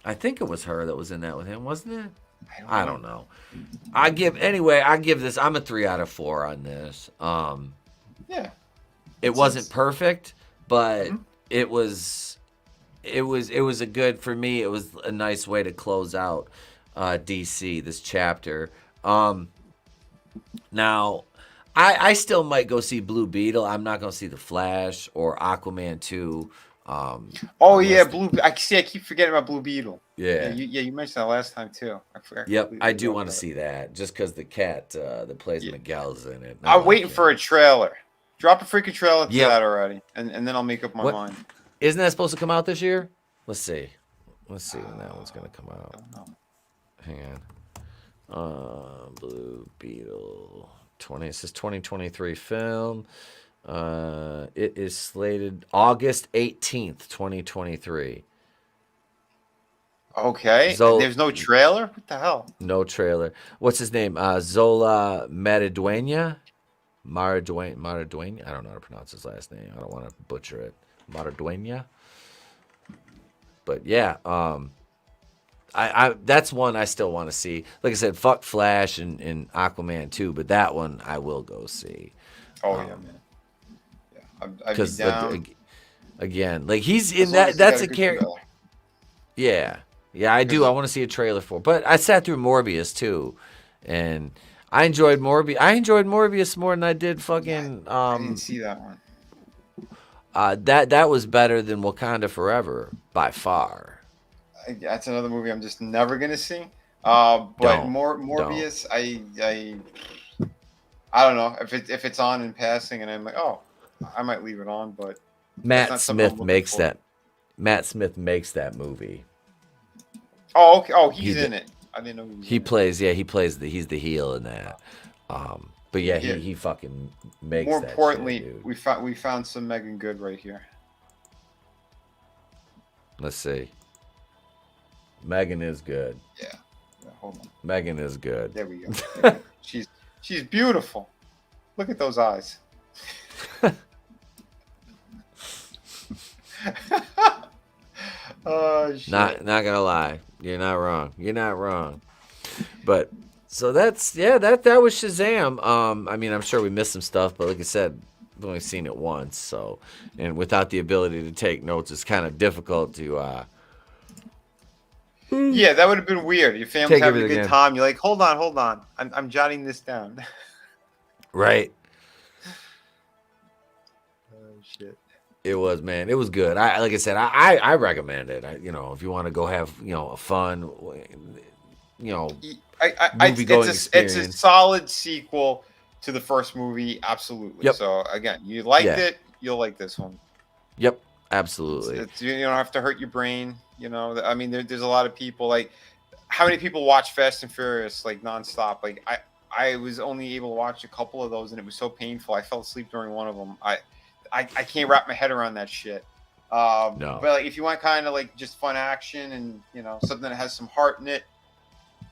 I think it was her that was in that with him, wasn't it? I don't know. I give this. I'm a 3 out of 4 on this. Yeah. It wasn't perfect, but it was a good, for me. It was a nice way to close out DC this chapter. Now, I still might go see Blue Beetle. I'm not going to see The Flash or Aquaman 2. Blue. I keep forgetting about Blue Beetle. Yeah. You mentioned that last time too. I forgot. Yep, I do want to see that just because the cat that plays Miguel's in it. I'm waiting for a trailer. Drop a freaking trailer to that already, and then I'll make up my mind. Isn't that supposed to come out this year? Let's see when that one's gonna come out. I don't know. Hang on. Blue Beetle 20. It says 2023 film. It is slated August 18th, 2023. Okay. There's no trailer? What the hell? No trailer. What's his name? Zola Maridueña? Maridueña? I don't know how to pronounce his last name. I don't want to butcher it. Maridueña? But yeah, I that's one I still want to see. Like I said, fuck Flash and Aquaman 2, but that one I will go see. Oh, yeah, man. Because again, like he's in that. That's a character. Yeah, I do. I want to see a trailer for. But I sat through Morbius too, and I enjoyed Morbius. I enjoyed Morbius more than I did fucking. I didn't see that one. That was better than Wakanda Forever by far. That's another movie I'm just never gonna see. Morbius, I don't know if it's on in passing, and I'm like, oh. I might leave it on, but Matt Smith makes that. Matt Smith makes that movie. Oh, okay. Oh, he's in it. I didn't know he plays. Yeah, he plays he's the heel in that. But yeah, he fucking makes. More that importantly, shit, dude. we found some Megan Good right here. Let's see. Megan is good. Yeah. Hold on. Megan is good. There we go. She's beautiful. Look at those eyes. Oh, shit. Not gonna lie, you're not wrong. But So that was Shazam. I mean, I'm sure we missed some stuff, but like I said, I've only seen it once, so and without the ability to take notes, it's kind of difficult to. Yeah, that would have been weird. Your family's Take having a everything good in. time. You're like, hold on. I'm jotting this down. Right. Oh shit. It was, man. It was good. Like I said, I recommend it. If you want to go have a fun, movie-going experience. It's a solid sequel to the first movie, absolutely. Yep. So again, you liked it, you'll like this one. Yep, absolutely. You don't have to hurt your brain. I mean, there's a lot of people like. How many people watch Fast and Furious like nonstop? Like I was only able to watch a couple of those, and it was so painful. I fell asleep during one of them. I can't wrap my head around that shit. No. But like, if you want kind of like just fun action and something that has some heart in it,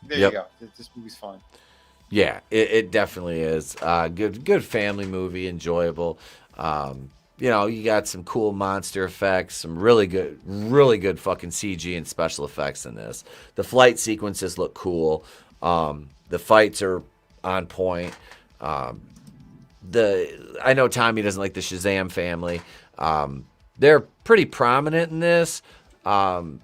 there you go. This movie's fun. Yeah, it definitely is. Good family movie, enjoyable. You got some cool monster effects, some really good fucking CG and special effects in this. The flight sequences look cool. The fights are on point. I know Tommy doesn't like the Shazam family. They're pretty prominent in this, and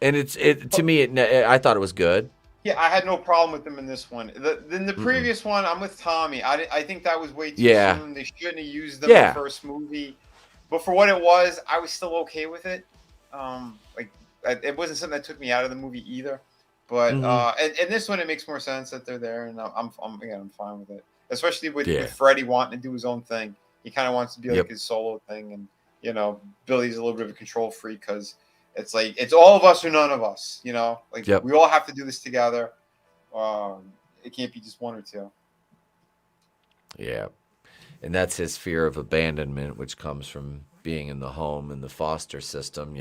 to me, I thought it was good. Yeah, I had no problem with them in this one. Then the previous one, I'm with Tommy. I think that was way too soon. They shouldn't have used them in the first movie. But for what it was, I was still okay with it. It wasn't something that took me out of the movie either. But and this one, it makes more sense that they're there, and I'm fine with it. Especially with Freddy wanting to do his own thing. He kind of wants to be like his solo thing, and Billy's a little bit of a control freak because it's like it's all of us or none of us. We all have to do this together. It can't be just one or two. Yeah, and that's his fear of abandonment, which comes from being in the home and the foster system.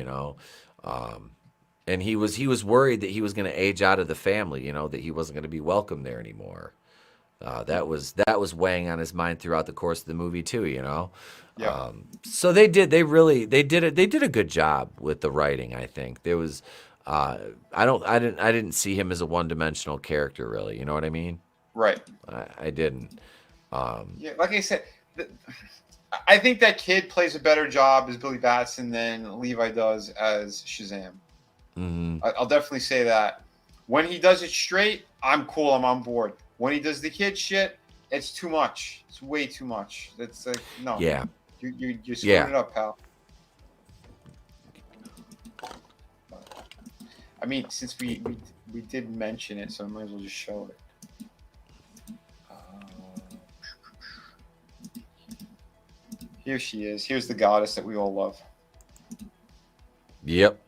And he was worried that he was going to age out of the family. That he wasn't going to be welcome there anymore. That was weighing on his mind throughout the course of the movie too. Yeah. So they did a good job with the writing. I think there was. I didn't see him as a one-dimensional character really. You know what I mean? Right. I didn't. Yeah, like I said, I think that kid plays a better job as Billy Batson than Levi does as Shazam. Mm-hmm. I'll definitely say that. When he does it straight, I'm cool. I'm on board. When he does the kid shit, it's too much. It's way too much. It's like no. Yeah. You're screwing it up, pal. I mean, since we did mention it, so I might as well just show it. Here she is. Here's the goddess that we all love. Yep.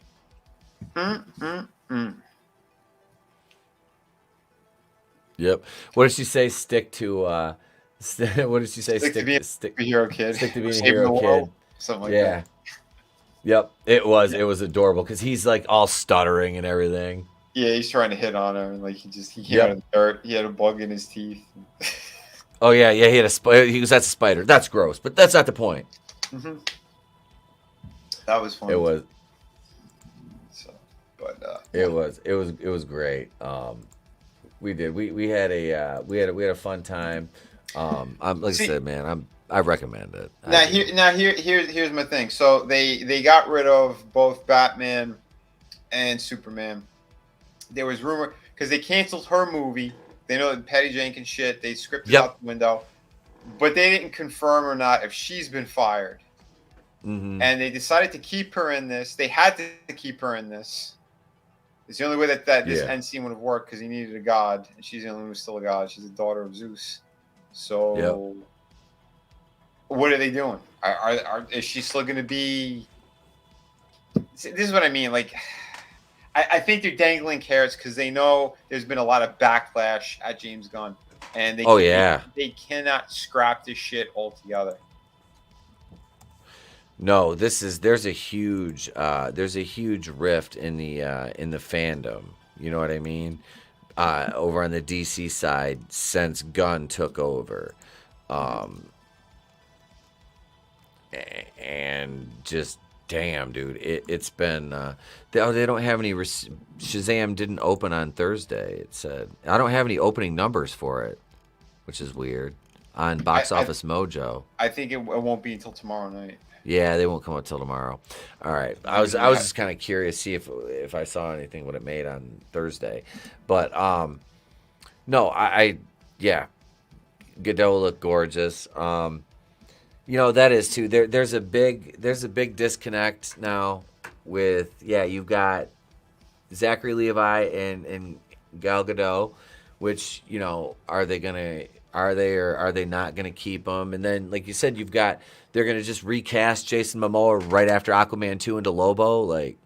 Yep. What did she say? Stick to. What did she say? Stick to being a hero kid. Stick to being a Saving hero the world. kid. Something like that. Yep. It was adorable because he's like all stuttering and everything. Yeah, he's trying to hit on her and like he came out of the dirt. He had a bug in his teeth. Oh yeah, he had a spider. He goes, "That's a spider. That's gross," but that's not the point. Mm-hmm. That was fun. It was. So, but it was great. We did. We had a fun time. I said, man, I recommend it. Here's my thing. So they got rid of both Batman and Superman. There was rumor because they canceled her movie. They know that Patty Jenkins shit. They scripted out the window, but they didn't confirm or not if she's been fired. Mm-hmm. And they decided to keep her in this. They had to keep her in this. It's the only way that this end scene would have worked because he needed a god, and she's the only one who's still a god. She's the daughter of Zeus. So, what are they doing? Is she still going to be? This is what I mean. Like, I think they're dangling carrots because they know there's been a lot of backlash at James Gunn, and they cannot scrap this shit altogether. No, there's a huge rift in the fandom. You know what I mean? Over on the DC side since Gunn took over, and just damn, dude, it's been. They don't have any. Shazam didn't open on Thursday. It said I don't have any opening numbers for it, which is weird. On Box Office Mojo. I think it won't be until tomorrow night. Yeah, they won't come out till tomorrow. All right, I was just kind of curious, see if I saw anything what it made on Thursday, but no, yeah, Godot looked gorgeous. That is too. There's a big disconnect now with you've got Zachary Levi and Gal Gadot, which are they or are they not gonna keep them? And then like you said, they're gonna just recast Jason Momoa right after Aquaman 2 into Lobo, like.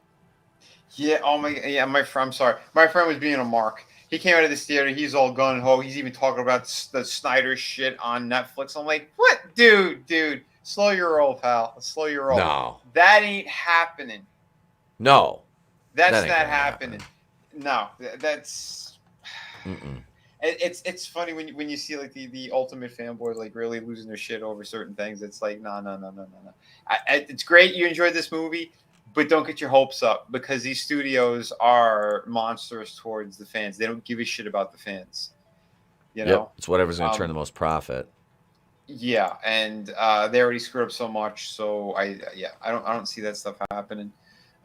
Yeah. Oh my. Yeah. My friend. I'm sorry. My friend was being a mark. He came out of this theater. He's all gun ho. He's even talking about the Snyder shit on Netflix. I'm like, what, dude? Slow your roll, pal. Slow your roll. No, that ain't happening. No, that's not happening. No, that's. Mm-mm. It's funny when you see like the ultimate fanboy like really losing their shit over certain things. It's like no. It's great you enjoyed this movie, but don't get your hopes up because these studios are monsters towards the fans. They don't give a shit about the fans. Yep, it's whatever's going to turn the most profit. Yeah, and they already screwed up so much. So I don't see that stuff happening.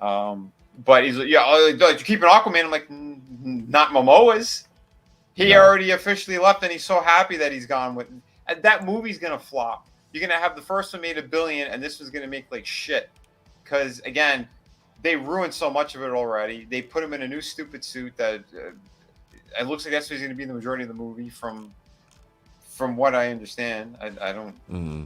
But he's like, you're keeping Aquaman. I'm like, not Momoa's. He already officially left, and he's so happy that he's gone. With that movie's gonna flop. You're gonna have the first one made $1 billion, and this one's gonna make like shit. Because again, they ruined so much of it already. They put him in a new stupid suit that it looks like that's who's gonna be the majority of the movie. From what I understand, I don't. Mm-hmm.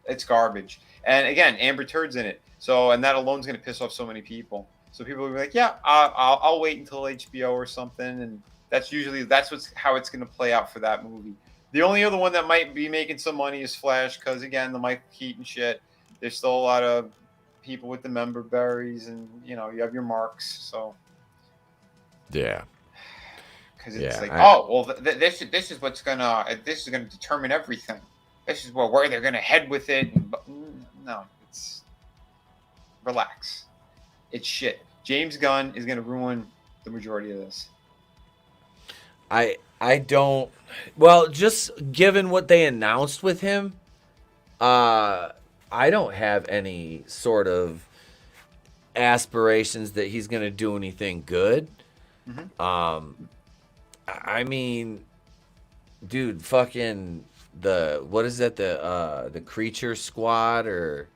It's garbage. And again, Amber Turd's in it. So and that alone's gonna piss off so many people. So people will be like, yeah, I'll wait until HBO or something and. That's how it's going to play out for that movie. The only other one that might be making some money is Flash, because again, the Michael Keaton shit. There's still a lot of people with the member berries, and you have your marks. So yeah, because it's this is what's gonna determine everything. This is where they're gonna head with it. No, it's relax. It's shit. James Gunn is gonna ruin the majority of this. I don't. Well, just given what they announced with him, I don't have any sort of aspirations that he's going to do anything good. Mm-hmm. I mean, dude, fucking what is that? The Creature Squad or?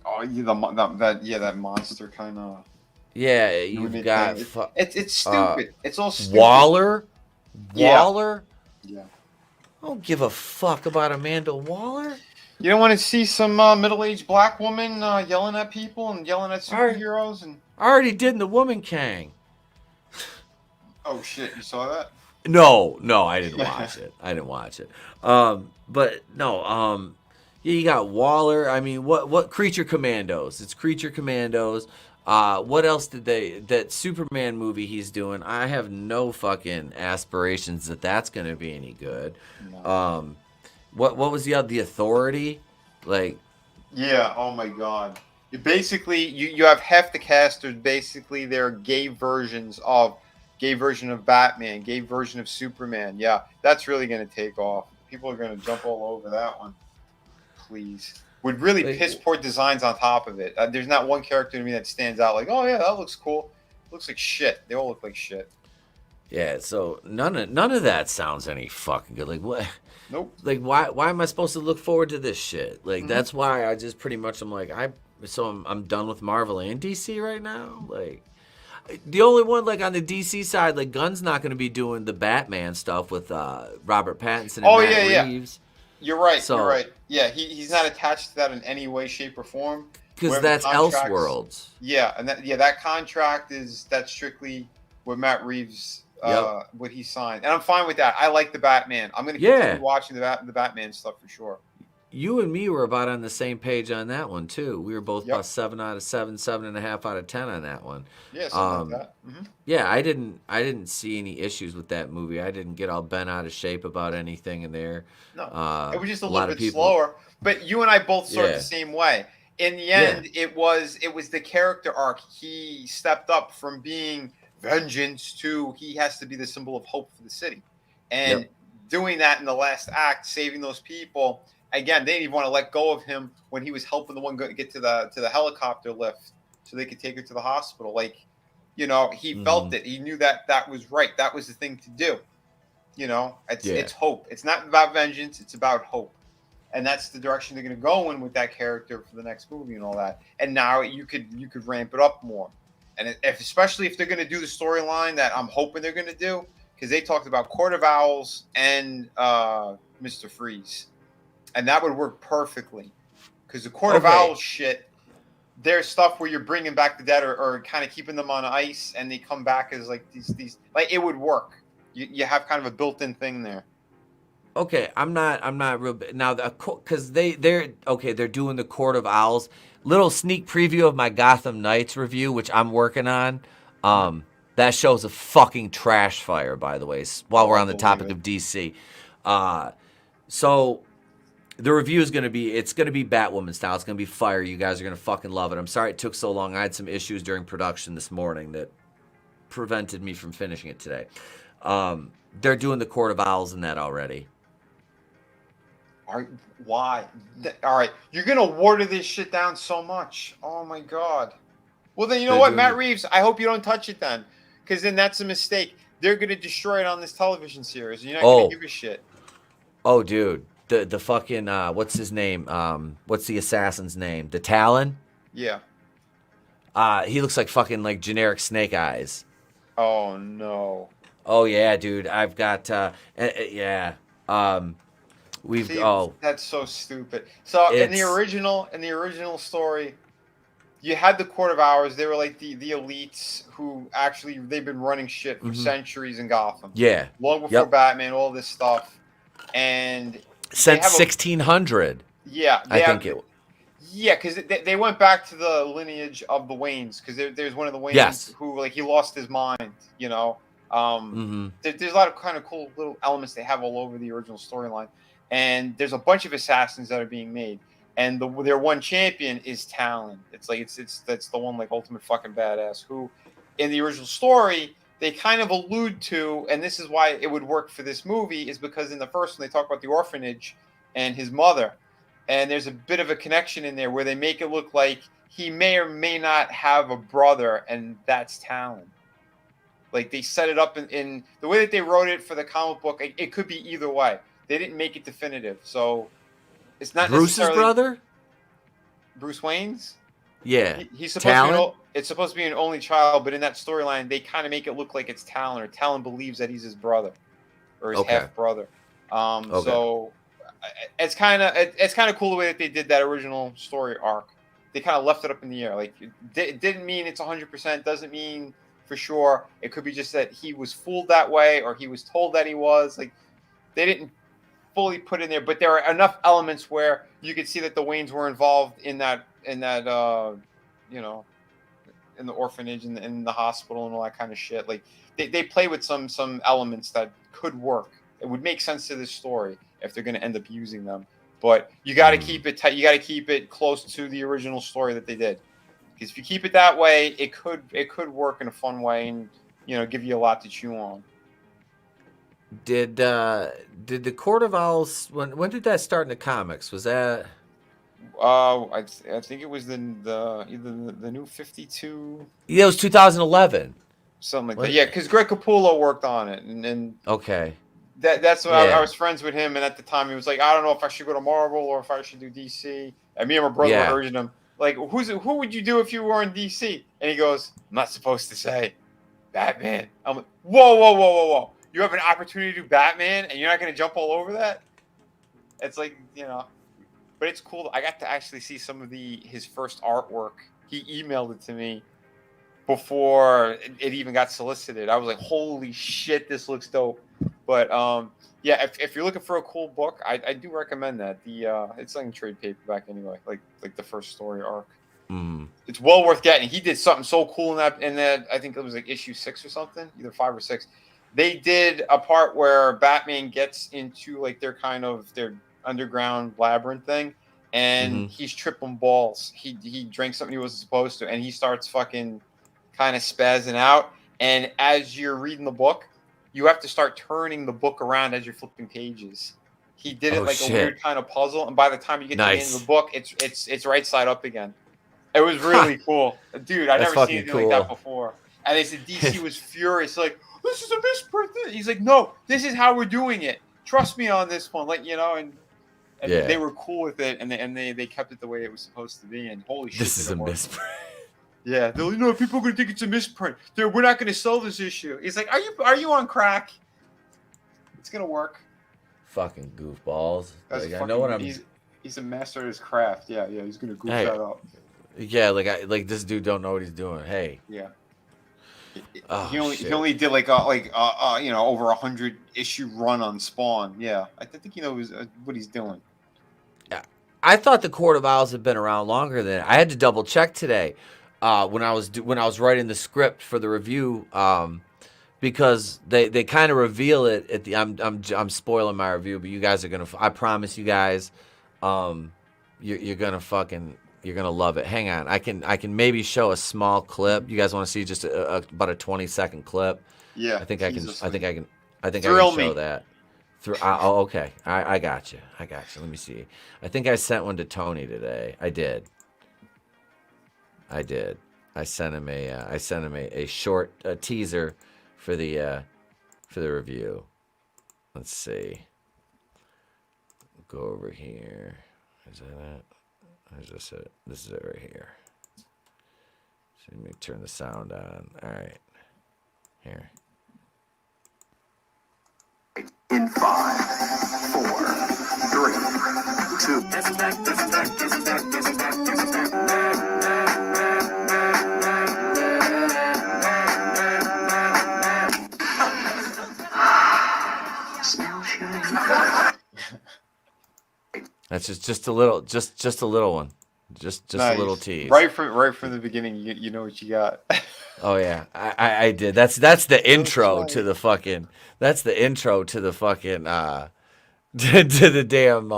Oh, that monster kind of. Yeah, you've got. It's stupid. It's all stupid. Waller. Yeah. I don't give a fuck about Amanda Waller. You don't want to see some middle-aged black woman yelling at people and yelling at superheroes? I already did in The Woman King. Oh shit! You saw that? No, I didn't watch it. But no, you got Waller. I mean, what Creature Commandos? It's Creature Commandos. What else did that Superman movie he's doing? I have no fucking aspirations that's going to be any good. No. What was the Authority? Like, yeah, oh my god. You have half the cast are basically they're gay version of Batman, gay version of Superman. Yeah, that's really going to take off. People are going to jump all over that one. Please. With really piss poor designs on top of it. There's not one character to me that stands out like, oh yeah, that looks cool. Looks like shit. They all look like shit. Yeah, so none of that sounds any fucking good. Like what? Nope. Like why am I supposed to look forward to this shit? Like that's why I just pretty much I'm done with Marvel and DC right now. Like the only one like on the DC side, like Gunn's not going to be doing the Batman stuff with Robert Pattinson and Matt Reeves. You're right. You're right. Yeah, he's not attached to that in any way, shape, or form. Because that's Elseworlds. Yeah, and that contract that's strictly with Matt Reeves. What he signed, and I'm fine with that. I like the Batman. I'm going to continue watching the Batman stuff for sure. You and me were about on the same page on that one too. We were both about 7 out of 7, 7.5 out of 10 on that one. Yeah, something like that. Mm-hmm. Yeah, I didn't see any issues with that movie. I didn't get all bent out of shape about anything in there. No, it was just a little bit slower. But you and I both saw it the same way. in the end, it was the character arc. He stepped up from being vengeance to he has to be the symbol of hope for the city, and doing that in the last act, saving those people. Again, they didn't even want to let go of him when he was helping the one get to the helicopter lift so they could take her to the hospital. Like, you know, he felt it. He knew that was right. That was the thing to do. You know, it's hope. It's not about vengeance. It's about hope. And that's the direction they're going to go in with that character for the next movie and all that. And now you could ramp it up more. And especially if they're going to do the storyline that I'm hoping they're going to do, because they talked about Court of Owls and Mr. Freeze. And that would work perfectly. Because the Court of Owls shit, there's stuff where you're bringing back the dead or kind of keeping them on ice and they come back as like these like it would work. You have kind of a built-in thing there. Okay, I'm not real now because they're doing the Court of Owls. Little sneak preview of my Gotham Knights review, which I'm working on. That show's a fucking trash fire, by the way. While we're on the topic of DC, so the review is gonna be Batwoman style. It's gonna be fire. You guys are gonna fucking love it. I'm sorry it took so long. I had some issues during production this morning that prevented me from finishing it today. They're doing the Court of Owls in that already. Why? All right, you're gonna water this shit down so much. Oh my god. Well then, you know what, Matt Reeves? I hope you don't touch it then, because then that's a mistake. They're gonna destroy it on this television series. You're not gonna give a shit. Oh, dude, the fucking what's his name? What's the assassin's name? The Talon. Yeah. He looks like fucking like generic Snake Eyes. Oh no. Oh yeah, dude. I've got yeah. That's so stupid. So in the original story, you had the Court of Owls. They were like the elites who actually they've been running shit for centuries in Gotham. Yeah. Long before Batman, all this stuff. And since 1600. Yeah. I think it. Yeah, because they went back to the lineage of the Waynes, because there's one of the Waynes who like he lost his mind, you know. There's a lot of kind of cool little elements they have all over the original storyline, and there's a bunch of assassins that are being made, and their one champion is Talon. It's like that's the one like ultimate fucking badass who, in the original story, they kind of allude to, and this is why it would work for this movie, is because in the first one they talk about the orphanage and his mother, and there's a bit of a connection in there where they make it look like he may or may not have a brother, and that's Talon. Like they set it up in the way that they wrote it for the comic book. It could be either way. They didn't make it definitive, so it's not Bruce's brother. Bruce Wayne's. Yeah, he's supposed to be. It's supposed to be an only child, but in that storyline, they kind of make it look like it's Talon, or Talon believes that he's his brother, or his half brother. So it's kind of cool the way that they did that original story arc. They kind of left it up in the air. Like it didn't mean it's 100%. Doesn't mean for sure. It could be just that he was fooled that way, or he was told that he was. Like they didn't fully put in there, but there are enough elements where you could see that the Waynes were involved in that you know, in the orphanage and in the hospital and all that kind of shit. Like they play with some elements that could work. It would make sense to this story if they're going to end up using them. But you got to keep it tight. You got to keep it close to the original story that they did. Because if you keep it that way, it could work in a fun way and, you know, give you a lot to chew on. Did the Court of Owls, when did that start in the comics? Was that? I think it was the either the New 52. Yeah, it was 2011. Something like that. Yeah, because Greg Capullo worked on it, and okay. That's what I was friends with him, and at the time he was like, I don't know if I should go to Marvel or if I should do DC. And me and my brother were urging him, like, who would you do if you were in DC? And he goes, I'm not supposed to say Batman. I'm like, whoa. You have an opportunity to do Batman, and you're not going to jump all over that? It's like, you know, but it's cool. I got to actually see some of his first artwork. He emailed it to me before it even got solicited. I was like, holy shit, this looks dope. But yeah, if you're looking for a cool book, I do recommend that. It's like in trade paperback anyway, like the first story arc. It's well worth getting. He did something so cool in that. I think it was like issue 6 or something, either 5 or 6. They did a part where Batman gets into like their underground labyrinth thing, and he's tripping balls. He drank something he wasn't supposed to, and he starts fucking kind of spazzing out. And as you're reading the book, you have to start turning the book around as you're flipping pages. He did it like a weird kind of puzzle, and by the time you get to the end of the book, it's right side up again. It was really cool, dude. I've never seen anything like that before. And they said DC was furious, like, this is a misprint. He's like, no, this is how we're doing it. Trust me on this one, like, you know, and they were cool with it, and they kept it the way it was supposed to be. And holy shit, this is a misprint. Yeah, they're like, no, people are gonna think it's a misprint. We're not gonna sell this issue. He's like, are you on crack? It's gonna work. Fucking goofballs. Like, I know what I'm. He's a master at his craft. Yeah, he's gonna goof that up. Yeah, like this dude don't know what he's doing. Hey. Yeah. He only did like you know, over 100 issue run on Spawn. Yeah, I think he knows what he's doing. Yeah, I thought the Court of Owls had been around longer than I had to double check today when I was writing the script for the review because they kind of reveal it at the. I'm spoiling my review, but you guys are gonna. I promise you guys, you're gonna fucking. You're gonna love it. Hang on, I can maybe show a small clip. You guys want to see just about a 20-second clip? Yeah, I think I can show that. Oh, okay. I got you. Let me see. I think I sent one to Tony today. I did. I sent him a short teaser for the review. Let's see. Go over here. Is that it? Is this it? This is it right here. So let me turn the sound on. All right. Here. In 5, 4, 3, 2. Smell shine. That's just a little, just a little one, just nice. A little tease. Right from the beginning, you know what you got. Oh yeah, I did. That's the intro to the fucking. That's the intro to the fucking to the damn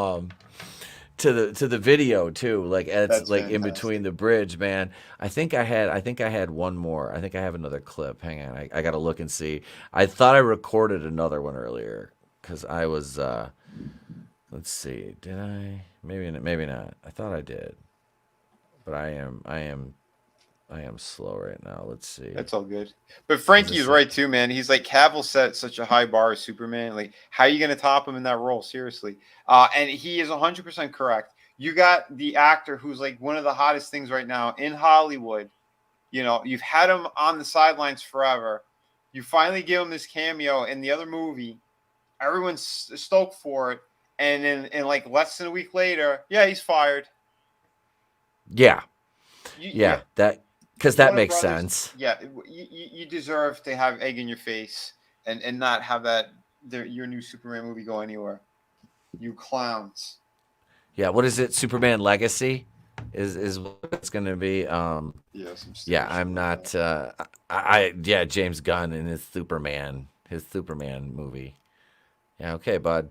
to the video too. Like it's like fantastic. In between the bridge, man. I think I had one more. I think I have another clip. Hang on, I gotta look and see. I thought I recorded another one earlier because I was. Let's see. Did I? Maybe not. I thought I did, but I am slow right now. Let's see. That's all good. But Frankie's right too, man. He's like Cavill set such a high bar as Superman. Like, how are you gonna top him in that role? Seriously. And he is 100% correct. You got the actor who's like one of the hottest things right now in Hollywood. You know, you've had him on the sidelines forever. You finally give him this cameo in the other movie. Everyone's stoked for it. And in like less than a week later, yeah, he's fired. Yeah. That because that makes sense. Yeah, you deserve to have egg in your face and not have your new Superman movie go anywhere. You clowns. Yeah, what is it? Superman Legacy is what it's going to be. I'm not. James Gunn and his Superman movie. Yeah, okay, bud.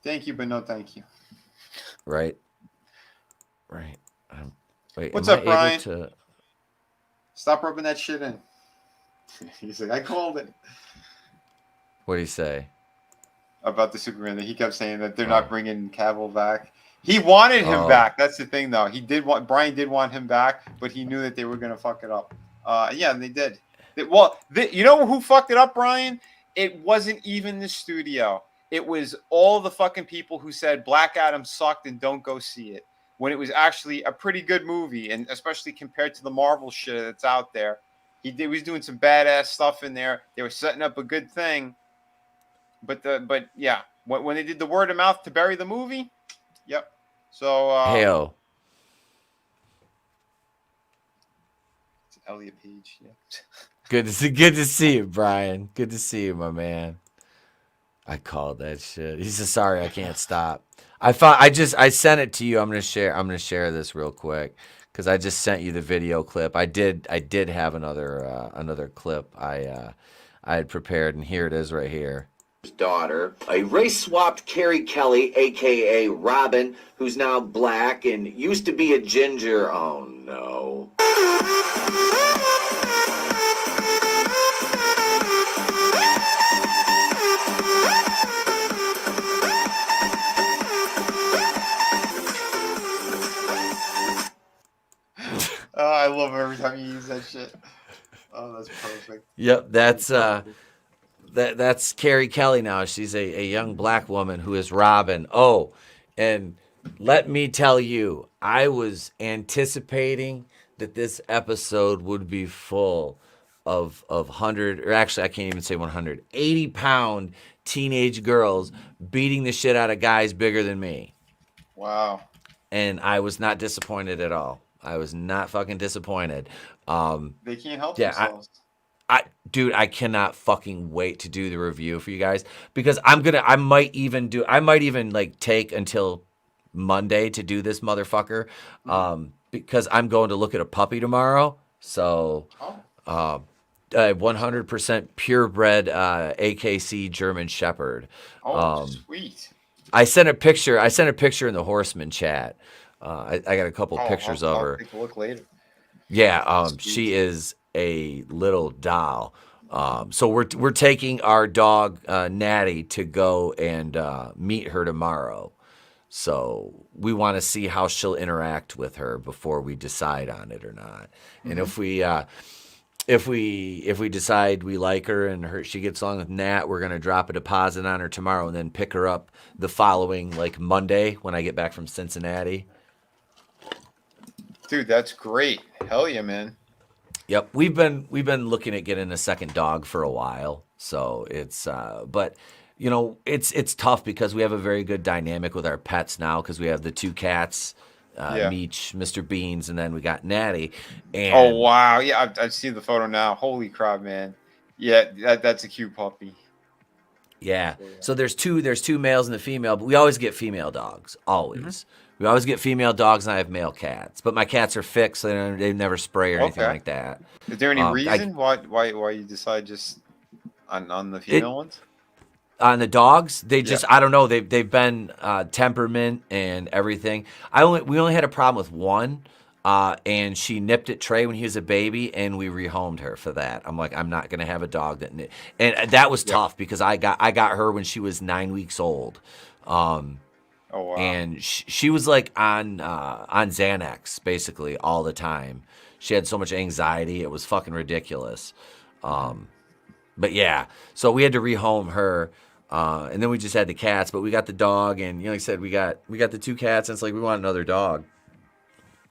Thank you, but no thank you. Right. Wait, what's up, Brian? Stop rubbing that shit in. He's like, I called it. What did he say? About the Superman, that he kept saying that they're not bringing Cavill back. He wanted him back. That's the thing, though. Brian did want him back, but he knew that they were going to fuck it up. Yeah, and they did. You know who fucked it up, Brian? It wasn't even the studio. It was all the fucking people who said Black Adam sucked and don't go see it, when it was actually a pretty good movie, and especially compared to the Marvel shit that's out there. He was doing some badass stuff in there. They were setting up a good thing. But yeah, when they did the word of mouth to bury the movie, yep. So Heyo. It's Elliot Page, yeah. Good to see you, Brian. Good to see you, my man. I called that shit. He's just sorry I can't stop. I sent it to you. I'm gonna share this real quick because I just sent you the video clip. I did have another clip I had prepared, and here it is right here. daughter, a race-swapped Carrie Kelly, a.k.a. Robin, who's now black and used to be a ginger. Oh, no. I love every time you use that shit. Oh, that's perfect. Yep, that's Carrie Kelly now. She's a young black woman who is Robin. Oh, and let me tell you, I was anticipating that this episode would be full of 100, or actually I can't even say 100, 80-pound teenage girls beating the shit out of guys bigger than me. Wow. And I was not disappointed at all. I was not fucking disappointed. They can't help themselves. Dude, I cannot fucking wait to do the review for you guys because I might even like take until Monday to do this motherfucker. Because I'm going to look at a puppy tomorrow. So, 100% purebred AKC German Shepherd. Sweet. I sent a picture in the Horseman chat. I got a couple pictures of her. I'll take a look later. Yeah, she is a little doll. So we're taking our dog Natty to go and meet her tomorrow. So we want to see how she'll interact with her before we decide on it or not. Mm-hmm. And if we decide we like her and she gets along with Nat, we're gonna drop a deposit on her tomorrow and then pick her up the following Monday when I get back from Cincinnati. Dude, that's great. Hell yeah, man. Yep, we've been looking at getting a second dog for a while. So it's but it's tough because we have a very good dynamic with our pets now because we have the two cats, Meech, Mr. Beans, and then we got Natty. And oh wow, yeah, I see the photo now. Holy crap, man. Yeah, that's a cute puppy. Yeah. So there's two males and a female, but we always get female dogs. Always. Mm-hmm. We always get female dogs, and I have male cats. But my cats are fixed; so they never spray or anything like that. Is there any reason why you decide just on the female ones? On the dogs, they just I don't know. They've been temperament and everything. We only had a problem with one, and she nipped at Trey when he was a baby, and we rehomed her for that. I'm like, I'm not gonna have a dog and that was tough because I got her when she was 9 weeks old. Oh, wow. And she was on Xanax basically all the time. She had so much anxiety, it was fucking ridiculous. But yeah, so we had to rehome her, and then we just had the cats. But we got the dog, and like I said, we got the two cats, and it's like we want another dog.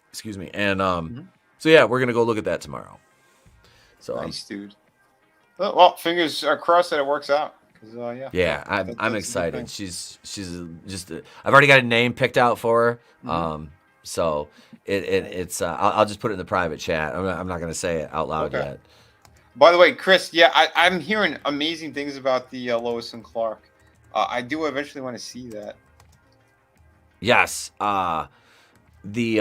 Excuse me, and so yeah, we're gonna go look at that tomorrow. So nice, dude. Well, fingers crossed that it works out. Yeah, I'm excited. She's just I've already got a name picked out for her. So it's I'll just put it in the private chat. I'm not gonna say it out loud yet. By the way, Chris, I'm hearing amazing things about the Lois and Clark. I do eventually want to see that. Yes, the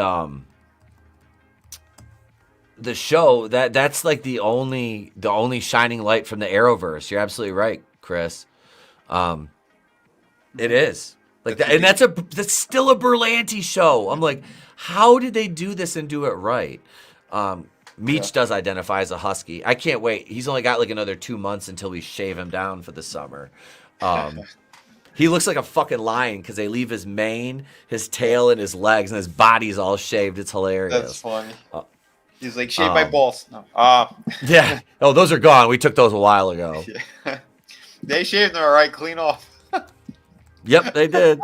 show that's like the only shining light from the Arrowverse. You're absolutely right, Chris. It is like that, and that's still a Berlanti show. I'm like, how did they do this and do it right? Meech does identify as a husky. I can't wait. He's only got another 2 months until we shave him down for the summer. He looks like a fucking lion because they leave his mane, his tail, and his legs, and his body's all shaved. It's hilarious. That's funny. He's like, shave my balls. No. Yeah. Oh, those are gone. We took those a while ago. Yeah. They shaved them all right, clean off. Yep, they did.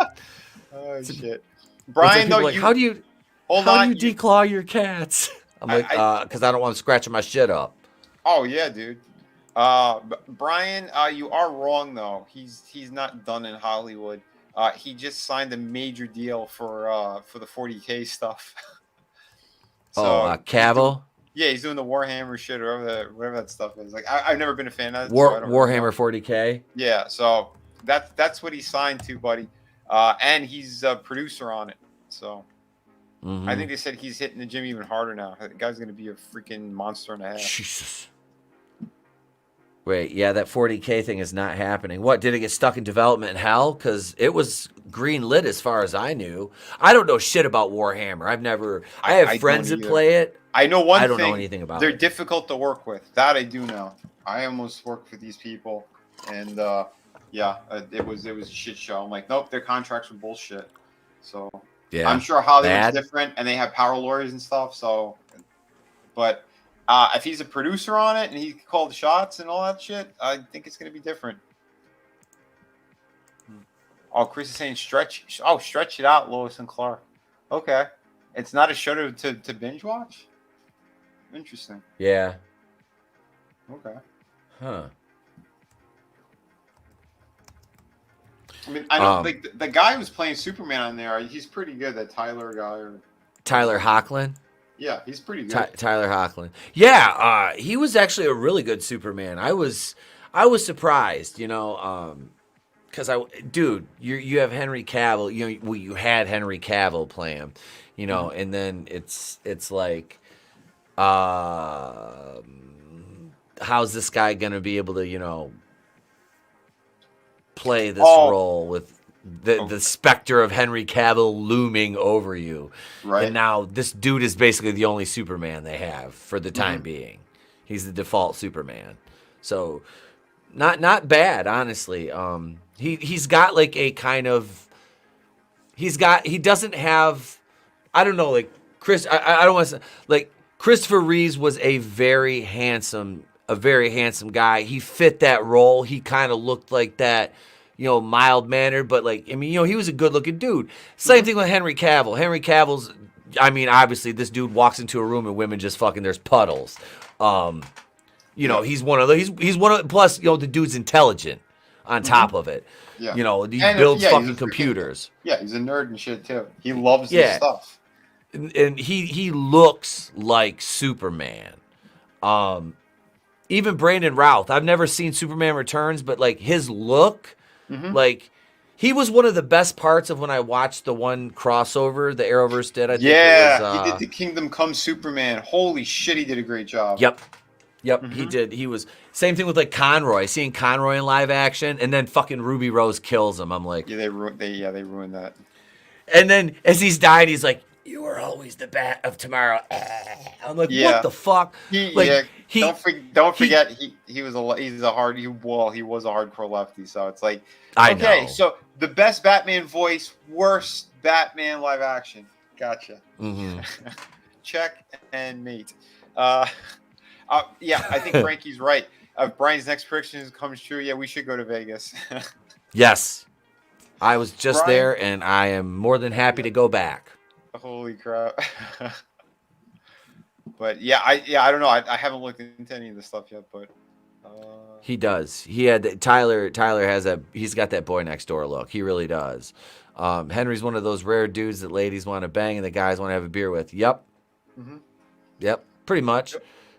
Oh, shit. Brian, though, how do you declaw your cats? I'm like, because I don't want them scratching my shit up. Oh, yeah, dude. Brian, you are wrong, though. He's not done in Hollywood. He just signed a major deal for the 40K stuff. Cavill? He's doing the Warhammer shit or whatever that stuff is. Like, I've never been a fan of it. Warhammer 40K? Yeah, so that's what he signed to, buddy. And he's a producer on it. So I think they said he's hitting the gym even harder now. The guy's going to be a freaking monster and a half. Jesus. Wait, yeah, that 40K thing is not happening. What, did it get stuck in development hell? Because it was green lit as far as I knew. I don't know shit about Warhammer. I have friends that play it. I know one thing. I don't know anything about it. They're difficult to work with. That I do know. I almost worked for these people, and it was a shit show. I'm like, nope, their contracts were bullshit. So yeah, I'm sure Hollywood's different, and they have power lawyers and stuff. So, but if he's a producer on it and he can call the shots and all that shit, I think it's gonna be different. Oh, Chris is saying stretch. Oh, stretch it out, Lois and Clark. Okay, it's not a show to binge watch. Interesting. Yeah. Okay. Huh. I mean, I know like the guy who's playing Superman on there. He's pretty good. That Tyler guy. Tyler Hoechlin. Yeah, he's pretty good. Tyler Hoechlin. Yeah, he was actually a really good Superman. I was surprised, because you have Henry Cavill. You had Henry Cavill play him, and then it's like, how's this guy gonna be able to, play this role with the specter of Henry Cavill looming over you? Right. And now this dude is basically the only Superman they have for the time being. He's the default Superman. So not bad, honestly. He's got like a kind of he doesn't have, I don't know, like Chris, I don't want to say, like Christopher Reeves was a very handsome guy. He fit that role. He kind of looked like that, mild-mannered, but he was a good-looking dude. Same thing with Henry Cavill. Henry Cavill's, obviously this dude walks into a room and women just fucking, there's puddles. He's one of those. He's one of, plus, the dude's intelligent on top of it. Yeah. He builds fucking computers. Yeah, he's a nerd and shit too. He loves this stuff. And he looks like Superman. Even Brandon Routh. I've never seen Superman Returns, but his look, he was one of the best parts of when I watched the one crossover the Arrowverse did. I think it was, he did the Kingdom Come Superman. Holy shit, he did a great job. Yep, he did. He was same thing with Conroy. Seeing Conroy in live action, and then fucking Ruby Rose kills him. I'm like, they ruined that. And then as he's dying, he's like, "You are always the bat of tomorrow." I'm like, what the fuck? Don't forget he was a hardcore lefty. So it's like, I know. So the best Batman voice, worst Batman live action. Gotcha. Check and mate. I think Frankie's right. If Brian's next prediction comes true, we should go to Vegas. Yes, I was just there, and I am more than happy to go back. Holy crap. But I don't know. I haven't looked into any of this stuff yet, but he does. He had Tyler has he's got that boy next door look. He really does. Henry's one of those rare dudes that ladies want to bang and the guys want to have a beer with. Yep. Yep. Pretty much.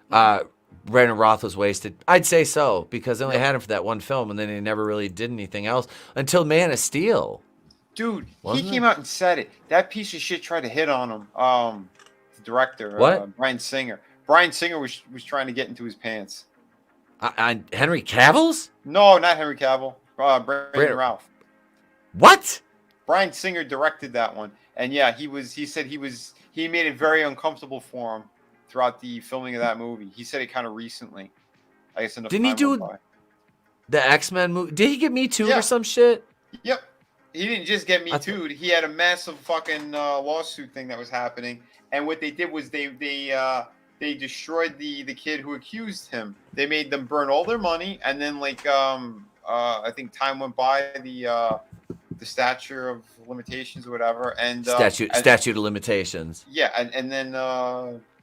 Brandon Roth was wasted. I'd say so, because they only had him for that one film, and then he never really did anything else until Man of Steel. Dude, he came out and said it. That piece of shit tried to hit on him. The director, Bryan Singer. Bryan Singer was trying to get into his pants. On Henry Cavill's? No, not Henry Cavill. Brandon Routh. What? Bryan Singer directed that one, and he said he made it very uncomfortable for him throughout the filming of that movie. He said it kind of recently. I guess didn't he do the X-Men movie? Did he get Me Too or some shit? Yep. He didn't just get Me Too'd. He had a massive fucking lawsuit thing that was happening. And what they did was they destroyed the kid who accused him. They made them burn all their money, and then I think time went by, the statute of limitations or whatever, and statute of limitations. Yeah, and then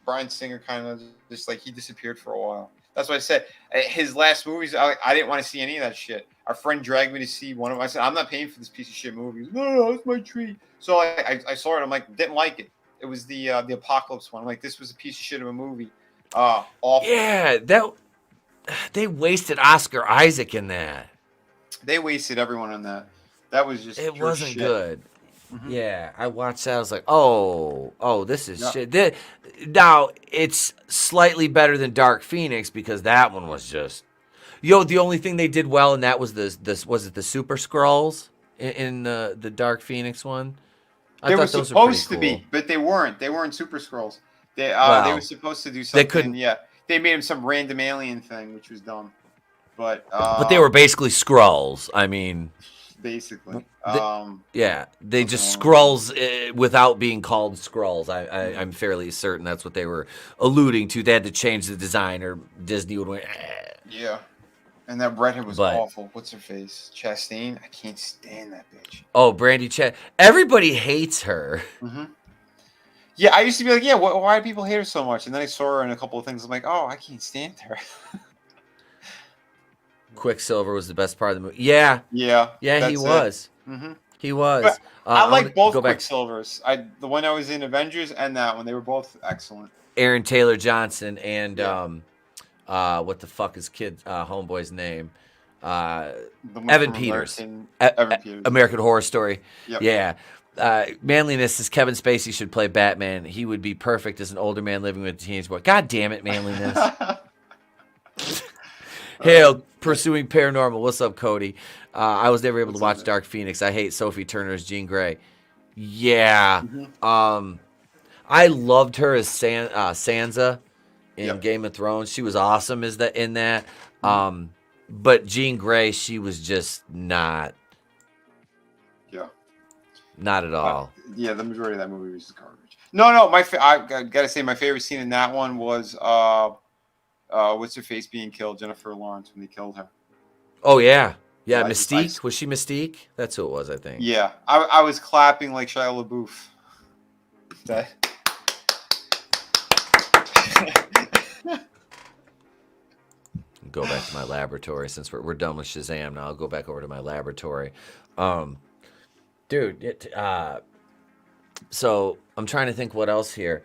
Bryan Singer kind of just he disappeared for a while. That's what I said. His last movies, I didn't want to see any of that shit. Our friend dragged me to see one of them. I said, I'm not paying for this piece of shit movie. No, it's my treat. So I saw it. I'm like, didn't like it. It was the Apocalypse one. I'm like, this was a piece of shit of a movie. Awful. Yeah, they wasted Oscar Isaac in that. They wasted everyone on that. That was just it wasn't shit. Good. Yeah, I watched that. I was like, oh, this is shit. Now it's slightly better than Dark Phoenix, because that one was just. The only thing they did well in that was was it the Super Skrulls in the Dark Phoenix one? They were supposed to be, but they weren't. They weren't Super Skrulls. They were supposed to do something. They couldn't. Yeah, they made them some random alien thing, which was dumb. But they were basically Skrulls. I mean, basically. They just Skrulls without being called Skrulls. I'm fairly certain that's what they were alluding to. They had to change the design, or Disney would went. Yeah. And that redhead was awful. What's her face? Chastain? I can't stand that bitch. Oh, Brandy Everybody hates her. Mm-hmm. Yeah, I used to be like, why do people hate her so much? And then I saw her in a couple of things. I'm like, oh, I can't stand her. Quicksilver was the best part of the movie. Yeah, he was. Mm-hmm. He was. But I like both Quicksilvers. The one I was in Avengers and that one. They were both excellent. Aaron Taylor Johnson and what the fuck is homeboy's name? Evan Peters. Evan Peters. American Horror Story. Yep. Yeah. Manliness is Kevin Spacey should play Batman. He would be perfect as an older man living with a teenage boy. God damn it, Manliness. Hail, pursuing paranormal. What's up, Cody? I was never able to watch Dark Phoenix. I hate Sophie Turner as Jean Grey. Yeah. Mm-hmm. I loved her as Sansa in Game of Thrones. She was awesome in that. But Jean Grey, she was just not. Yeah. Not at all. The majority of that movie was garbage. No. I gotta say, my favorite scene in that one was what's her face being killed, Jennifer Lawrence, when they killed her. Oh yeah. Mystique. Was she Mystique? That's who it was, I think. Yeah, I was clapping like Shia LaBeouf. Go back to my laboratory since we're done with Shazam now. I'll go back over to my laboratory. Dude, so I'm trying to think what else here.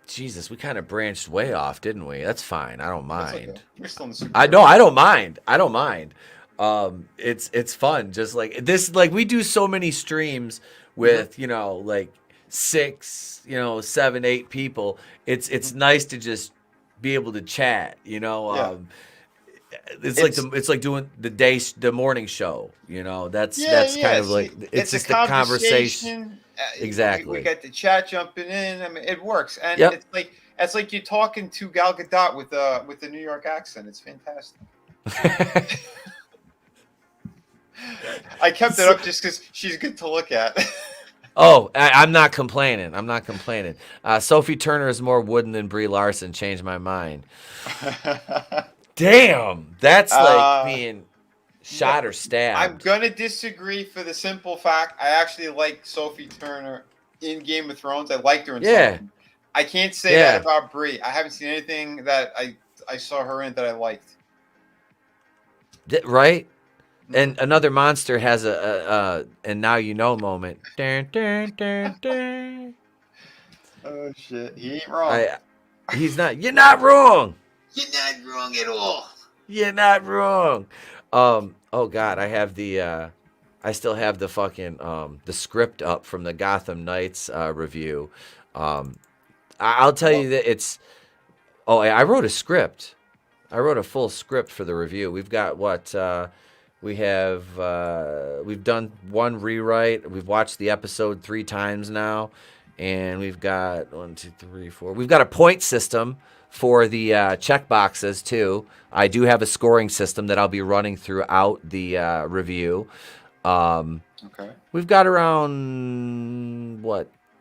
Jesus, we kind of branched way off, didn't we? That's fine. I don't mind. Okay. We're still in the I don't mind. I don't mind. It's fun. Just like this, like we do so many streams with, like 6, 7, 8 people. It's nice to just be able to chat, It's like doing the morning show, That's kind of like it's just the conversation. Exactly. We got the chat jumping in. I mean, it works, and it's like you're talking to Gal Gadot with the New York accent. It's fantastic. I kept it up just because she's good to look at. Oh, I'm not complaining. Sophie Turner is more wooden than Brie Larson. Changed my mind. Damn, that's like being shot or stabbed. I'm gonna disagree for the simple fact I actually like Sophie Turner in Game of Thrones. I liked her in something. I can't say that about Brie. I haven't seen anything that I saw her in that I liked. Right? And another monster has a and now you know moment. Dun, dun, dun, dun. Oh shit, he ain't wrong. He's not. You're not wrong. You're not wrong at all. You're not wrong. Oh God, I still have the fucking the script up from the Gotham Knights review. I'll tell you that it's. Oh, I wrote a script. I wrote a full script for the review. We've got what. We've done one rewrite. We've watched the episode 3 times now, and we've got 1, 2, 3, 4. We've got a point system for the check boxes too. I do have a scoring system that I'll be running throughout the review. Okay. We've got around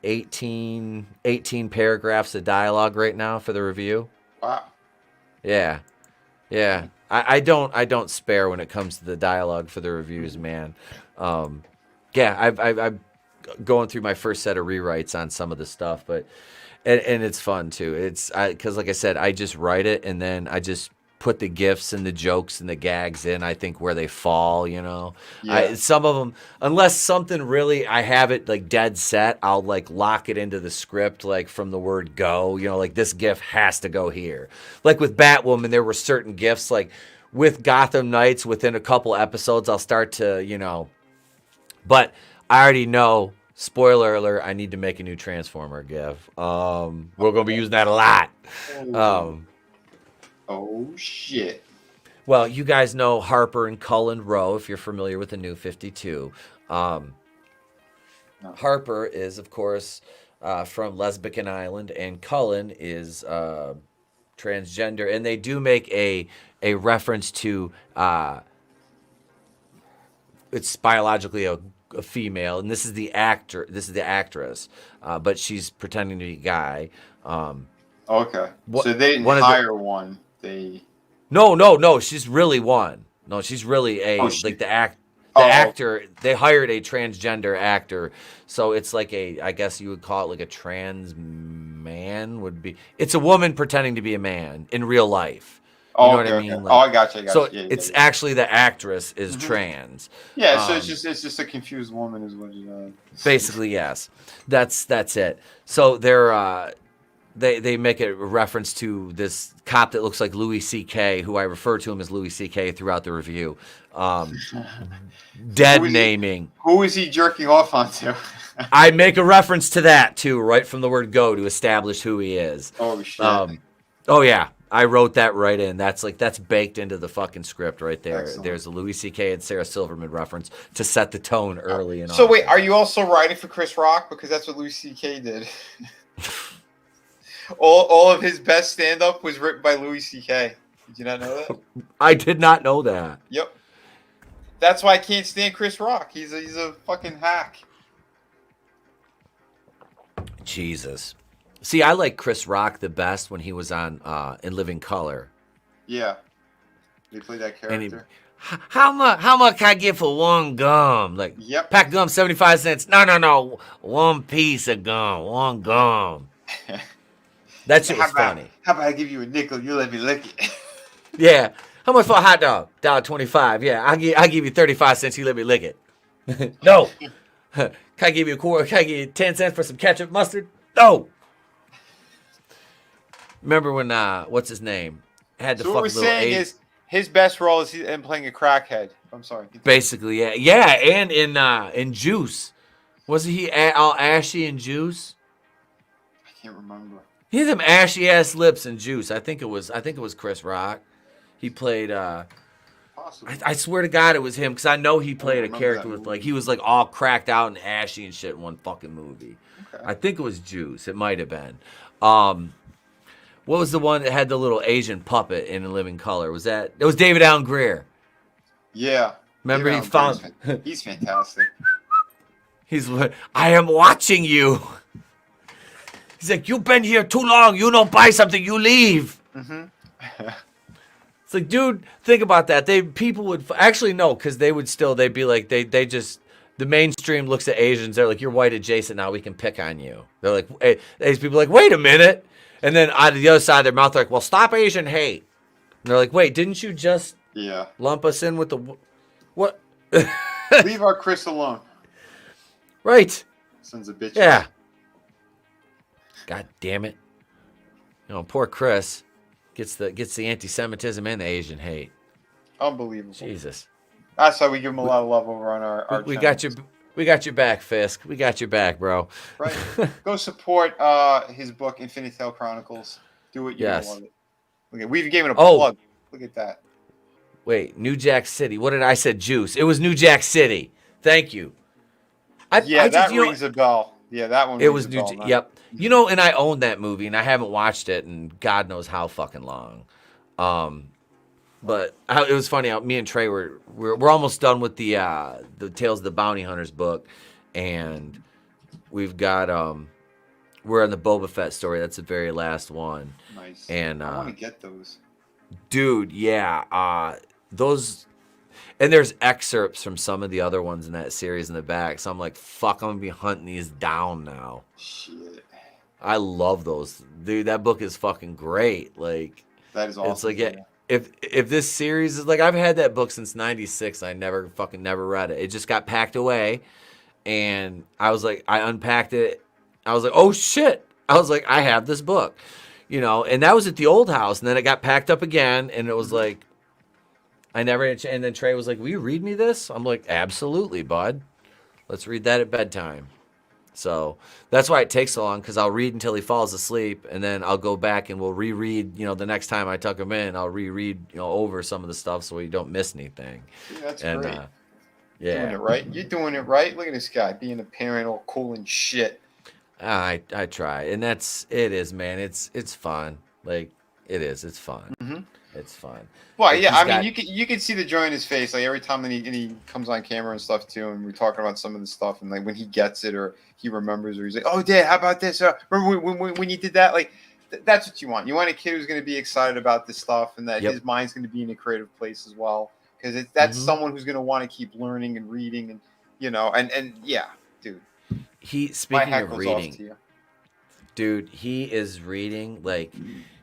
18 paragraphs of dialogue right now for the review. Wow. Yeah. I don't spare when it comes to the dialogue for the reviews, man. I'm going through my first set of rewrites on some of the stuff, but and it's fun too. It's because like I said, I just write it and then I just put the gifs and the jokes and the gags in. I think where they fall, some of them, unless something really I have it like dead set, I'll like lock it into the script like from the word go. Like this gif has to go here. Like with Batwoman, there were certain gifs like with Gotham Knights. Within a couple episodes, I'll start to but I already know. Spoiler alert! I need to make a new Transformer gif. We're gonna be using that a lot. Oh shit! Well, you guys know Harper and Cullen Rowe, if you're familiar with the New 52. Harper is, of course, from Lesbian Island, and Cullen is transgender. And they do make a reference to it's biologically a female, and this is the actress, but she's pretending to be a guy. Okay. So they didn't hire one. They. No. She's really one. No, she's really the actor. They hired a transgender actor, so it's like I guess you would call it like a trans man would be. It's a woman pretending to be a man in real life. You know what I mean? Like, I got you. So it's actually the actress is trans. Yeah, so it's just a confused woman is what it is. Basically, yes. That's it. So they make a reference to this cop that looks like Louis C.K., who I refer to him as Louis C.K. throughout the review. Naming. Who is he jerking off onto? I make a reference to that too, right from the word go to establish who he is. Oh shit. Oh yeah. I wrote that right in. That's baked into the fucking script right there. Excellent. There's a Louis C.K. and Sarah Silverman reference to set the tone early and So often. wait, are you also writing for Chris Rock? Because that's what Louis C.K. did. all of his best stand-up was written by Louis C.K. Did you not know that? I did not know that. Yep. That's why I can't stand Chris Rock. He's a fucking hack. Jesus. See, I like Chris Rock the best when he was on In Living Color. Yeah. They played that character. How much can I get for one gum? Like, pack of gum, 75 cents. No. One piece of gum. One gum. That shit was funny. How about I give you a nickel? You let me lick it. Yeah. How much for a hot dog? $1.25. Yeah, I'll give you 35 cents. You let me lick it. No. Can I give you a quarter? Can I give you 10 cents for some ketchup mustard? No. Remember when what's his name had the so fucking what we're saying is his best role is him playing a crackhead. I'm sorry. Basically, yeah, and in Juice, wasn't he all ashy in Juice? I can't remember. He had them ashy ass lips in Juice. I think it was Chris Rock. He played. I swear to God, it was him because I know he played a character with like he was like all cracked out and ashy and shit in one fucking movie. Okay. I think it was Juice. It might have been. What was the one that had the little Asian puppet in Living Color? Was that? It was David Allen Greer. Yeah. Remember he found. He's fantastic. He's like, I am watching you. He's like, you've been here too long. You don't buy something, you leave. Mm-hmm. It's like, dude, think about that. People would actually no, because they'd be like, they just the mainstream looks at Asians. They're like, you're white adjacent now. We can pick on you. They're like, hey, these people are like, wait a minute. And then out of the other side of their mouth, they're like, well, stop Asian hate. And they're like, wait, didn't you just lump us in with the what? Leave our Chris alone. Right. Sons of bitches. Yeah. God damn it. You know, poor Chris gets the anti-Semitism and the Asian hate. Unbelievable. Jesus. That's why we give him a lot of love over on our we got your back, Fisk. We got your back, bro. Right. Go support his book, Infinite Tale Chronicles. Do it. You love it. Okay, we even gave it a plug. Look at that. Wait, New Jack City. What did I say? Juice. It was New Jack City. Thank you. That rings a bell. Yeah, that one. It was New. Yep. You know, and I own that movie, and I haven't watched it in God knows how fucking long. But it was funny. Me and Trey we're almost done with the Tales of the Bounty Hunters book, and we've got we're on the Boba Fett story. That's the very last one. Nice. And I want to get those. Dude, yeah. Those. And there's excerpts from some of the other ones in that series in the back. So I'm like, fuck, I'm going to be hunting these down now. Shit. I love those. Dude, that book is fucking great. Like, that is awesome. It's like, if this series is like, I've had that book since 96. I never read it. It just got packed away. And I was like, I unpacked it. I was like, oh shit. I was like, I have this book. You know, and that was at the old house. And then it got packed up again. And it was like, I never, and then Trey was like, will you read me this? I'm like, absolutely, bud. Let's read that at bedtime. So that's why it takes so long, because I'll read until he falls asleep, and then I'll go back and we'll reread. The next time I tuck him in, I'll reread over some of the stuff so you don't miss anything. Yeah, that's great. Yeah, doing it right. You're doing it right. Look at this guy being a parent, all cool and shit. I try, and it is, man. It's fun. Like it is. It's fun. Mm-hmm. It's fun. Well, yeah. I mean, you can see the joy in his face. Like every time that he comes on camera and stuff too, and we're talking about some of the stuff, and like when he gets it or he remembers, or he's like, "Oh, Dad, how about this? Remember when you did that?" Like that's what you want. You want a kid who's going to be excited about this stuff, and that his mind's going to be in a creative place as well, because that's someone who's going to want to keep learning and reading, and and yeah, dude. Speaking of reading, dude, he is reading like.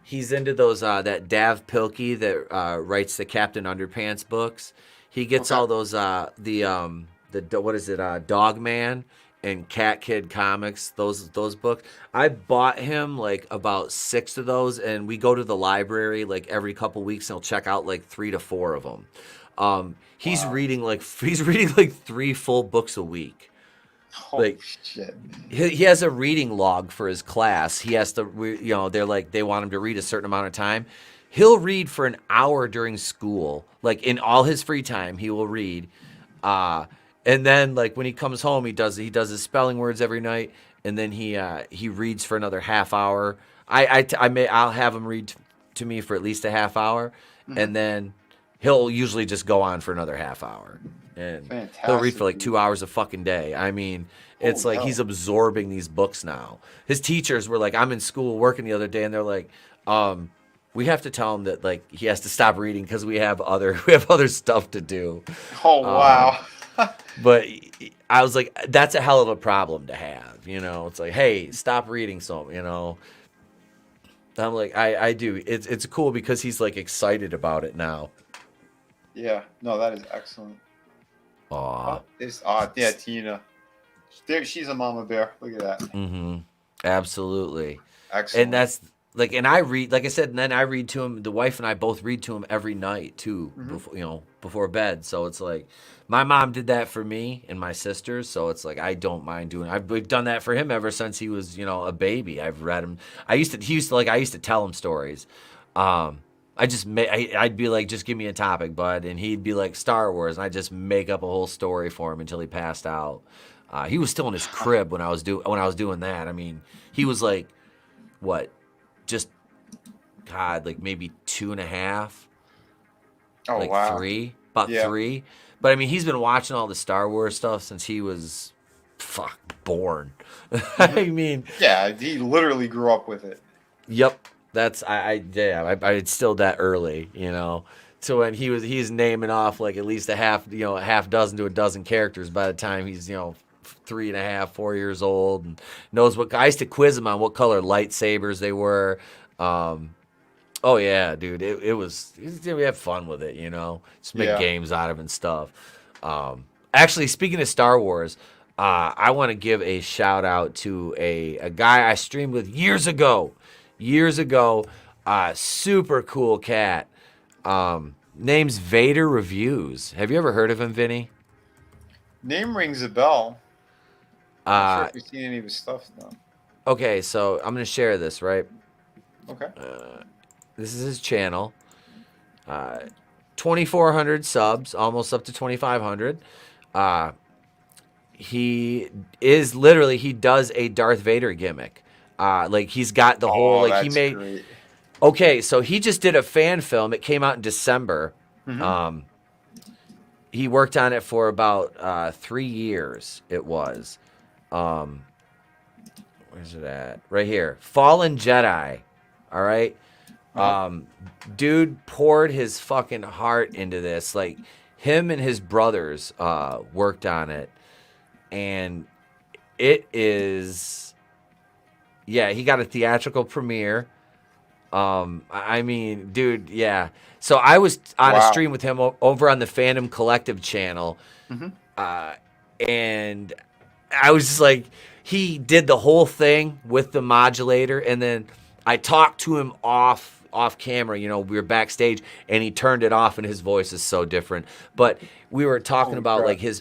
He's into those that Dav Pilkey that writes the Captain Underpants books. He gets all those the what is it, Dog Man and Cat Kid comics, those books. I bought him like about 6 of those, and we go to the library like every couple weeks, and he'll check out like 3 to 4 of them. He's reading like 3 full books a week. Holy shit. He has a reading log for his class. He has to, they're like, they want him to read a certain amount of time. He'll read for an hour during school. Like in all his free time, he will read. And then like when he comes home, he does his spelling words every night. And then he reads for another half hour. I'll have him read to me for at least a half hour. Mm-hmm. And then he'll usually just go on for another half hour. And he'll read for like 2 hours a fucking day. I mean, it's like he's absorbing these books now. His teachers were like, I'm in school working the other day, and they're like, we have to tell him that like he has to stop reading because we have other stuff to do. Oh wow. But I was like, that's a hell of a problem to have. It's like, hey, stop reading I'm like, I do. It's cool because he's like excited about it now. Yeah. No, that is excellent. Aw. Yeah, Tina. She's a mama bear. Look at that. Mm-hmm. Absolutely. Excellent. And that's like, and I read, like I said, and then I read to him. The wife and I both read to him every night too, before bed. So it's like, my mom did that for me and my sisters. So it's like, I don't mind doing it. We've done that for him ever since he was, a baby. I've read him. I used to tell him stories. I'd be like, just give me a topic, bud. And he'd be like, Star Wars. And I'd just make up a whole story for him until he passed out. He was still in his crib when I was doing that. I mean, he was like, what? Just, God, like maybe 2.5. Oh, like wow. 3. About 3. But I mean, he's been watching all the Star Wars stuff since he was, born. I mean. Yeah, he literally grew up with it. Yep. That's I instilled that early, So when he's naming off like at least a half dozen to a dozen characters by the time he's 3.5, 4 years old, and knows what. I used to quiz him on what color lightsabers they were. Oh yeah, dude, we had fun with it, just make games out of it and stuff. Actually, speaking of Star Wars, I want to give a shout out to a guy I streamed with years ago, super cool cat. Name's Vader Reviews. Have you ever heard of him, Vinnie? Name rings a bell. I'm not sure if you've seen any of his stuff though. Okay, so I'm gonna share this, right? Okay. This is his channel. 2,400 subs, almost up to 2,500. He does a Darth Vader gimmick. Like he's got the whole like he made. Great. Okay, so he just did a fan film. It came out in December. Mm-hmm. He worked on it for about 3 years. It was. Where's it at? Right here. Fallen Jedi. All right. Dude poured his fucking heart into this. Like him and his brothers worked on it, and it is. Yeah, he got a theatrical premiere. I mean, dude, yeah. So I was on a stream with him over on the Fandom Collective channel, and I was just like, he did the whole thing with the modulator, and then I talked to him off off camera, you know, we were backstage, and he turned it off, and his voice is so different. But we were talking about crap. like his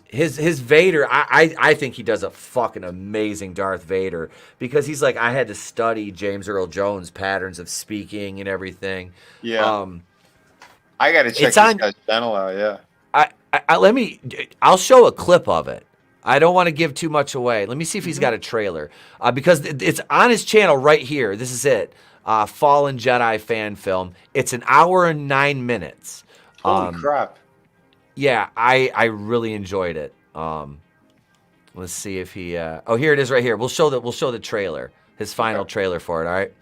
Vader. I think he does a fucking amazing Darth Vader, because he's like, I had to study James Earl Jones' patterns of speaking and everything. Yeah. I got to check this guy's channel out. Yeah. I'll show a clip of it. I don't want to give too much away. Let me see if he's got a trailer, because it's on his channel right here. This is it. Fallen Jedi fan film. It's an hour and 9 minutes. Holy crap. Yeah, I really enjoyed it. Let's see if he. Oh, here it is right here. We'll show the trailer. His final trailer for it. All right.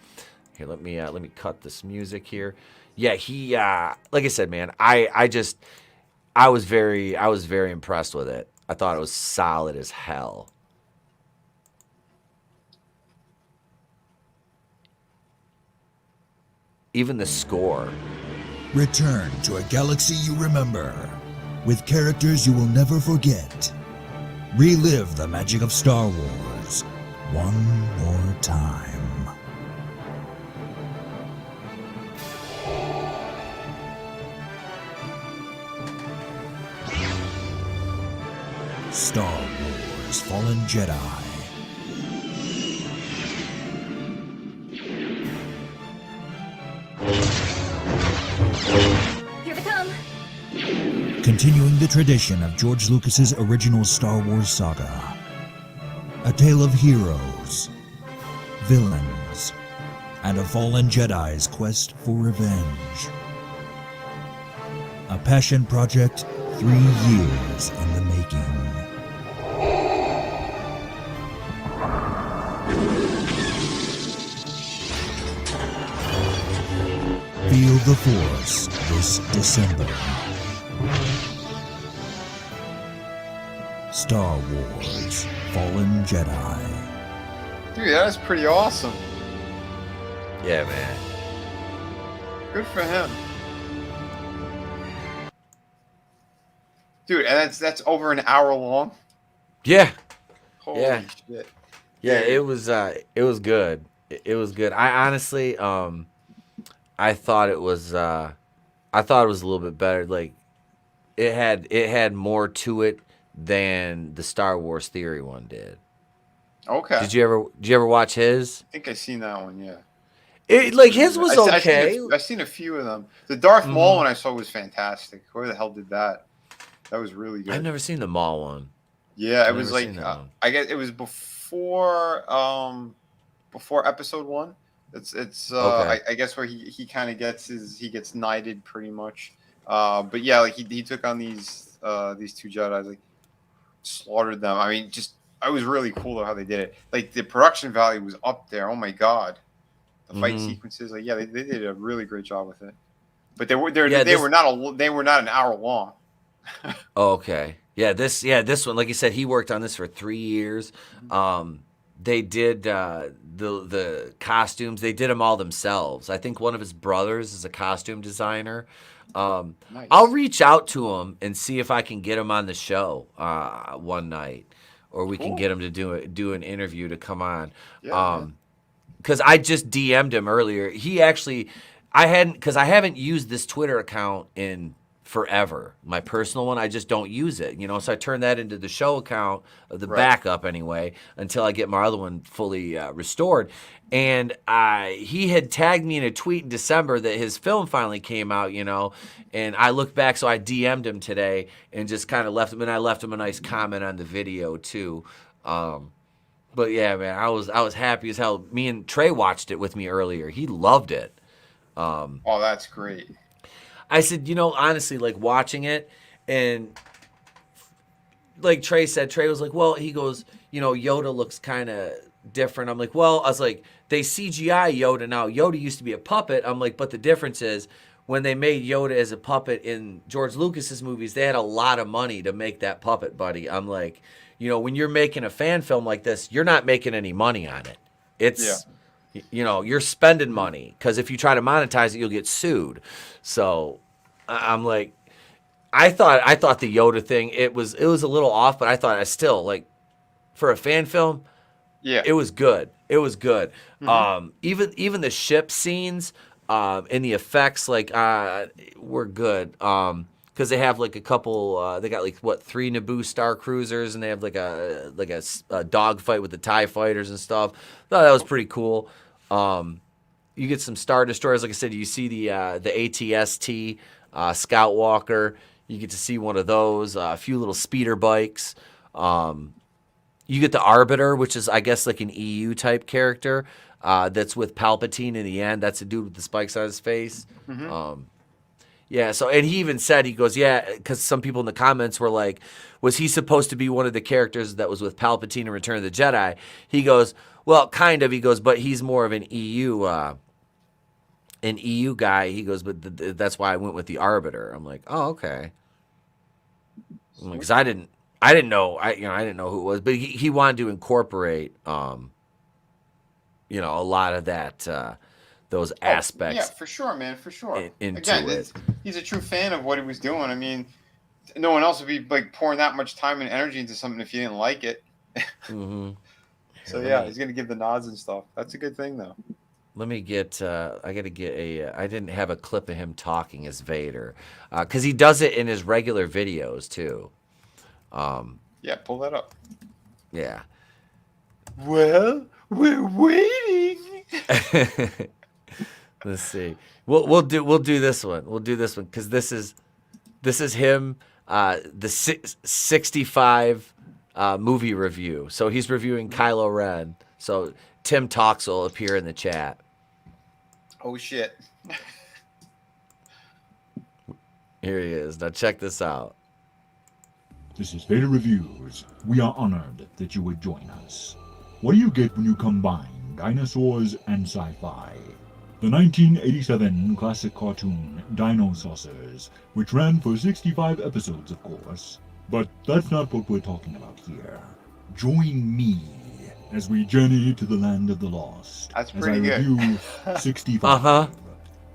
Here, let me cut this music here. Yeah, he. Like I said, man, I was very impressed with it. I thought it was solid as hell. Even the score. Return to a galaxy you remember, with characters you will never forget. Relive the magic of Star Wars one more time. Star Wars Fallen Jedi. Here they come. Continuing the tradition of George Lucas's original Star Wars saga. A tale of heroes, villains, and a fallen Jedi's quest for revenge. A passion project 3 years in the making. Feel the Force this December. Star Wars Fallen Jedi. Dude, that is pretty awesome. Yeah, man. Good for him. Dude, and that's over an hour long. Yeah. Holy shit. Yeah, it was good. It was good. I honestly, I thought it was a little bit better. Like, it had more to it than the Star Wars Theory one did. Okay. Did you ever watch his? I think I seen that one. Yeah. His was okay. I've seen a few of them. The Darth Maul one I saw was fantastic. Whoever the hell did that? That was really good. I've never seen the Maul one. Yeah, it was like I guess it was before episode 1. It's okay. I guess where he kind of gets knighted pretty much. But yeah, like he took on these 2 Jedi, like slaughtered them. I mean, it was really cool how they did it. Like the production value was up there. Oh my god, the fight sequences. Like they did a really great job with it. But they were not an hour long. Okay. Yeah, this one, like you said, he worked on this for 3 years. They did the costumes. They did them all themselves. I think one of his brothers is a costume designer. Nice. I'll reach out to him and see if I can get him on the show one night, or we can get him to do an interview to come on. Yeah, because I just DM'd him earlier. He actually, I haven't used this Twitter account in forever. My personal one, I just don't use it, so I turned that into the show account, the backup anyway, until I get my other one fully restored. And he had tagged me in a tweet in December that his film finally came out, and I looked back, so I DM'd him today and just kind of left him, and I left him a nice comment on the video too. But yeah, man, I was happy as hell. Me and Trey watched it with me earlier. He loved it. Oh, that's great. I said, honestly, like watching it, and like Trey was like, well, he goes, Yoda looks kind of different. I'm like, well, I was like, they CGI Yoda now. Yoda used to be a puppet. I'm like, but the difference is when they made Yoda as a puppet in George Lucas's movies, they had a lot of money to make that puppet, buddy. I'm like, when you're making a fan film like this, you're not making any money on it. It's, you're spending money, because if you try to monetize it, you'll get sued. So I'm like, I thought the Yoda thing, it was a little off, but I thought I still, like, for a fan film, it was good. It was good. Mm-hmm. Even the ship scenes, in the effects, like we're good. Because they have like a couple, they got like 3 Naboo Star Cruisers, and they have like a dogfight with the TIE fighters and stuff. Thought that was pretty cool. You get some Star Destroyers, like I said. You see the ATST Scout Walker. You get to see one of those. A few little speeder bikes. You get the Arbiter, which is, I guess, like an EU type character that's with Palpatine in the end. That's a dude with the spikes on his face. Mm-hmm. Yeah, so, and he even said, he goes, yeah, because some people in the comments were like, was he supposed to be one of the characters that was with Palpatine in Return of the Jedi? He goes, well, kind of. He goes, but he's more of an EU guy. He goes, but that's why I went with the Arbiter. I'm like, oh, okay. Because I didn't know, I didn't know who it was, but he wanted to incorporate, a lot of that, those aspects. Yeah, for sure, man, for sure. Again, he's a true fan of what he was doing. I mean, no one else would be like pouring that much time and energy into something if you didn't like it. Mm-hmm. So yeah, he's gonna give the nods and stuff. That's a good thing, though. Let me get. I gotta get I didn't have a clip of him talking as Vader, because he does it in his regular videos too. Yeah, pull that up. Yeah. Well, we're waiting. Let's see. We'll do this one. We'll do this one because this is him. The 65 movie review. So he's reviewing Kylo Ren. So Tim Talks will appear in the chat. Oh shit. Here he is. Now check this out. This is Vader Reviews. We are honored that you would join us. What do you get when you combine dinosaurs and sci-fi? The 1987 classic cartoon Dino Saucers, which ran for 65 episodes, of course. But that's not what we're talking about here. Join me as we journey to the land of the lost. That's pretty good. As I review 65.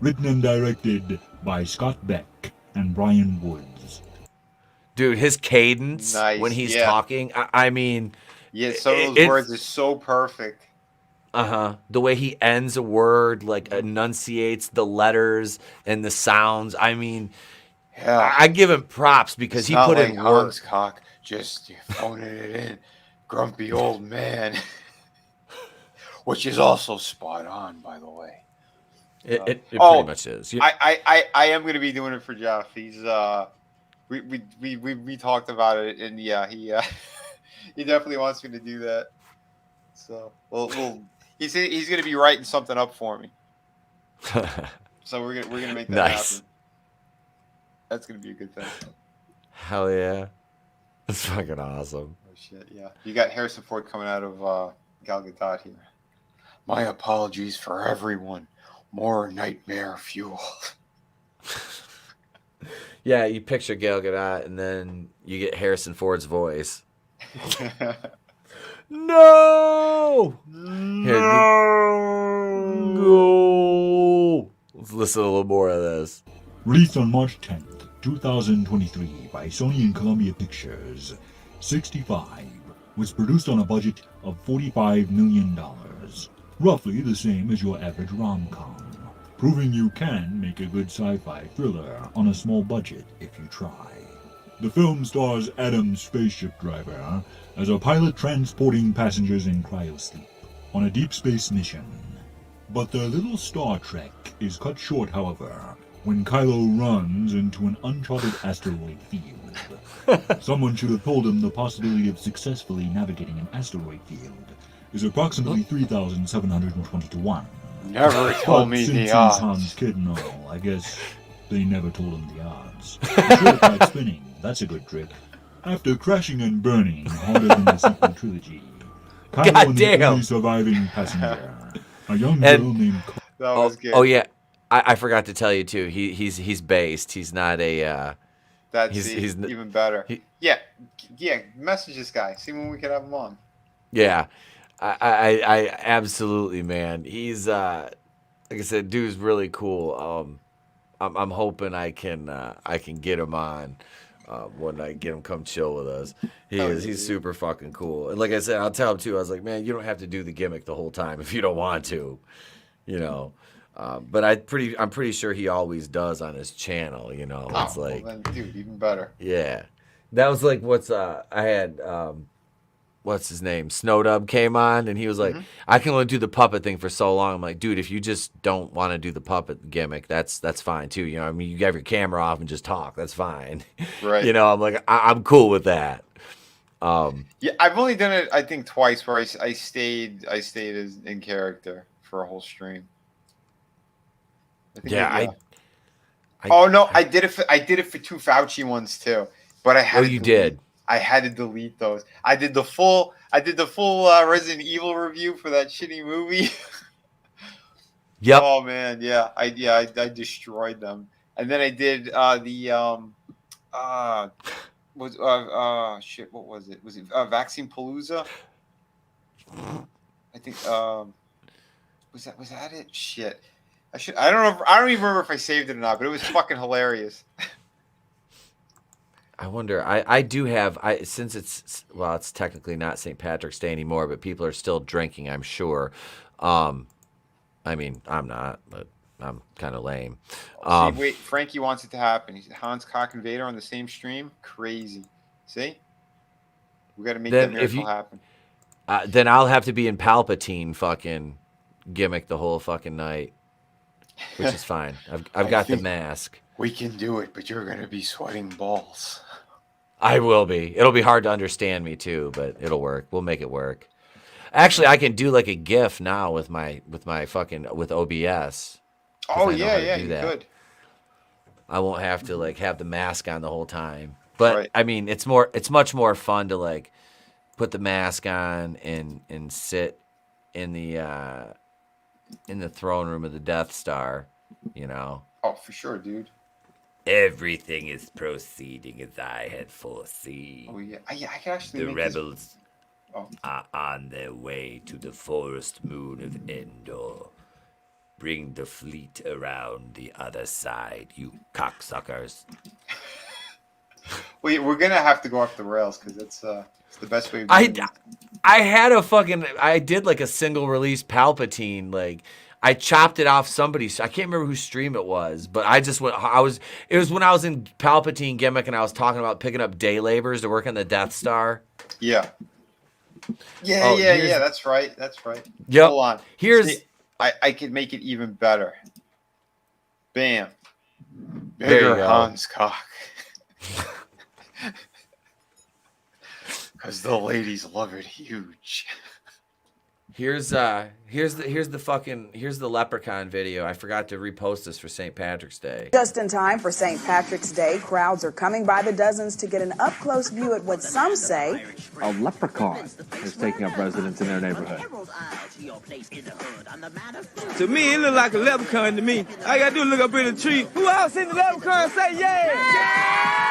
Written and directed by Scott Beck and Brian Woods. Dude, his cadence when he's talking, I mean... Yeah, some of those words are so perfect. The way he ends a word, like enunciates the letters and the sounds. I mean, I give him props because it's he not put like in Hans work. Cock, just phoning it in. Grumpy old man. Which is also spot on, by the way. It pretty much is. I am going to be doing it for Jeff. He's we talked about it, and yeah, he he definitely wants me to do that. So he's going to be writing something up for me. So we're gonna make that happen. That's going to be a good thing. Hell yeah, that's fucking awesome. Oh shit, yeah. You got Harrison Ford coming out of Gal Gadot here. My apologies for everyone. More nightmare fuel. Yeah, you picture Gal Gadot, and then you get Harrison Ford's voice. No! No! Let's listen to a little more of this. Released on March 10th, 2023 by Sony and Columbia Pictures, 65 was produced on a budget of $45 million. Roughly the same as your average rom-com. Proving you can make a good sci-fi thriller on a small budget if you try. The film stars Adam's spaceship driver as a pilot transporting passengers in cryosleep on a deep space mission. But their little Star Trek is cut short, however, when Kylo runs into an uncharted asteroid field. Someone should have told him the possibility of successfully navigating an asteroid field is approximately 3,720 to 1. Never told me the odds. Since he's Han's kid and all, I guess they never told him the odds. The ship tried spinning. That's a good trick. After crashing and burning harder than the sequel trilogy, Kylo and the only surviving passenger, a young girl named... That was good. Oh yeah, I forgot to tell you too. He's based. He's not a. That's he's even better. Yeah. Message this guy. See when we can have him on. Yeah. I absolutely, man. He's like I said, dude's really cool. I'm hoping I can get him on one night, get him come chill with us. He's super fucking cool. And like I said, I'll tell him too. I was like, man, you don't have to do the gimmick the whole time if you don't want to, you know. But I'm pretty sure he always does on his channel. You know, it's like, well then, dude, even better. Yeah, that was like I had. What's his name? Snowdub came on, and he was like, I can only do the puppet thing for so long. I'm like, dude, if you just don't want to do the puppet gimmick, that's fine too. You know, I mean, you have your camera off and just talk. That's fine. Right. You know, I'm like, I'm cool with that. Yeah, I've only done it, I think, twice where I stayed as in character for a whole stream. Yeah, I did it for 2 Fauci ones too, but I had. You did. I had to delete those. I did the full Resident Evil review for that shitty movie. Yep. Oh man, yeah, I destroyed them, and then I did shit. What was it? Was it Vaccine Palooza? I think was that it? Shit. I don't even remember if I saved it or not, but it was fucking hilarious. I wonder. I do have. Since it's technically not St. Patrick's Day anymore, but people are still drinking. I'm sure. I mean, I'm not, but I'm kind of lame. See, wait, Frankie wants it to happen. He said Hans, Cock, and Vader on the same stream. Crazy. See, we got to make that miracle happen. Then I'll have to be in Palpatine fucking gimmick the whole fucking night, which is fine. I've got the mask. We can do it, but you're gonna be sweating balls. I will be. It'll be hard to understand me too, but it'll work. We'll make it work. Actually, I can do like a GIF now with my fucking OBS. Oh yeah, you could. I won't have to like have the mask on the whole time. But I mean, it's much more fun to like put the mask on and sit in the throne room of the Death Star, you know. Oh, for sure, dude. Everything is proceeding as I had foreseen. Oh yeah, I can actually. The rebels are on their way to the forest moon of Endor. Bring the fleet around the other side, you cocksuckers. Wait, we're gonna have to go off the rails because it's the best way. I did like a single release Palpatine, like I chopped it off somebody's. I can't remember whose stream it was, but I just went. It was when I was in Palpatine gimmick and I was talking about picking up day laborers to work on the Death Star. Yeah. Yeah. That's right. Yep. Hold on. See, I could make it even better. Bam. Bigger Hans Cock. Because the ladies love it huge. Here's the Leprechaun video. I forgot to repost this for St. Patrick's Day. Just in time for St. Patrick's Day, crowds are coming by the dozens to get an up-close view at what some say a leprechaun is taking up residence in their neighborhood. To me, it look like a leprechaun to me. All I gotta do is look up in the tree. Who else seen the leprechaun say yeah?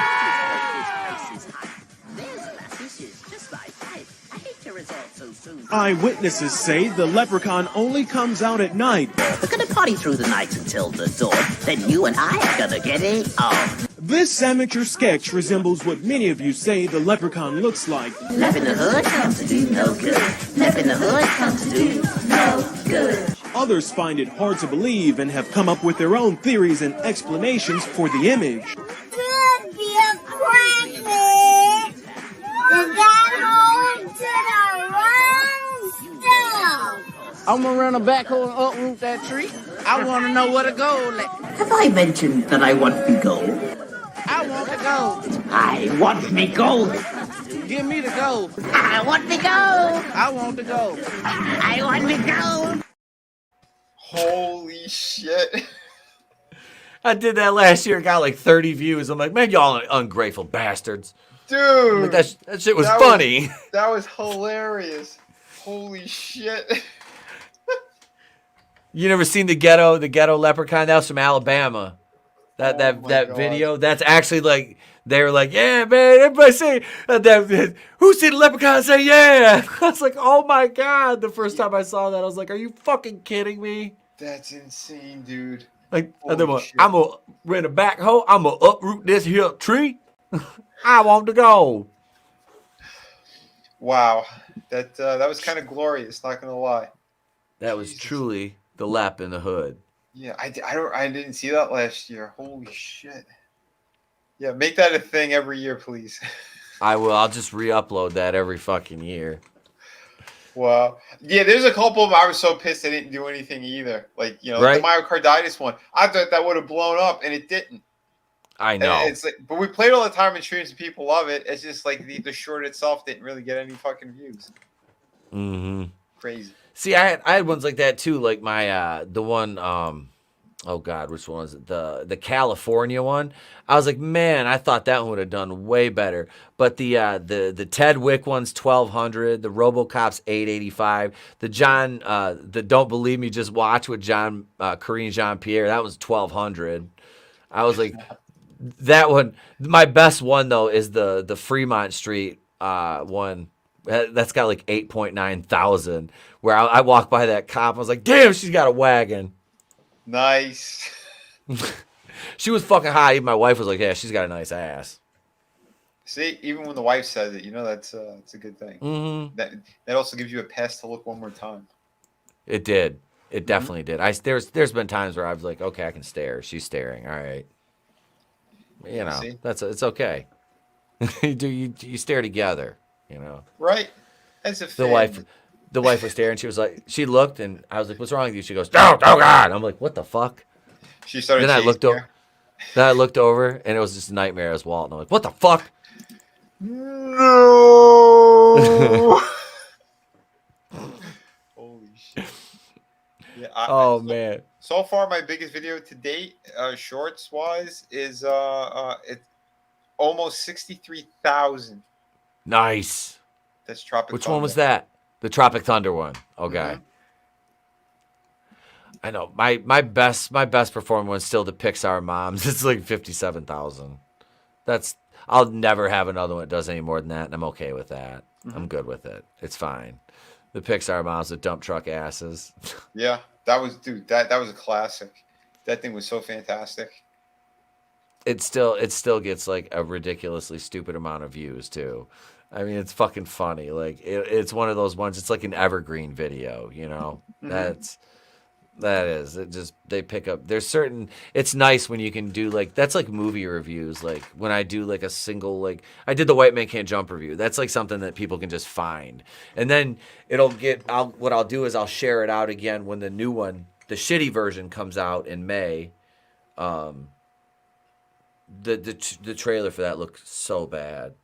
Eyewitnesses say the leprechaun only comes out at night. We're gonna party through the night until the dawn. Then you and I are gonna get it on. This amateur sketch resembles what many of you say the leprechaun looks like. Left in the hood, come to do no good. Left in the hood, come to do no good. Others find it hard to believe and have come up with their own theories and explanations for the image. I'm gonna run a backhoe and uproot that tree. I wanna know where to go. Have I mentioned that I want the gold? I want the gold. I want me gold. Give me the gold. I want the gold. I want the gold. I want the gold. Holy shit. I did that last year. Got like 30 views. I'm like, man, y'all ungrateful bastards. Dude. Like, that shit was funny. That was hilarious. Holy shit. You never seen the ghetto leprechaun? That was from Alabama. That video. That's actually like they were like, yeah, man. Everybody say who seen the leprechaun? Say yeah. I was like, oh my god. The first time I saw that, I was like, are you fucking kidding me? That's insane, dude. Like I'm gonna rent a backhoe. I'm gonna uproot this here tree. I want to go. Wow, that was kind of glorious. Not gonna lie. That was truly the lap in the hood. Yeah, I didn't see that last year. Holy shit. Yeah, make that a thing every year, please. I will. I'll just re-upload that every fucking year. Wow. Yeah, there's a couple of them I was so pissed they didn't do anything either. Like, like the myocarditis one. I thought that would have blown up, and it didn't. I know. And it's like, but we played all the time in streams, and people love it. It's just like the short itself didn't really get any fucking views. Mm-hmm. Crazy. See, I had ones like that too. Like my the one. Oh God, which one was it? The California one. I was like, man, I thought that one would have done way better. But the Ted Wick one's 1,200. The RoboCop's 885. The the Don't Believe Me, Just Watch with Corinne Jean Pierre. That was 1,200. I was like, that one. My best one though is the Fremont Street one. That's got like 8.9 thousand. Where I walked by that cop, I was like, damn, she's got a wagon. Nice. She was fucking hot. Even my wife was like, yeah, she's got a nice ass. See, even when the wife says it, that's a good thing. Mm-hmm. That also gives you a pass to look one more time. It did. It definitely did. There's been times where I was like, okay, I can stare. She's staring. All right. It's okay. you stare together. Right. As a fan. The wife was staring. She was like, she looked, and I was like, "What's wrong with you?" She goes, "Oh God!" I'm like, "What the fuck?" She started. Then I looked over. Then I looked over, and it was just a nightmare as Walt. And I'm like, "What the fuck?" No. Holy shit! Yeah. Man. So far, my biggest video to date, shorts wise, is it's almost 63,000. Nice. That's Tropic. Which Thunder. one was that? The Tropic Thunder one. Okay. Mm-hmm. I know. My best performing one's still the Pixar Moms. It's like 57,000. I'll never have another one that does any more than that, and I'm okay with that. Mm-hmm. I'm good with it. It's fine. The Pixar Moms with dump truck asses. Yeah, that was that was a classic. That thing was so fantastic. It still gets like a ridiculously stupid amount of views too. I mean, it's fucking funny. Like it's one of those ones. It's like an evergreen video, Mm-hmm. They pick up. There's certain. It's nice when you can do that's like movie reviews. Like when I do like a single I did the White Man Can't Jump review. That's like something that people can just find, and then what I'll do is I'll share it out again when the new one, the shitty version, comes out in May. The trailer for that looked so bad.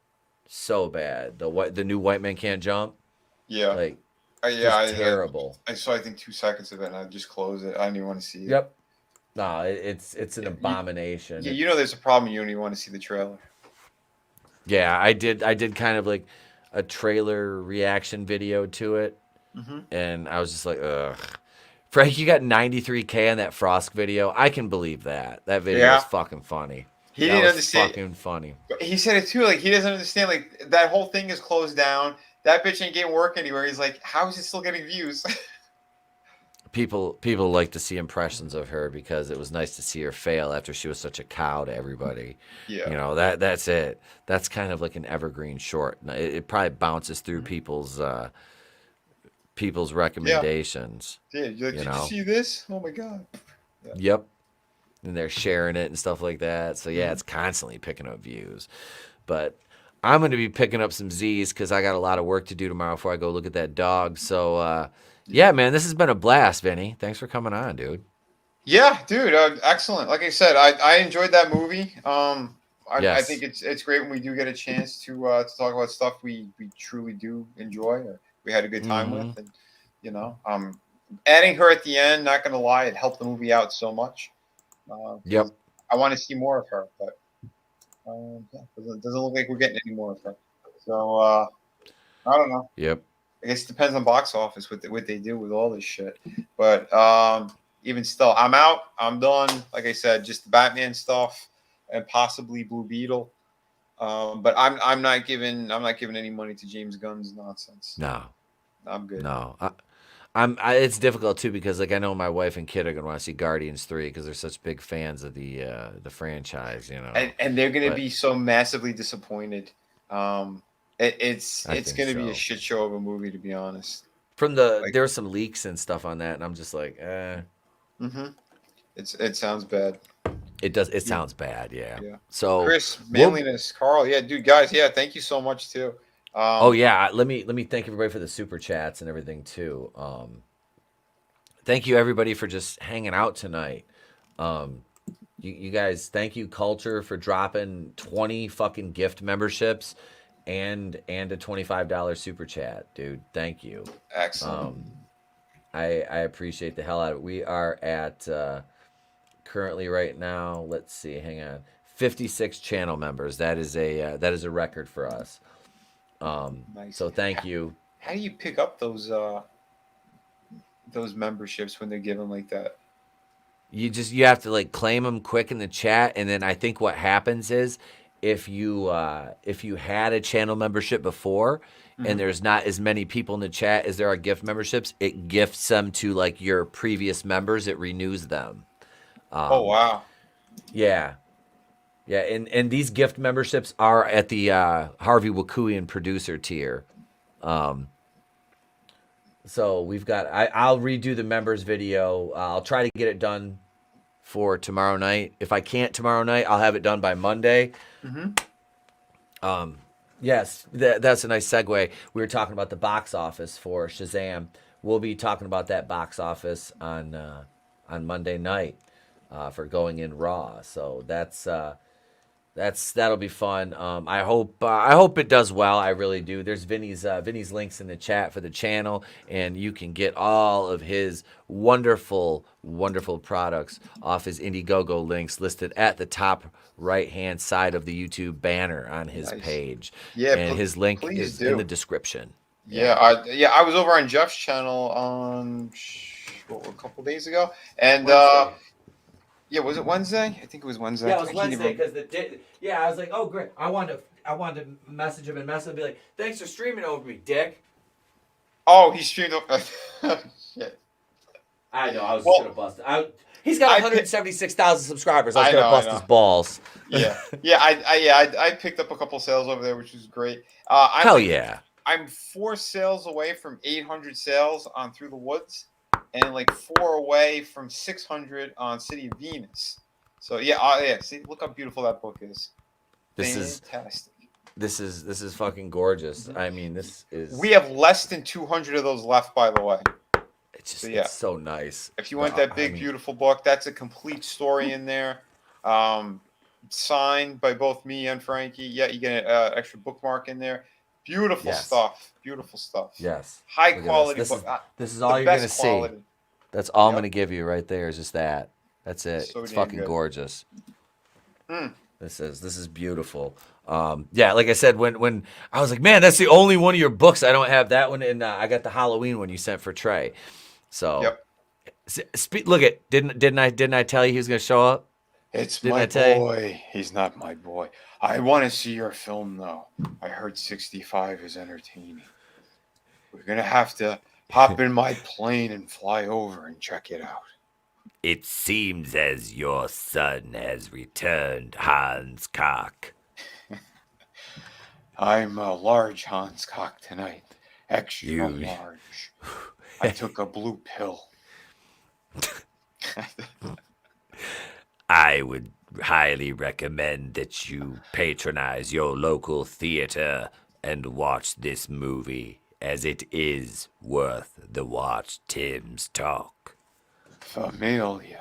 So bad. The new White Man Can't Jump. Yeah. It's terrible. I saw I think 2 seconds of it and I just closed it. I didn't even want to see it. Yep. No, it's an abomination. Yeah, there's a problem. You don't even want to see the trailer. Yeah, I did kind of like a trailer reaction video to it, and I was just like, ugh. Frank, you got 93K on that Frost video. I can believe that. That video was fucking funny. He didn't understand. Fucking funny. He said it too. Like he doesn't understand. Like that whole thing is closed down. That bitch ain't getting work anywhere. He's like, how is it still getting views? People like to see impressions of her because it was nice to see her fail after she was such a cow to everybody. Yeah. That's it. That's kind of like an evergreen short. It probably bounces through people's recommendations. Yeah. Did you see this? Oh my God. Yeah. Yep. And they're sharing it and stuff like that. So yeah, it's constantly picking up views. But I'm going to be picking up some Z's because I got a lot of work to do tomorrow before I go look at that dog. So yeah, man, this has been a blast, Vinny. Thanks for coming on, dude. Yeah, dude, excellent. Like I said, I enjoyed that movie. I think it's great when we do get a chance to talk about stuff we truly do enjoy or we had a good time with, and adding her at the end. Not going to lie, it helped the movie out so much. Yep. I want to see more of her, but it doesn't look like we're getting any more of her. So I don't know. Yep. I guess it depends on box office what they do with all this shit. But even still, I'm out. I'm done. Like I said, just the Batman stuff and possibly Blue Beetle. But I'm not giving any money to James Gunn's nonsense. No, I'm good. No, it's difficult too because I know my wife and kid are gonna want to see Guardians 3 because they're such big fans of the franchise, And they're gonna be so massively disappointed. It's gonna be a shit show of a movie, to be honest. There were some leaks and stuff on that, and I'm just like, Mm-hmm. It sounds bad. It does. It sounds bad. Yeah. Yeah. So Chris, manliness, Carl. Yeah, dude, guys. Yeah, thank you so much too. Oh yeah, let me thank everybody for the super chats and everything too. Thank you everybody for just hanging out tonight. You guys, thank you Culture for dropping 20 fucking gift memberships and a $25 super chat, dude. Thank you. Excellent. I appreciate the hell out of it. We are at currently right now, let's see, hang on. 56 channel members. That is a record for us. Nice. So thank you. How do you pick up those memberships when they're given like that? You have to like claim them quick in the chat, and then I think what happens is if you had a channel membership before and there's not as many people in the chat as there are gift memberships, it gifts them to like your previous members. It renews them. Oh wow. Yeah. Yeah, and these gift memberships are at the Harvey Wakuian producer tier. So we've got. I'll redo the members video. I'll try to get it done for tomorrow night. If I can't tomorrow night, I'll have it done by Monday. Yes, that's a nice segue. We were talking about the box office for Shazam. We'll be talking about that box office on Monday night for Going In Raw. So that'll be fun. I hope it does well. I really do. There's Vinnie's links in the chat for the channel, and you can get all of his wonderful products off his Indiegogo links listed at the top right-hand side of the YouTube banner on his page. Yeah, and his link is in the description. Yeah, I was over on Jeff's channel on a couple days ago, and yeah, was it Wednesday? I think it was Wednesday. Yeah, it was Wednesday because I was like, oh great, I wanted to message him and be like, thanks for streaming over me, dick. Oh, he streamed over. Shit. I know. I was gonna bust it. He's got 176,000 subscribers. I was gonna bust his balls. Yeah, I picked up a couple sales over there, which was great. I'm 4 sales away from 800 sales on Through the Woods, and like 4 away from 600 on City of Venus. So see, look how beautiful that book is. Fantastic. This is fucking gorgeous. I mean, this is. We have less than 200 of those left, by the way. It's just it's so nice. If you want that big, beautiful book, that's a complete story in there. Signed by both me and Frankie. Yeah, you get an extra bookmark in there. Beautiful stuff. Beautiful stuff. Yes. High quality book. This is all you're going to see. That's all I'm going to give you right there is just that. That's it. So it's fucking good. gorgeous. This is beautiful. Yeah, like I said, when I was like, man, that's the only one of your books I don't have that one, and I got the Halloween one you sent for Trey. So, look at didn't I tell you he was going to show up? It's my boy. He's not my boy. I want to see your film though. I heard 65 is entertaining. We're gonna have to hop in my plane and fly over and check it out. It seems as your son has returned, Hans Cock. I'm a large Hans Cock tonight. Extra large. I took a blue pill. I would highly recommend that you patronize your local theater and watch this movie, as it is worth the watch. Tim's talk. Familia.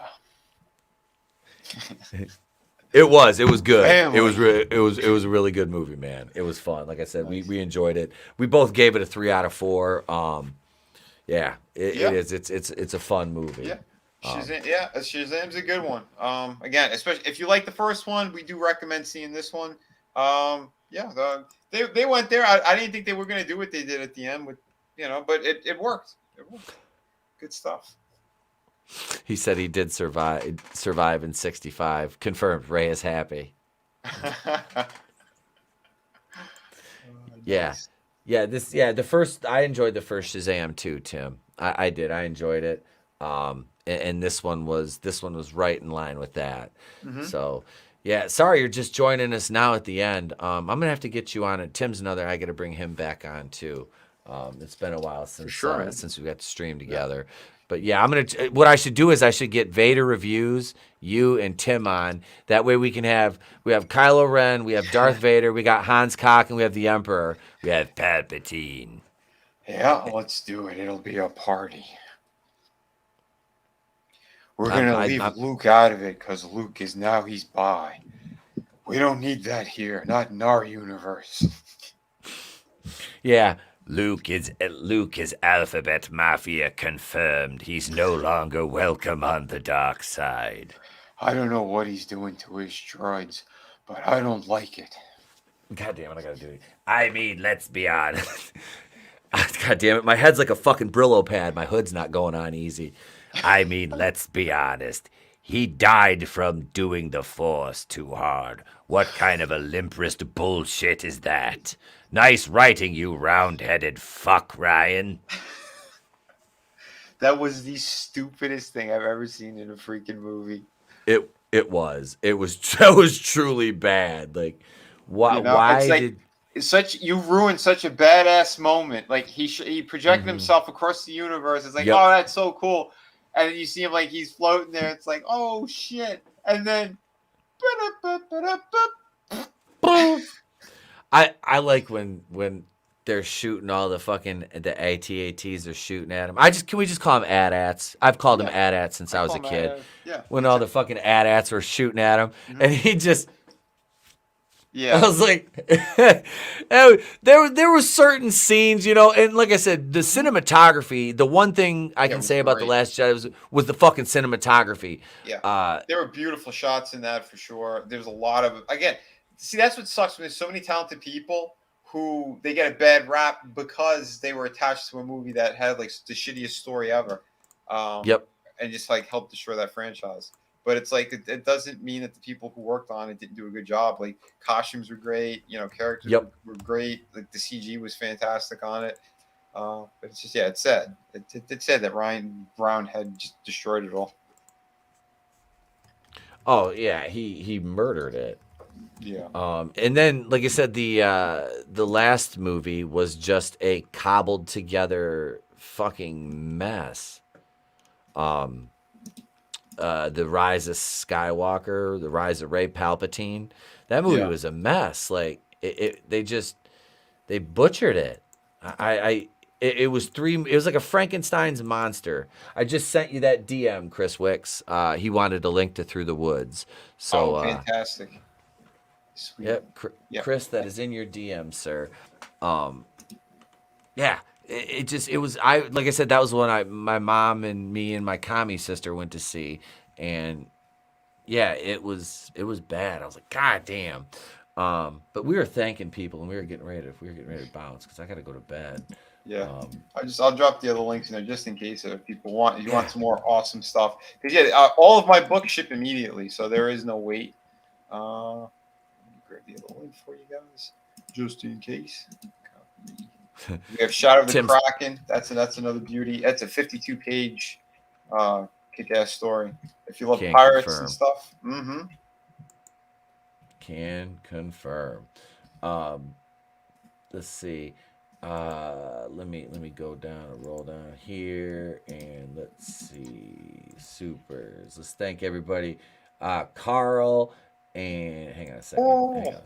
It was good. Family. It was a really good movie, man. It was fun. Like I said, we enjoyed it. We both gave it a 3 out of 4. It is. It's a fun movie. Yeah. Shazam's a good one. Again, especially if you like the first one, we do recommend seeing this one. They went there. I didn't think they were going to do what they did at the end, but it worked. It worked. Good stuff. He said he did survive in 65. Confirmed. Ray is happy. Yeah. The first. I enjoyed the first Shazam too, Tim. I did. I enjoyed it. And this one was right in line with that. So, yeah. Sorry, you're just joining us now at the end. I'm gonna have to get you on it. Tim's another. I got to bring him back on too. It's been a while since we got to stream together. But yeah, what I should do is I should get Vader reviews, you and Tim on. That way we have Kylo Ren, we have Darth Vader, we got Hans Koch, and we have the Emperor. We have Palpatine. Yeah, let's do it. It'll be a party. We're going to leave Luke out of it because Luke is now he's bi. We don't need that here, not in our universe. Yeah. Luke is Alphabet Mafia confirmed. He's no longer welcome on the dark side. I don't know what he's doing to his droids, but I don't like it. God damn it, I gotta do it. I mean, let's be honest. God damn it, my head's like a fucking Brillo pad. My hood's not going on easy. I mean, let's be honest. He died from doing the Force too hard. What kind of Olymprist bullshit is that? Nice writing, you round-headed fuck, Ryan. That was the stupidest thing I've ever seen in a freaking movie. It was truly bad. Like, why you ruined such a badass moment. Like he projected himself across the universe. It's like, oh, that's so cool. And then you see him like he's floating there. It's like, oh shit. And then I like when they're shooting all the fucking the AT-ATs are shooting at him. Can we just call them AT-ATs? I've called them AT-ATs since I was a kid. Yeah. When all the fucking AT-ATs were shooting at him, and he just. Yeah. I was like, there were certain scenes, and like I said, the cinematography. The one thing I can say about The Last Jedi was the fucking cinematography. Yeah. There were beautiful shots in that for sure. There's a lot of see, that's what sucks when there's so many talented people who they get a bad rap because they were attached to a movie that had like the shittiest story ever. And just like helped destroy that franchise. But it's like it doesn't mean that the people who worked on it didn't do a good job. Like costumes were great, characters were great. Like the CG was fantastic on it. But it's just it's sad. It's sad that Ryan Brown had just destroyed it all. Oh yeah, he murdered it. Yeah. And then, like I said, the last movie was just a cobbled together fucking mess. The Rise of Skywalker, the Rise of Rey Palpatine. That movie was a mess. Like they butchered it. It was like a Frankenstein's monster. I just sent you that DM, Chris Wicks. He wanted a link to Through the Woods. So fantastic. Sweet. Yep, Chris, that is in your DM, sir. Yeah. Like I said, that was when my mom and me and my commie sister went to see, and yeah, it was bad. I was like, God damn. But we were thanking people, and we were getting ready to bounce because I got to go to bed. Yeah, I'll drop the other links in there just in case if people want some more awesome stuff. Because all of my books ship immediately, so there is no wait. Let me grab the other link for you guys just in case. We have Shadow of the Kraken. That's another beauty. That's a 52-page kick-ass story. If you love pirates and stuff. Mm-hmm. Can confirm. Let's see. Let me go down and roll down here, and let's see. Supers. Let's thank everybody. Carl and hang on a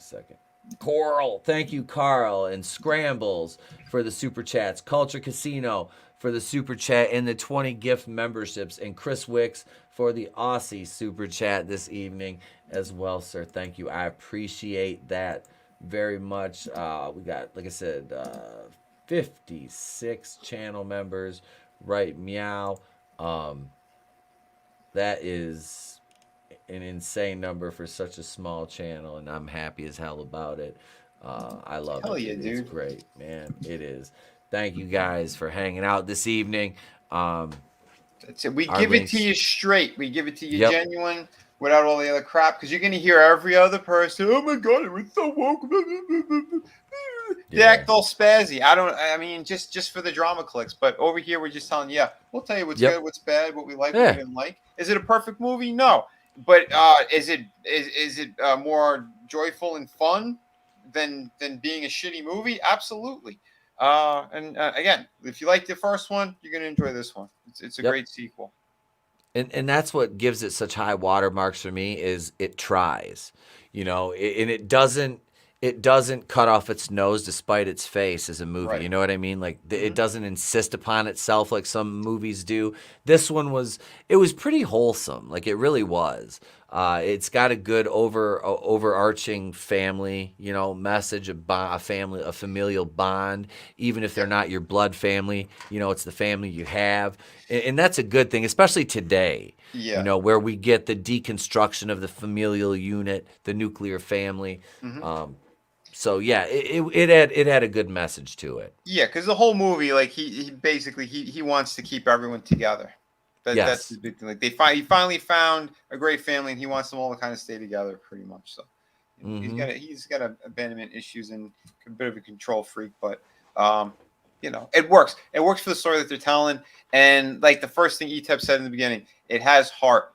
second. Coral, thank you, Carl, and Scrambles for the super chats. Culture Casino for the super chat and the 20 gift memberships, and Chris Wicks for the Aussie super chat this evening as well, sir. Thank you. I appreciate that very much. We got, like I said, 56 channel members. Right, meow. That is an insane number for such a small channel, and I'm happy as hell about it. I love it. Yeah, It's dude. great, man. It is. Thank you guys for hanging out this evening. That's it. We give it to you straight. We give it to you genuine without all the other crap, because you're going to hear every other person, oh my God, it was so woke. They act all spazzy. I mean, just for the drama clicks. But over here, we're just telling you, we'll tell you what's good, what's bad, what we like, what we didn't like. Is it a perfect movie? No. But is it more joyful and fun than being a shitty movie? Absolutely. Again, if you like the first one, you're gonna enjoy this one. It's a great sequel. And that's what gives it such high watermarks for me is it tries, and it doesn't cut off its nose despite its face as a movie. Right. You know what I mean? Like it doesn't insist upon itself like some movies do. This one was pretty wholesome. Like it really was. It's got a good overarching family, message, a familial bond, even if they're not your blood family, it's the family you have. And that's a good thing, especially today, where we get the deconstruction of the familial unit, the nuclear family. So yeah, it had a good message to it. Yeah, because the whole movie, like he basically wants to keep everyone together. That's the big thing. Like he finally found a great family, and he wants them all to kind of stay together, pretty much. So he's got abandonment issues and a bit of a control freak, but it works. It works for the story that they're telling, and like the first thing Etep said in the beginning, it has heart.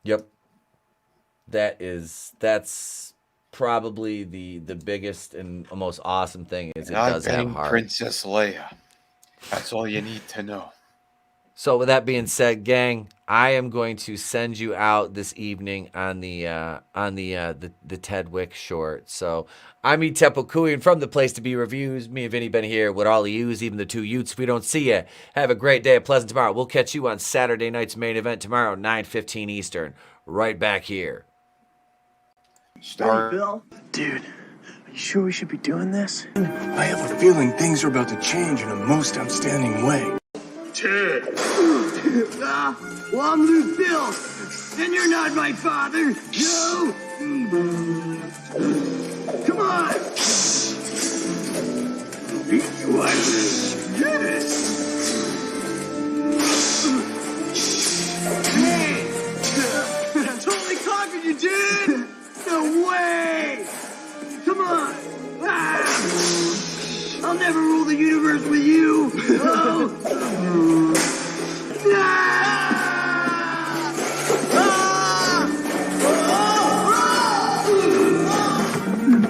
Yep. That's probably the biggest and most awesome thing is it does have heart. Princess Leia. That's all you need to know. So with that being said, gang, I am going to send you out this evening on the Ted Wick short. So I'm Etep Okuyan from the Place to Be Reviews. Me and Vinnie been here with all of yous, even the two Utes. If we don't see you, have a great day, a pleasant tomorrow. We'll catch you on Saturday night's main event tomorrow, 9:15 Eastern, right back here. Hey, Bill? Dude, are you sure we should be doing this? I have a feeling things are about to change in a most outstanding way. Ted! Well, I'm Luke Bill, and you're not my father. No! Come on! Beat you out of this. Hey! Totally conquered you, dude! No way! Come on! Ah! I'll never rule the universe with you! Oh!